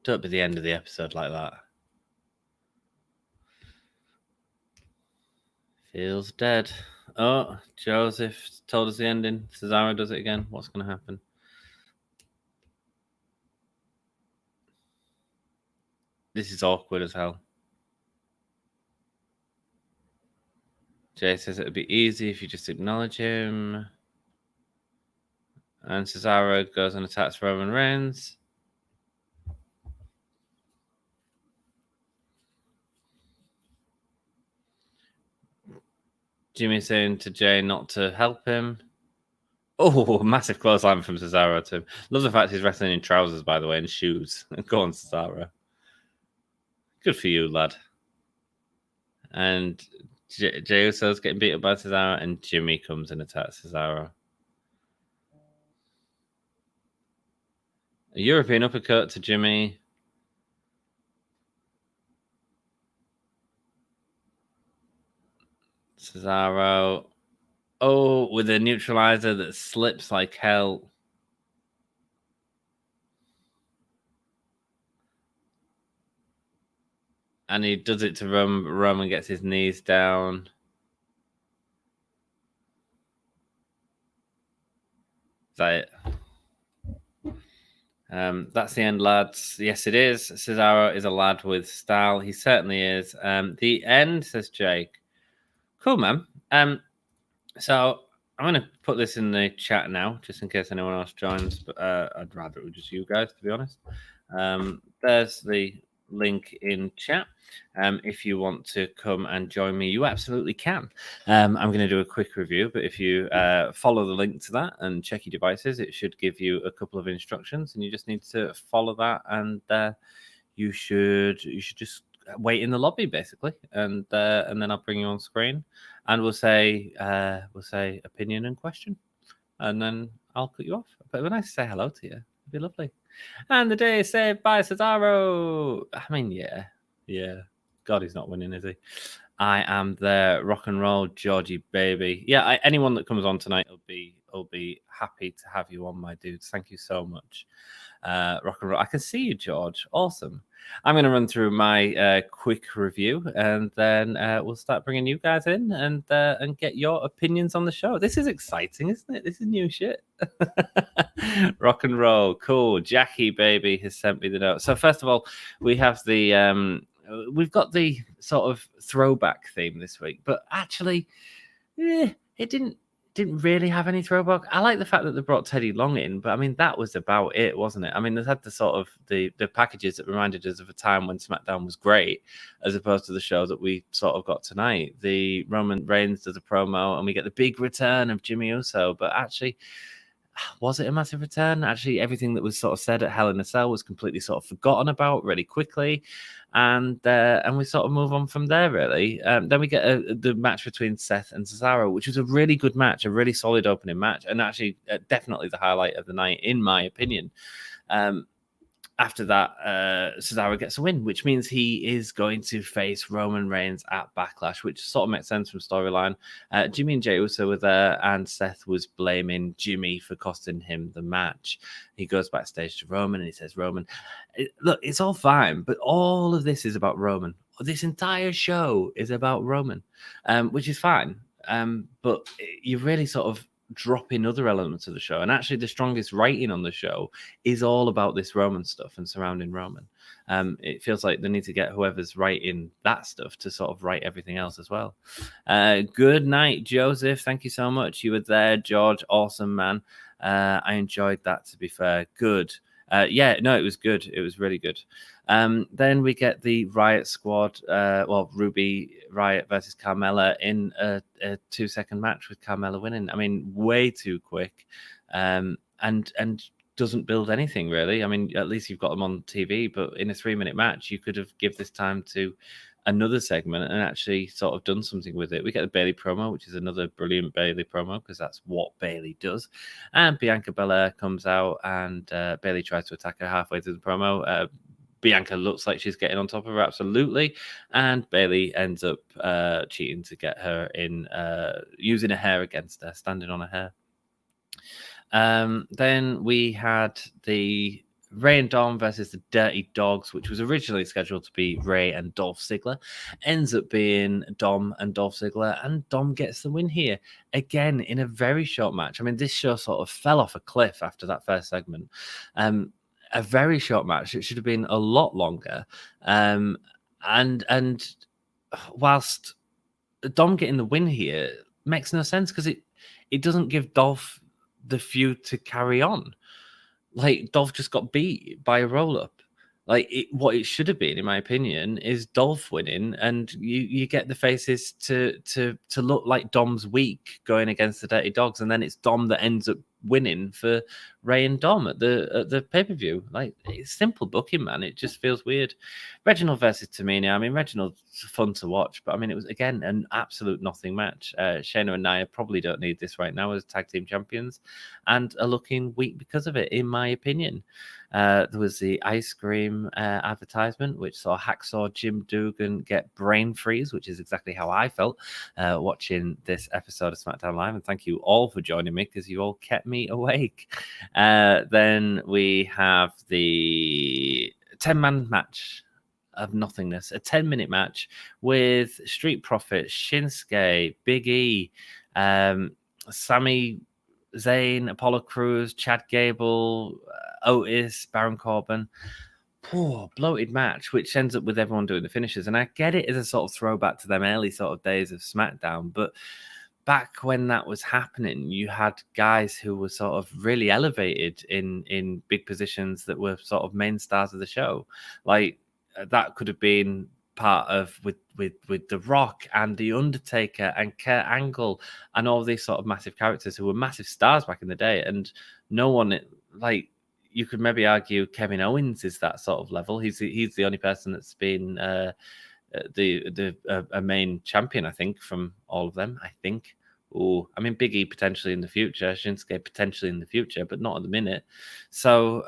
Don't be the end of the episode like that. Feels dead. Oh, Joseph told us the ending. Cesaro does it again. What's going to happen? This is awkward as hell. Jay says it would be easy if you just acknowledge him. And Cesaro goes and attacks Roman Reigns. Jimmy saying to Jay not to help him. Oh, massive clothesline from Cesaro to him. Love the fact he's wrestling in trousers, by the way, and shoes. Go on, Cesaro. Good for you, lad. And Jey Uso's getting beat up by Cesaro, and Jimmy comes and attacks Cesaro. A European uppercut to Jimmy. Cesaro. Oh, with a neutralizer that slips like hell. And he does it to Roman gets his knees down. Is that it? That's the end, lads. Yes, it is. Cesaro is a lad with style. He certainly is. The end, says Jake. Cool, man. So I'm going to put this in the chat now, just in case anyone else joins. But I'd rather it was just you guys, to be honest. There's the link in chat. If you want to come and join me, you absolutely can. I'm going to do a quick review, but if you follow the link to that and check your devices, it should give you a couple of instructions, and you just need to follow that, and you should just wait in the lobby basically, and then I'll bring you on screen, and we'll say opinion and question, and then I'll cut you off. But it'd be nice to say hello to you. It'd be lovely. And the day is saved by Cesaro. I mean, yeah. God, he's not winning, is he? I am there. Rock and roll, Georgie baby. Yeah, anyone that comes on tonight will be happy to have you on, my dudes. Thank you so much. Rock and roll. I can see you, George. Awesome. I'm going to run through my quick review, and then we'll start bringing you guys in and get your opinions on the show. This is exciting, isn't it? This is new shit. Rock and roll. Cool. Jackie, baby, has sent me the note. So first of all, we have we've got the sort of throwback theme this week, but actually, it didn't really have any throwback. I like the fact that they brought Teddy Long in, but I mean, that was about it, wasn't it? I mean, they had the sort of the packages that reminded us of a time when SmackDown was great, as opposed to the show that we sort of got tonight. The Roman Reigns does a promo, and we get the big return of Jimmy Uso, but actually, was it a massive return? Actually, everything that was sort of said at Hell in a Cell was completely sort of forgotten about really quickly, and we sort of move on from there, really. Then we get the match between Seth and Cesaro, which was a really good match, a really solid opening match, and actually definitely the highlight of the night, in my opinion. after that, Cesaro gets a win, which means he is going to face Roman Reigns at Backlash, which sort of makes sense from storyline. Jimmy and Jey Uso were there, and Seth was blaming Jimmy for costing him the match. He goes backstage to Roman, and he says, Roman, look, it's all fine, but all of this is about Roman. This entire show is about Roman, which is fine. But you really sort of drop in other elements of the show, and actually the strongest writing on the show is all about this Roman stuff and surrounding Roman. It feels like they need to get whoever's writing that stuff to sort of write everything else as well. Good night, Joseph. Thank you so much. You were there, George. Awesome, man. I enjoyed that, to be fair. Good. Yeah, no, it was good. It was really good. Then we get the Riot Squad, Ruby Riot versus Carmella in a 2-second match with Carmella winning. I mean, way too quick, and doesn't build anything really. I mean, at least you've got them on TV, but in a 3-minute match, you could have give this time to another segment and actually sort of done something with it. We get the Bayley promo, which is another brilliant Bayley promo because that's what Bayley does. And Bianca Belair comes out, and Bayley tries to attack her halfway through the promo. Bianca looks like she's getting on top of her, absolutely. And Bayley ends up cheating to get her in, using her hair against her, standing on her hair. Then we had the Ray and Dom versus the Dirty Dogs, which was originally scheduled to be Ray and Dolph Ziggler. Ends up being Dom and Dolph Ziggler, and Dom gets the win here. Again, in a very short match. I mean, this show sort of fell off a cliff after that first segment. A very short match. It should have been a lot longer. And whilst Dom getting the win here makes no sense because it doesn't give Dolph the feud to carry on. Like, Dolph just got beat by a roll-up. Like, what it should have been, in my opinion, is Dolph winning, and you get the faces to look like Dom's weak going against the Dirty Dogs, and then it's Dom that ends up winning for Ray and Dom at the pay-per-view. Like, it's simple booking, man. It just feels weird. Reginald versus Tamina. I mean, Reginald's fun to watch, but I mean, it was, again, an absolute nothing match. Shayna and Nia probably don't need this right now as tag team champions and are looking weak because of it, in my opinion. There was the ice cream advertisement, which saw Hacksaw Jim Duggan get brain freeze, which is exactly how I felt watching this episode of SmackDown Live. And thank you all for joining me because you all kept me awake. Then we have the 10-man match of nothingness, a 10-minute match with Street Profits, Shinsuke, Big E, Sami Zayn, Apollo Crews, Chad Gable, Otis, Baron Corbin. Poor bloated match, which ends up with everyone doing the finishes. And I get it as a sort of throwback to them early sort of days of SmackDown, but back when that was happening, you had guys who were sort of really elevated in big positions that were sort of main stars of the show. Like, that could have been part of with The Rock and The Undertaker and Kurt Angle and all these sort of massive characters who were massive stars back in the day. And no one, like, you could maybe argue Kevin Owens is that sort of level. He's the only person that's been a main champion, I think, from all of them. I think. Oh, I mean, Big E potentially in the future, Shinsuke potentially in the future, but not at the minute. So,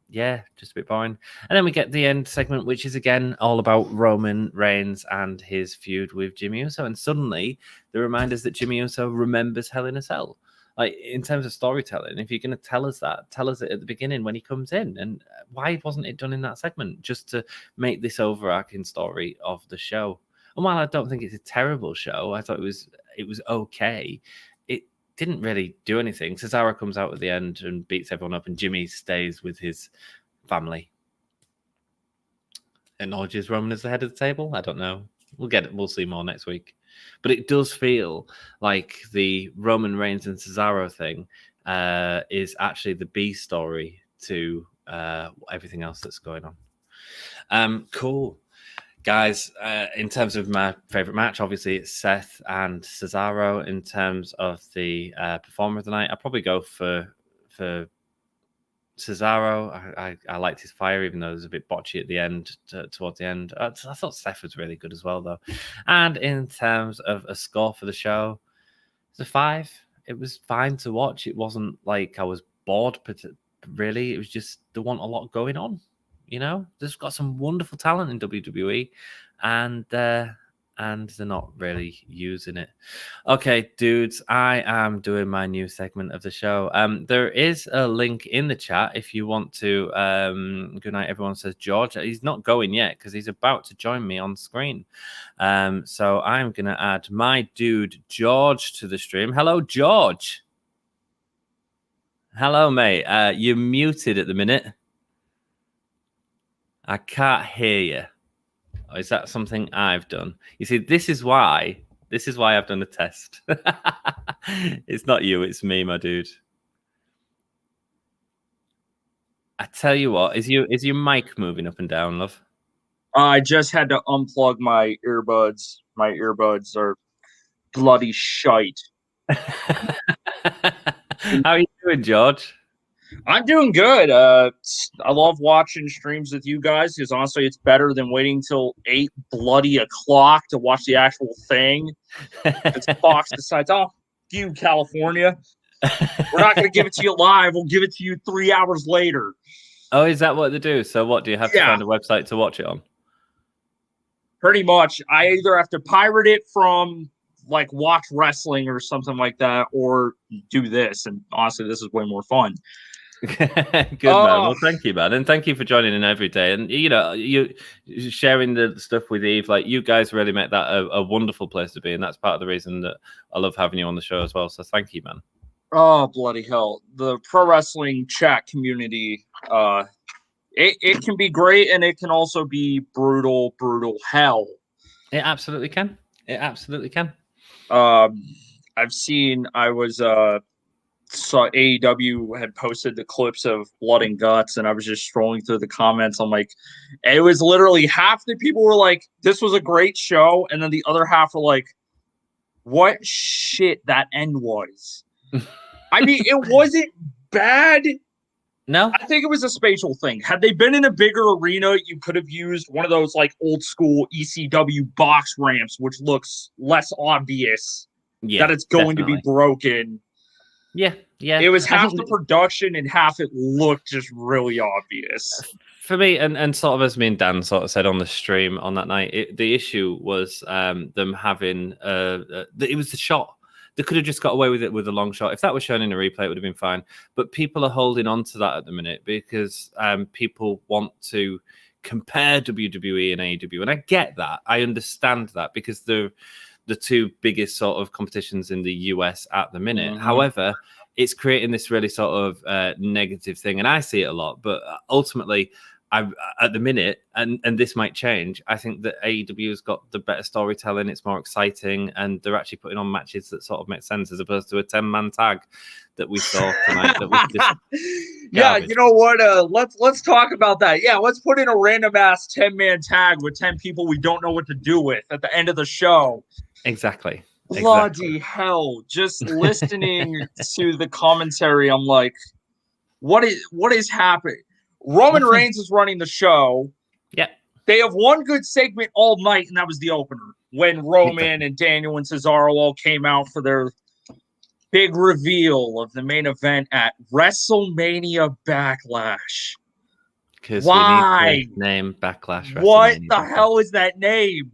yeah, just a bit boring. And then we get the end segment, which is again all about Roman Reigns and his feud with Jimmy Uso. And suddenly the reminders that Jimmy Uso remembers Hell in a Cell. Like, in terms of storytelling, if you're going to tell us that, tell us it at the beginning when he comes in. And why wasn't it done in that segment? Just to make this overarching story of the show. And while I don't think it's a terrible show, I thought it was okay. It didn't really do anything. Cesaro comes out at the end and beats everyone up, and Jimmy stays with his family. Acknowledges Roman as the head of the table. I don't know. We'll see more next week. But it does feel like the Roman Reigns and Cesaro thing is actually the B story to everything else that's going on. Cool. Guys, in terms of my favorite match, obviously it's Seth and Cesaro. In terms of the performer of the night, I'll probably go for Cesaro. I liked his fire, even though it was a bit botchy at the end, towards the end. I thought Seth was really good as well, though. And in terms of a score for the show, it's a 5. It was fine to watch. It wasn't like I was bored really, it was just they want a lot going on. You know, they've got some wonderful talent in WWE, and they're not really using it. Okay, dudes, I am doing my new segment of the show. There is a link in the chat if you want to. Good night, everyone, says George. He's not going yet because he's about to join me on screen. So I'm going to add my dude George to the stream. Hello, George. Hello, mate. You're muted at the minute. I can't hear you. Or is that something I've done? You see, this is why I've done a test. It's not you, it's me, my dude. I tell you what, is your mic moving up and down, love? I just had to unplug my earbuds. My earbuds are bloody shite. How are you doing, George? I'm doing good. I love watching streams with you guys because honestly, it's better than waiting till 8 bloody o'clock to watch the actual thing. Because Fox decides, oh, you California, we're not going to give it to you live. We'll give it to you 3 hours later. Oh, is that what they do? So what, do you have to find a website to watch it on? Pretty much. I either have to pirate it from like Watch Wrestling or something like that, or do this. And honestly, this is way more fun. Good, man. Well, thank you, man, and thank you for joining in every day. And you know, you sharing the stuff with Eve, like you guys really make that a wonderful place to be, and that's part of the reason that I love having you on the show as well. So thank you, man. Oh, bloody hell! The pro wrestling chat community, it can be great, and it can also be brutal hell. It absolutely can. It absolutely can. I've seen. Saw AEW had posted the clips of Blood and Guts, and I was just scrolling through the comments. I'm like, it was literally half the people were like, this was a great show, and then the other half were like, what shit that end was. I mean, it wasn't bad. No, I think it was a spatial thing. Had they been in a bigger arena, you could have used one of those like old school ECW box ramps, which looks less obvious that it's going to be broken. Yeah. It was half the production and half it looked just really obvious. For me, and sort of as me and Dan sort of said on the stream on that night, the issue was them having it was the shot. They could have just got away with it with a long shot. If that was shown in a replay, it would have been fine. But people are holding on to that at the minute because people want to compare WWE and AEW. And I get that. I understand that because they're the two biggest sort of competitions in the US at the minute. Mm-hmm. However, it's creating this really sort of negative thing. And I see it a lot. But ultimately, at the minute, and this might change, I think that AEW has got the better storytelling. It's more exciting, and they're actually putting on matches that sort of make sense as opposed to a 10-man tag that we saw tonight. That was just yeah, you know what? Let's talk about that. Yeah, let's put in a random ass 10-man tag with 10 people we don't know what to do with at the end of the show. Exactly. Bloody hell! Just listening to the commentary, I'm like, what is happening? Roman Reigns is running the show. Yeah. They have one good segment all night, and that was the opener. When Roman and Daniel and Cesaro all came out for their big reveal of the main event at WrestleMania Backlash. Why? We need to name Backlash. What the hell is that name?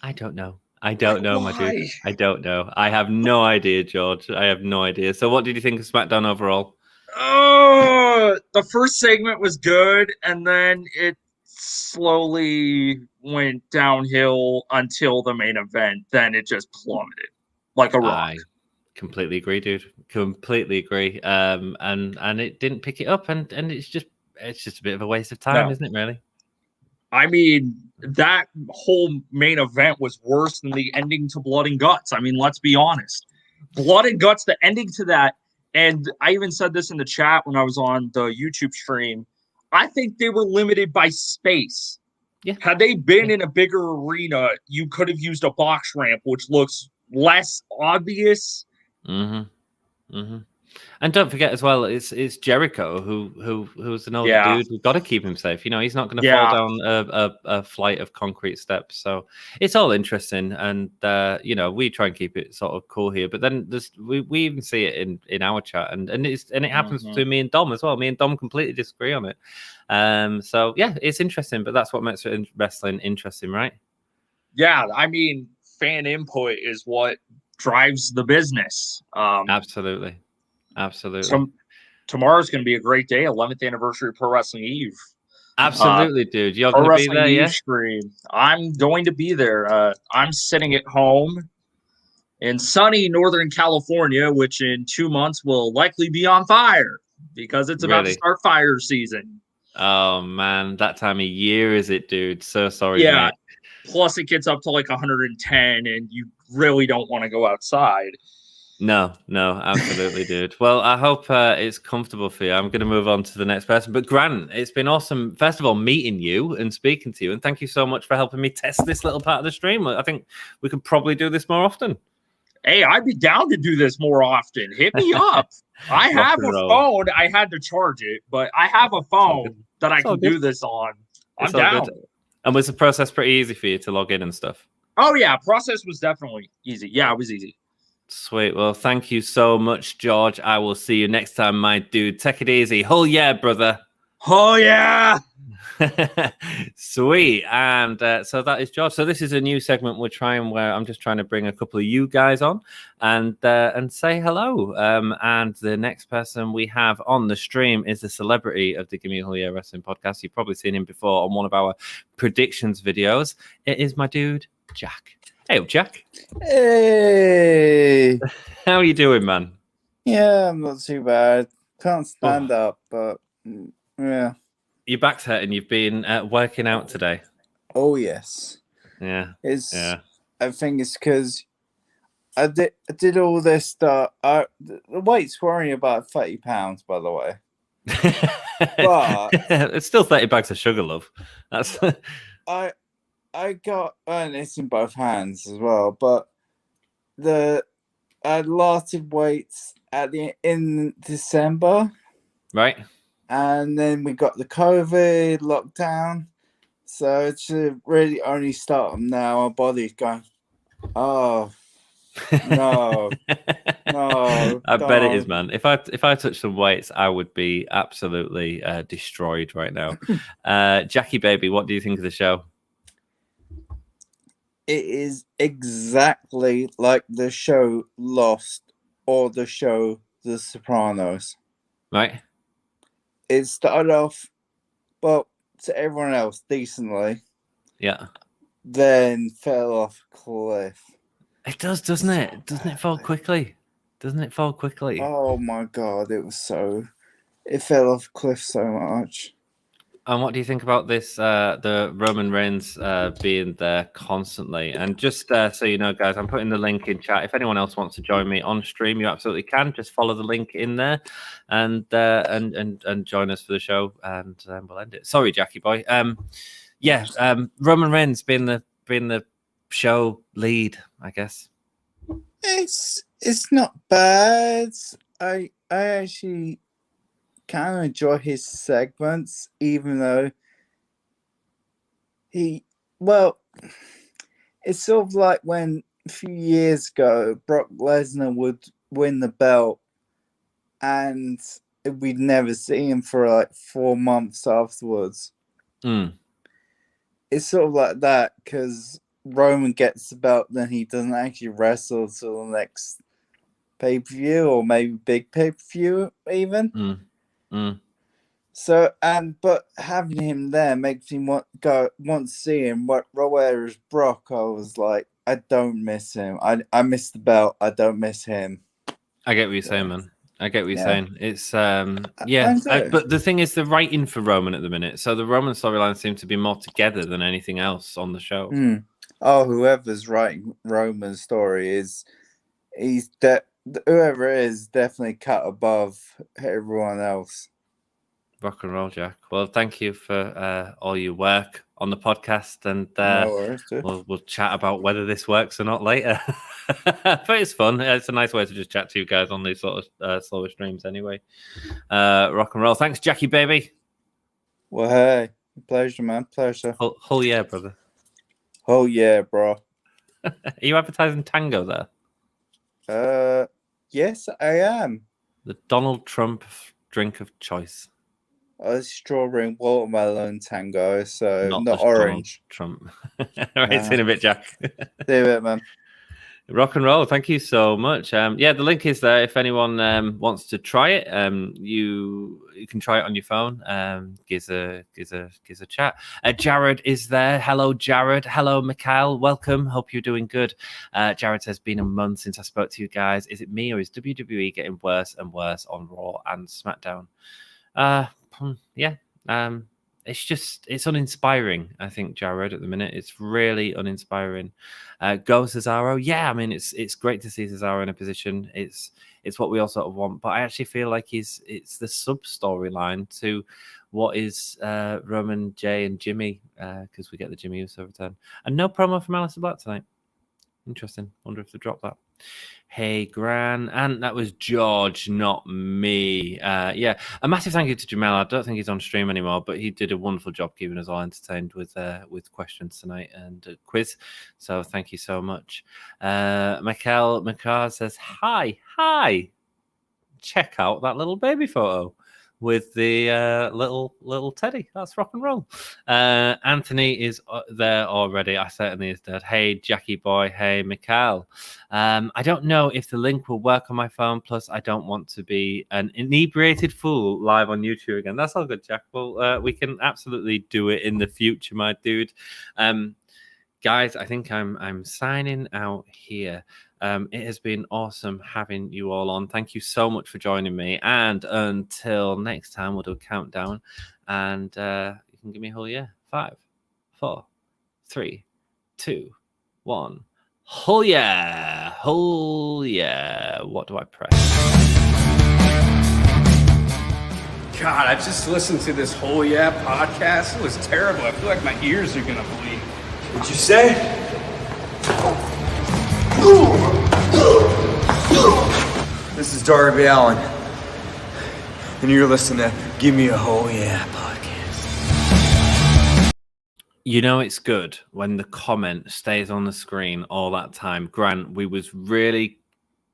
I don't know. My dude. I don't know. I have no idea, George. I have no idea. So what did you think of SmackDown overall? The first segment was good, and then it slowly went downhill until the main event. Then it just plummeted like a rock. I completely agree, dude. Completely agree. And it didn't pick it up, and it's just a bit of a waste of time, isn't it? Really. I mean, that whole main event was worse than the ending to Blood and Guts. I mean, let's be honest. Blood and Guts, the ending to that. And I even said this in the chat when I was on the YouTube stream. I think they were limited by space. Yeah. Had they been in a bigger arena, you could have used a box ramp, which looks less obvious. Mm-hmm. Mm-hmm. And don't forget as well, it's Jericho who's an older dude. We've got to keep him safe. You know, he's not going to fall down a flight of concrete steps. So it's all interesting, and you know, we try and keep it sort of cool here. But then we even see it in our chat, and it happens between me and Dom as well. Me and Dom completely disagree on it. So yeah, it's interesting, but that's what makes wrestling interesting, right? Yeah, I mean, fan input is what drives the business. Absolutely. Tomorrow's going to be a great day, 11th anniversary of Pro Wrestling Eve. Absolutely, dude. You're Pro going to be Wrestling there, Eve yeah? stream. I'm going to be there. I'm sitting at home in sunny Northern California, which in 2 months will likely be on fire because it's about to start fire season. Oh, man. That time of year is it, dude? So sorry, yeah. mate. Plus, it gets up to like 110, and you really don't want to go outside. No, absolutely, dude. Well, I hope it's comfortable for you. I'm going to move on to the next person. But Grant, it's been awesome, first of all, meeting you and speaking to you. And thank you so much for helping me test this little part of the stream. I think we could probably do this more often. Hey, I'd be down to do this more often. Hit me up. I have a phone. I had to charge it, but I have a phone that I can do this on. I'm down. Good. And was the process pretty easy for you to log in and stuff? Oh, yeah. Process was definitely easy. Yeah, it was easy. Sweet. Well, thank you so much, George. I will see you next time, my dude. Take it easy. Oh, yeah, brother. Oh, yeah. Sweet. And so that is George. So this is a new segment we're trying where I'm just trying to bring a couple of you guys on and say hello. And the next person we have on the stream is the celebrity of the Gimme a Yeah Wrestling podcast. You've probably seen him before on one of our predictions videos. It is my dude, Jack. Hey, Jack. Hey. How are you doing, man? Yeah, I'm not too bad. Can't stand up, but yeah. Your back's hurting. You've been working out today. Oh, yes. Yeah. I think it's because I did all this stuff. The weight's worrying about 30 pounds, by the way. But it's still 30 bags of sugar, love. That's I got it's in both hands as well, but I lost weights in December, right? And then we got the COVID lockdown, so it's really only starting now. Our body's going, oh no, no. I bet it is, man. If I touch some weights, I would be absolutely destroyed right now. Jackie, baby, what do you think of the show? It is exactly like the show Lost or the show The Sopranos. Right. It started off, well, to everyone else, decently. Yeah. Then fell off a cliff. It does, doesn't it? Doesn't it fall quickly? Doesn't it fall quickly? Oh my God, it fell off a cliff so much. And what do you think about this, the Roman Reigns being there constantly? And just so you know, guys, I'm putting the link in chat. If anyone else wants to join me on stream, you absolutely can. Just follow the link in there and join us for the show, and we'll end it. Sorry, Jackie boy. Roman Reigns being the show lead, I guess. It's not bad. I actually kind of enjoy his segments, even though it's sort of like when a few years ago Brock Lesnar would win the belt and we'd never see him for like 4 months afterwards. It's sort of like that because Roman gets the belt, then he doesn't actually wrestle till the next pay-per-view or maybe big pay-per-view even. So, but having him there makes me want to see him. Whereas Brock, I was like, I don't miss him. I miss the belt. I don't miss him. I get what you're saying, man. I get what you're saying. It's but the thing is, the writing for Roman at the minute. So the Roman storyline seems to be more together than anything else on the show. Oh, whoever's writing Roman's story whoever it is definitely cut above everyone else. Rock and roll, Jack. Well, thank you for all your work on the podcast, and No worries, dude. we'll chat about whether this works or not later. But it's fun. It's a nice way to just chat to you guys on these sort of slower streams anyway. Rock and roll. Thanks, Jackie, baby. Well, hey, pleasure, man. Pleasure. Oh yeah, brother. Oh, yeah, bro. Are you advertising Tango there? Yes, I am. The Donald Trump drink of choice. Strawberry and watermelon tango, so not the orange. Trump. Right, see you in a bit, Jack. See you in a bit, man. Rock and roll. Thank you so much. Yeah, the link is there if anyone wants to try it. You can try it on your phone. Gives a chat. Jared is there. Hello, Jared. Hello, Mikhail. Welcome. Hope you're doing good. Jared says, been a month since I spoke to you guys. Is it me or is WWE getting worse and worse on Raw and SmackDown? Yeah. It's uninspiring, I think, Jared, at the minute. It's really uninspiring. Go Cesaro. Yeah, I mean, it's great to see Cesaro in a position. It's what we all sort of want. But I actually feel like it's the sub-storyline to what is Roman, Jey, and Gimme, because we get the Jimmy Uso return. And no promo from Aleister Black tonight. Interesting. Wonder if they dropped that. Hey, Gran. And that was George, not me. Yeah. A massive thank you to Jamel. I don't think he's on stream anymore, but he did a wonderful job keeping us all entertained with questions tonight and a quiz. So thank you so much. Michael McCarr says, hi. Check out that little baby photo with the little teddy. That's rock and roll. Anthony is there already. I certainly is dead. Hey, Jackie boy. Hey, Mikhail. I don't know if the link will work on my phone. Plus, I don't want to be an inebriated fool live on YouTube again. That's all good, Jack. Well, we can absolutely do it in the future, my dude. Guys, I think I'm signing out here. It has been awesome having you all on. Thank you so much for joining me. And until next time, we'll do a countdown. And you can give me a whole year. 5, 4, 3, 2, 1. Whole yeah. Whole yeah. What do I press? God, I just listened to this whole podcast. It was terrible. I feel like my ears are gonna bleed. What'd you say? This is Darby Allin, and you're listening to Gimme a Whole Yeah podcast. You know it's good when the comment stays on the screen all that time. Grant, we was really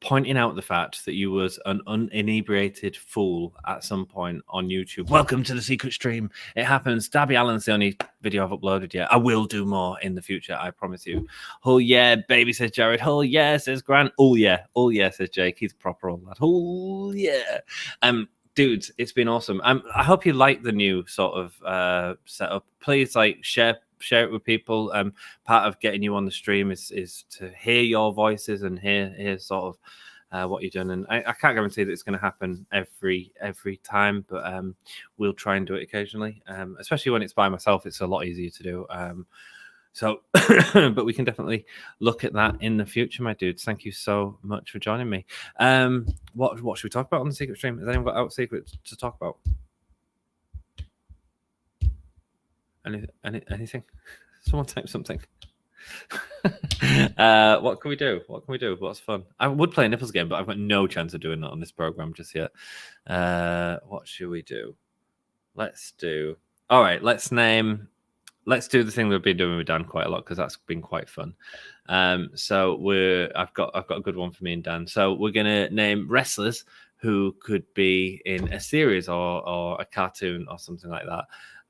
pointing out the fact that you was an uninebriated fool at some point on YouTube. Welcome to the secret stream. It happens. Darby Allin's the only video I've uploaded yet. I will do more in the future, I promise you. Oh yeah, baby, says Jared. Oh yeah, says Grant. Oh yeah, says Jake. He's proper all that. Oh yeah. Dudes, it's been awesome. I hope you like the new sort of setup. Please share it with people. Part of getting you on the stream is to hear your voices and hear sort of what you're doing. And I can't guarantee that it's going to happen every time, but we'll try and do it occasionally. Especially when it's by myself, it's a lot easier to do. So, but we can definitely look at that in the future, my dudes. Thank you so much for joining me. What should we talk about on the secret stream? Has anyone got out secrets to talk about? Anything? Someone type something. What can we do? What's fun? I would play a nipples game, but I've got no chance of doing that on this program just yet. What should we do? Let's do the thing we've been doing with Dan quite a lot because that's been quite fun. So I've got a good one for me and Dan. So we're gonna name wrestlers who could be in a series or a cartoon or something like that.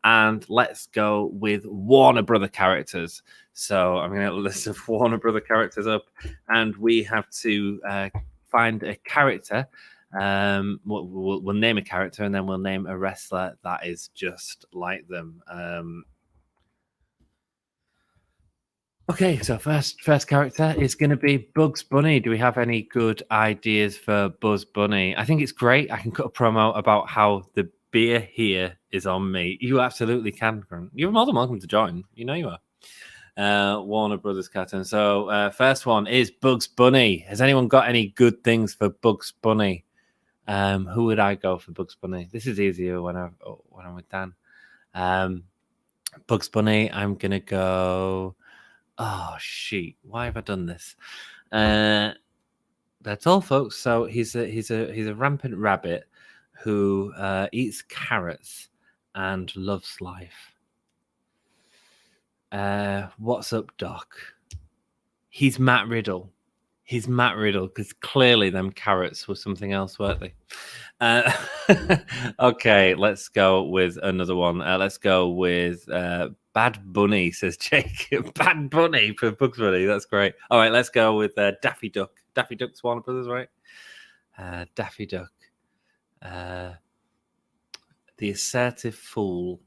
And let's go with Warner Brother characters. So I'm going to get a list of Warner Brother characters up, and we have to find a character. We'll name a character, and then we'll name a wrestler that is just like them. Okay, so first character is going to be Bugs Bunny. Do we have any good ideas for Buzz Bunny? I think it's great. I can cut a promo about how the beer here is on me. You absolutely can. You're more than welcome to join. You know you are. Warner Brothers cartoon. So first one is Bugs Bunny. Has anyone got any good things for Bugs Bunny? Who would I go for Bugs Bunny? This is easier when I'm with Dan. Bugs Bunny, I'm gonna go. Oh shit! Why have I done this? That's all, folks. So he's a rampant rabbit who eats carrots and loves life. What's up, Doc? He's Matt Riddle. He's Matt Riddle because clearly them carrots were something else, weren't they? Okay, let's go with another one. Let's go with Bad Bunny, says Jake. Bad Bunny for Bugs Bunny. That's great. All right, let's go with Daffy Duck. Daffy Duck's Warner Brothers, right? Daffy Duck. The assertive fool.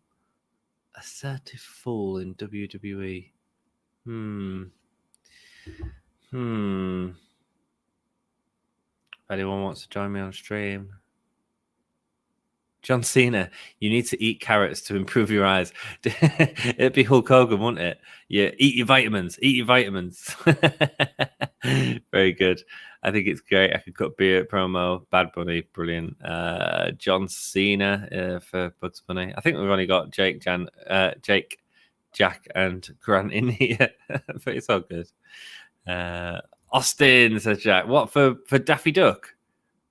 Assertive fool in WWE. If anyone wants to join me on stream. John Cena, you need to eat carrots to improve your eyes. It'd be Hulk Hogan, wouldn't it? Yeah, eat your vitamins. Eat your vitamins. Very good. I think it's great. I could cut beer promo. Bad Bunny, brilliant. John Cena for Bugs Bunny. I think we've only got Jake, Jack, and Grant in here, but it's all good. Austin, says Jack. What for Daffy Duck?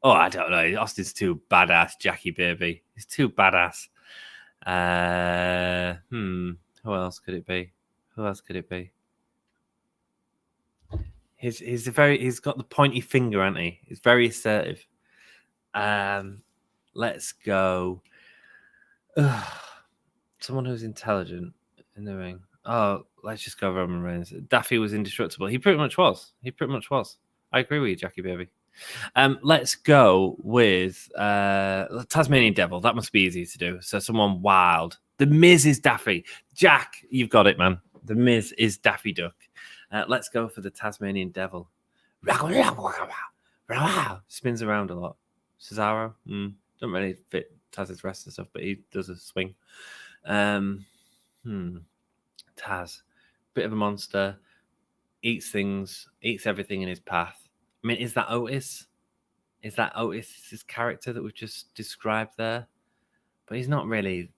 Oh, I don't know. Austin's too badass, Jackie baby. He's too badass. Who else could it be? He's got the pointy finger, hasn't he? He's very assertive. Let's go. Someone who's intelligent in the ring. Oh, let's just go Roman Reigns. Daffy was indestructible. He pretty much was. I agree with you, Jackie baby. Let's go with Tasmanian Devil. That must be easy to do. So someone wild. The Miz is Daffy. Jack, you've got it, man. The Miz is Daffy Duck. Let's go for the Tasmanian Devil. Spins around a lot. Cesaro. Don't really fit Taz's wrestling stuff, but he does a swing. Taz, bit of a monster, eats everything in his path. I mean, is that Otis? Is that Otis's character that we've just described there? But he's not really.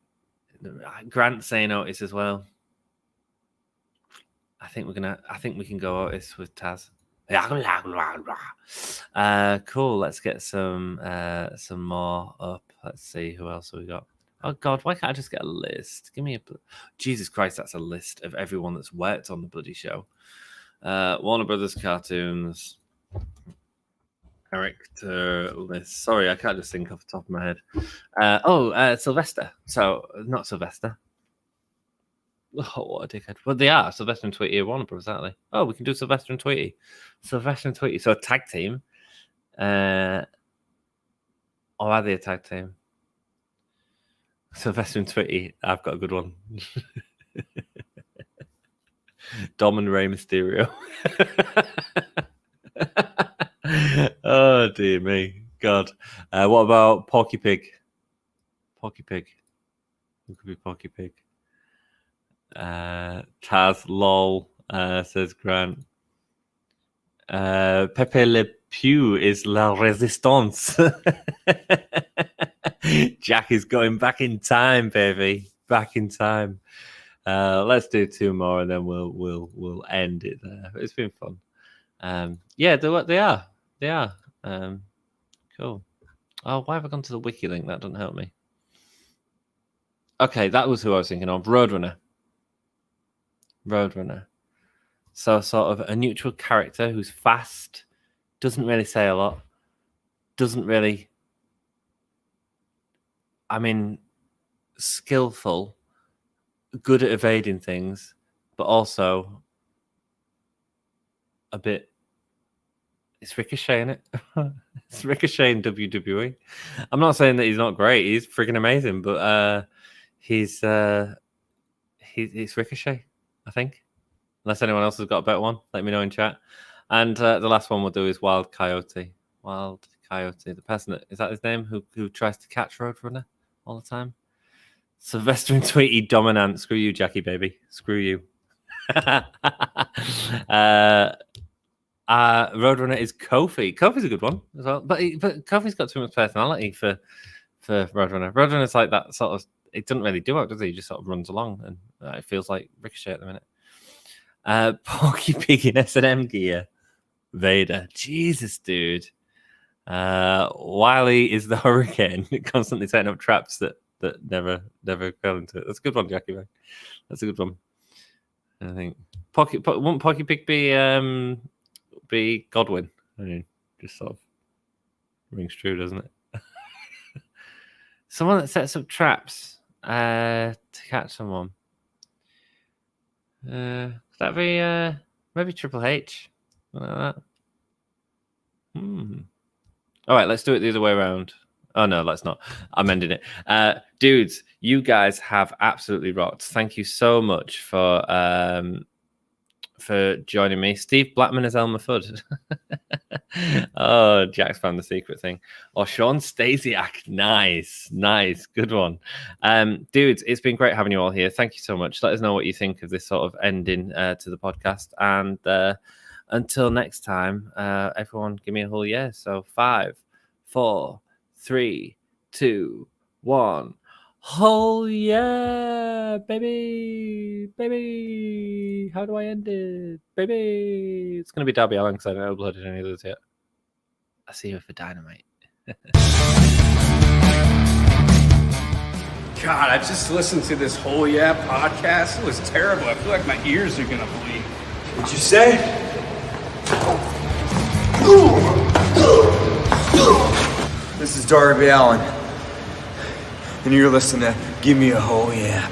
Grant's saying Otis as well. I think we can go Otis with Taz. Cool. Let's get some more up. Let's see who else we got. Oh God, why can't I just get a list? Give me a Jesus Christ, that's a list of everyone that's worked on the bloody show. Warner Brothers cartoons. Character list. Sorry, I can't just think off the top of my head. Sylvester. So not Sylvester. Oh, what a dickhead. Well, they are. Sylvester and Tweety are Warner Brothers, aren't they? Oh, we can do Sylvester and Tweety. So a tag team. Or are they a tag team? Sylvester and Tweety, I've got a good one. Dom and Rey Mysterio. Oh, dear me. God. What about Porky Pig? Who could be Porky Pig? Taz, lol, says Grant. Pepe Le Pew is La Resistance. Jack is going back in time, baby. Back in time. Let's do two more and then we'll end it there. It's been fun. Yeah, they are. Cool. Oh, why have I gone to the wiki link? That doesn't help me. Okay, that was who I was thinking of. Roadrunner. So sort of a neutral character who's fast, doesn't really say a lot, skillful, good at evading things, but also a bit. It's Ricochet, isn't it? It's Ricochet in WWE. I'm not saying that he's not great. He's freaking amazing, but he's Ricochet, I think. Unless anyone else has got a better one, let me know in chat. And the last one we'll do is Wild Coyote. The person is that his name? Who tries to catch Roadrunner all the time? Sylvester and Tweety dominant. Screw you, Jackie baby. Screw you. Roadrunner is Kofi. Kofi's a good one as well, but Kofi's got too much personality for Roadrunner. Roadrunner's like that sort of. It doesn't really do it, does he? He just sort of runs along, and it feels like Ricochet at the minute. Porky Pig in S&M gear. Vader. Jesus, dude. Wiley is the Hurricane, constantly setting up traps that never fell into it. That's a good one, Jackie. Man. That's a good one. I think won't Porky Pig be Godwin? I mean, just sort of rings true, doesn't it? Someone that sets up traps to catch someone. Could that be maybe Triple H? Something like that. All right, let's do it the other way around. Oh no, let's not. I'm ending it. Dudes, you guys have absolutely rocked. Thank you so much for joining me. Steve Blackman as Elmer Fudd. Oh, Jack's found the secret thing. Or Sean Stasiak. Nice. Good one. Dudes, it's been great having you all here. Thank you so much. Let us know what you think of this sort of ending to the podcast. And until next time, everyone give me a whole yeah. So 5, 4, 3, 2, 1. Oh yeah, baby. How do I end it, baby? It's gonna be Darby Allin because I haven't uploaded any of those yet. I'll see you for Dynamite. God, I just listened to this whole podcast. It was terrible. I feel like my ears are gonna bleed. What'd you say? This is Darby Allin, and you're listening to Gimme a Whole Yeah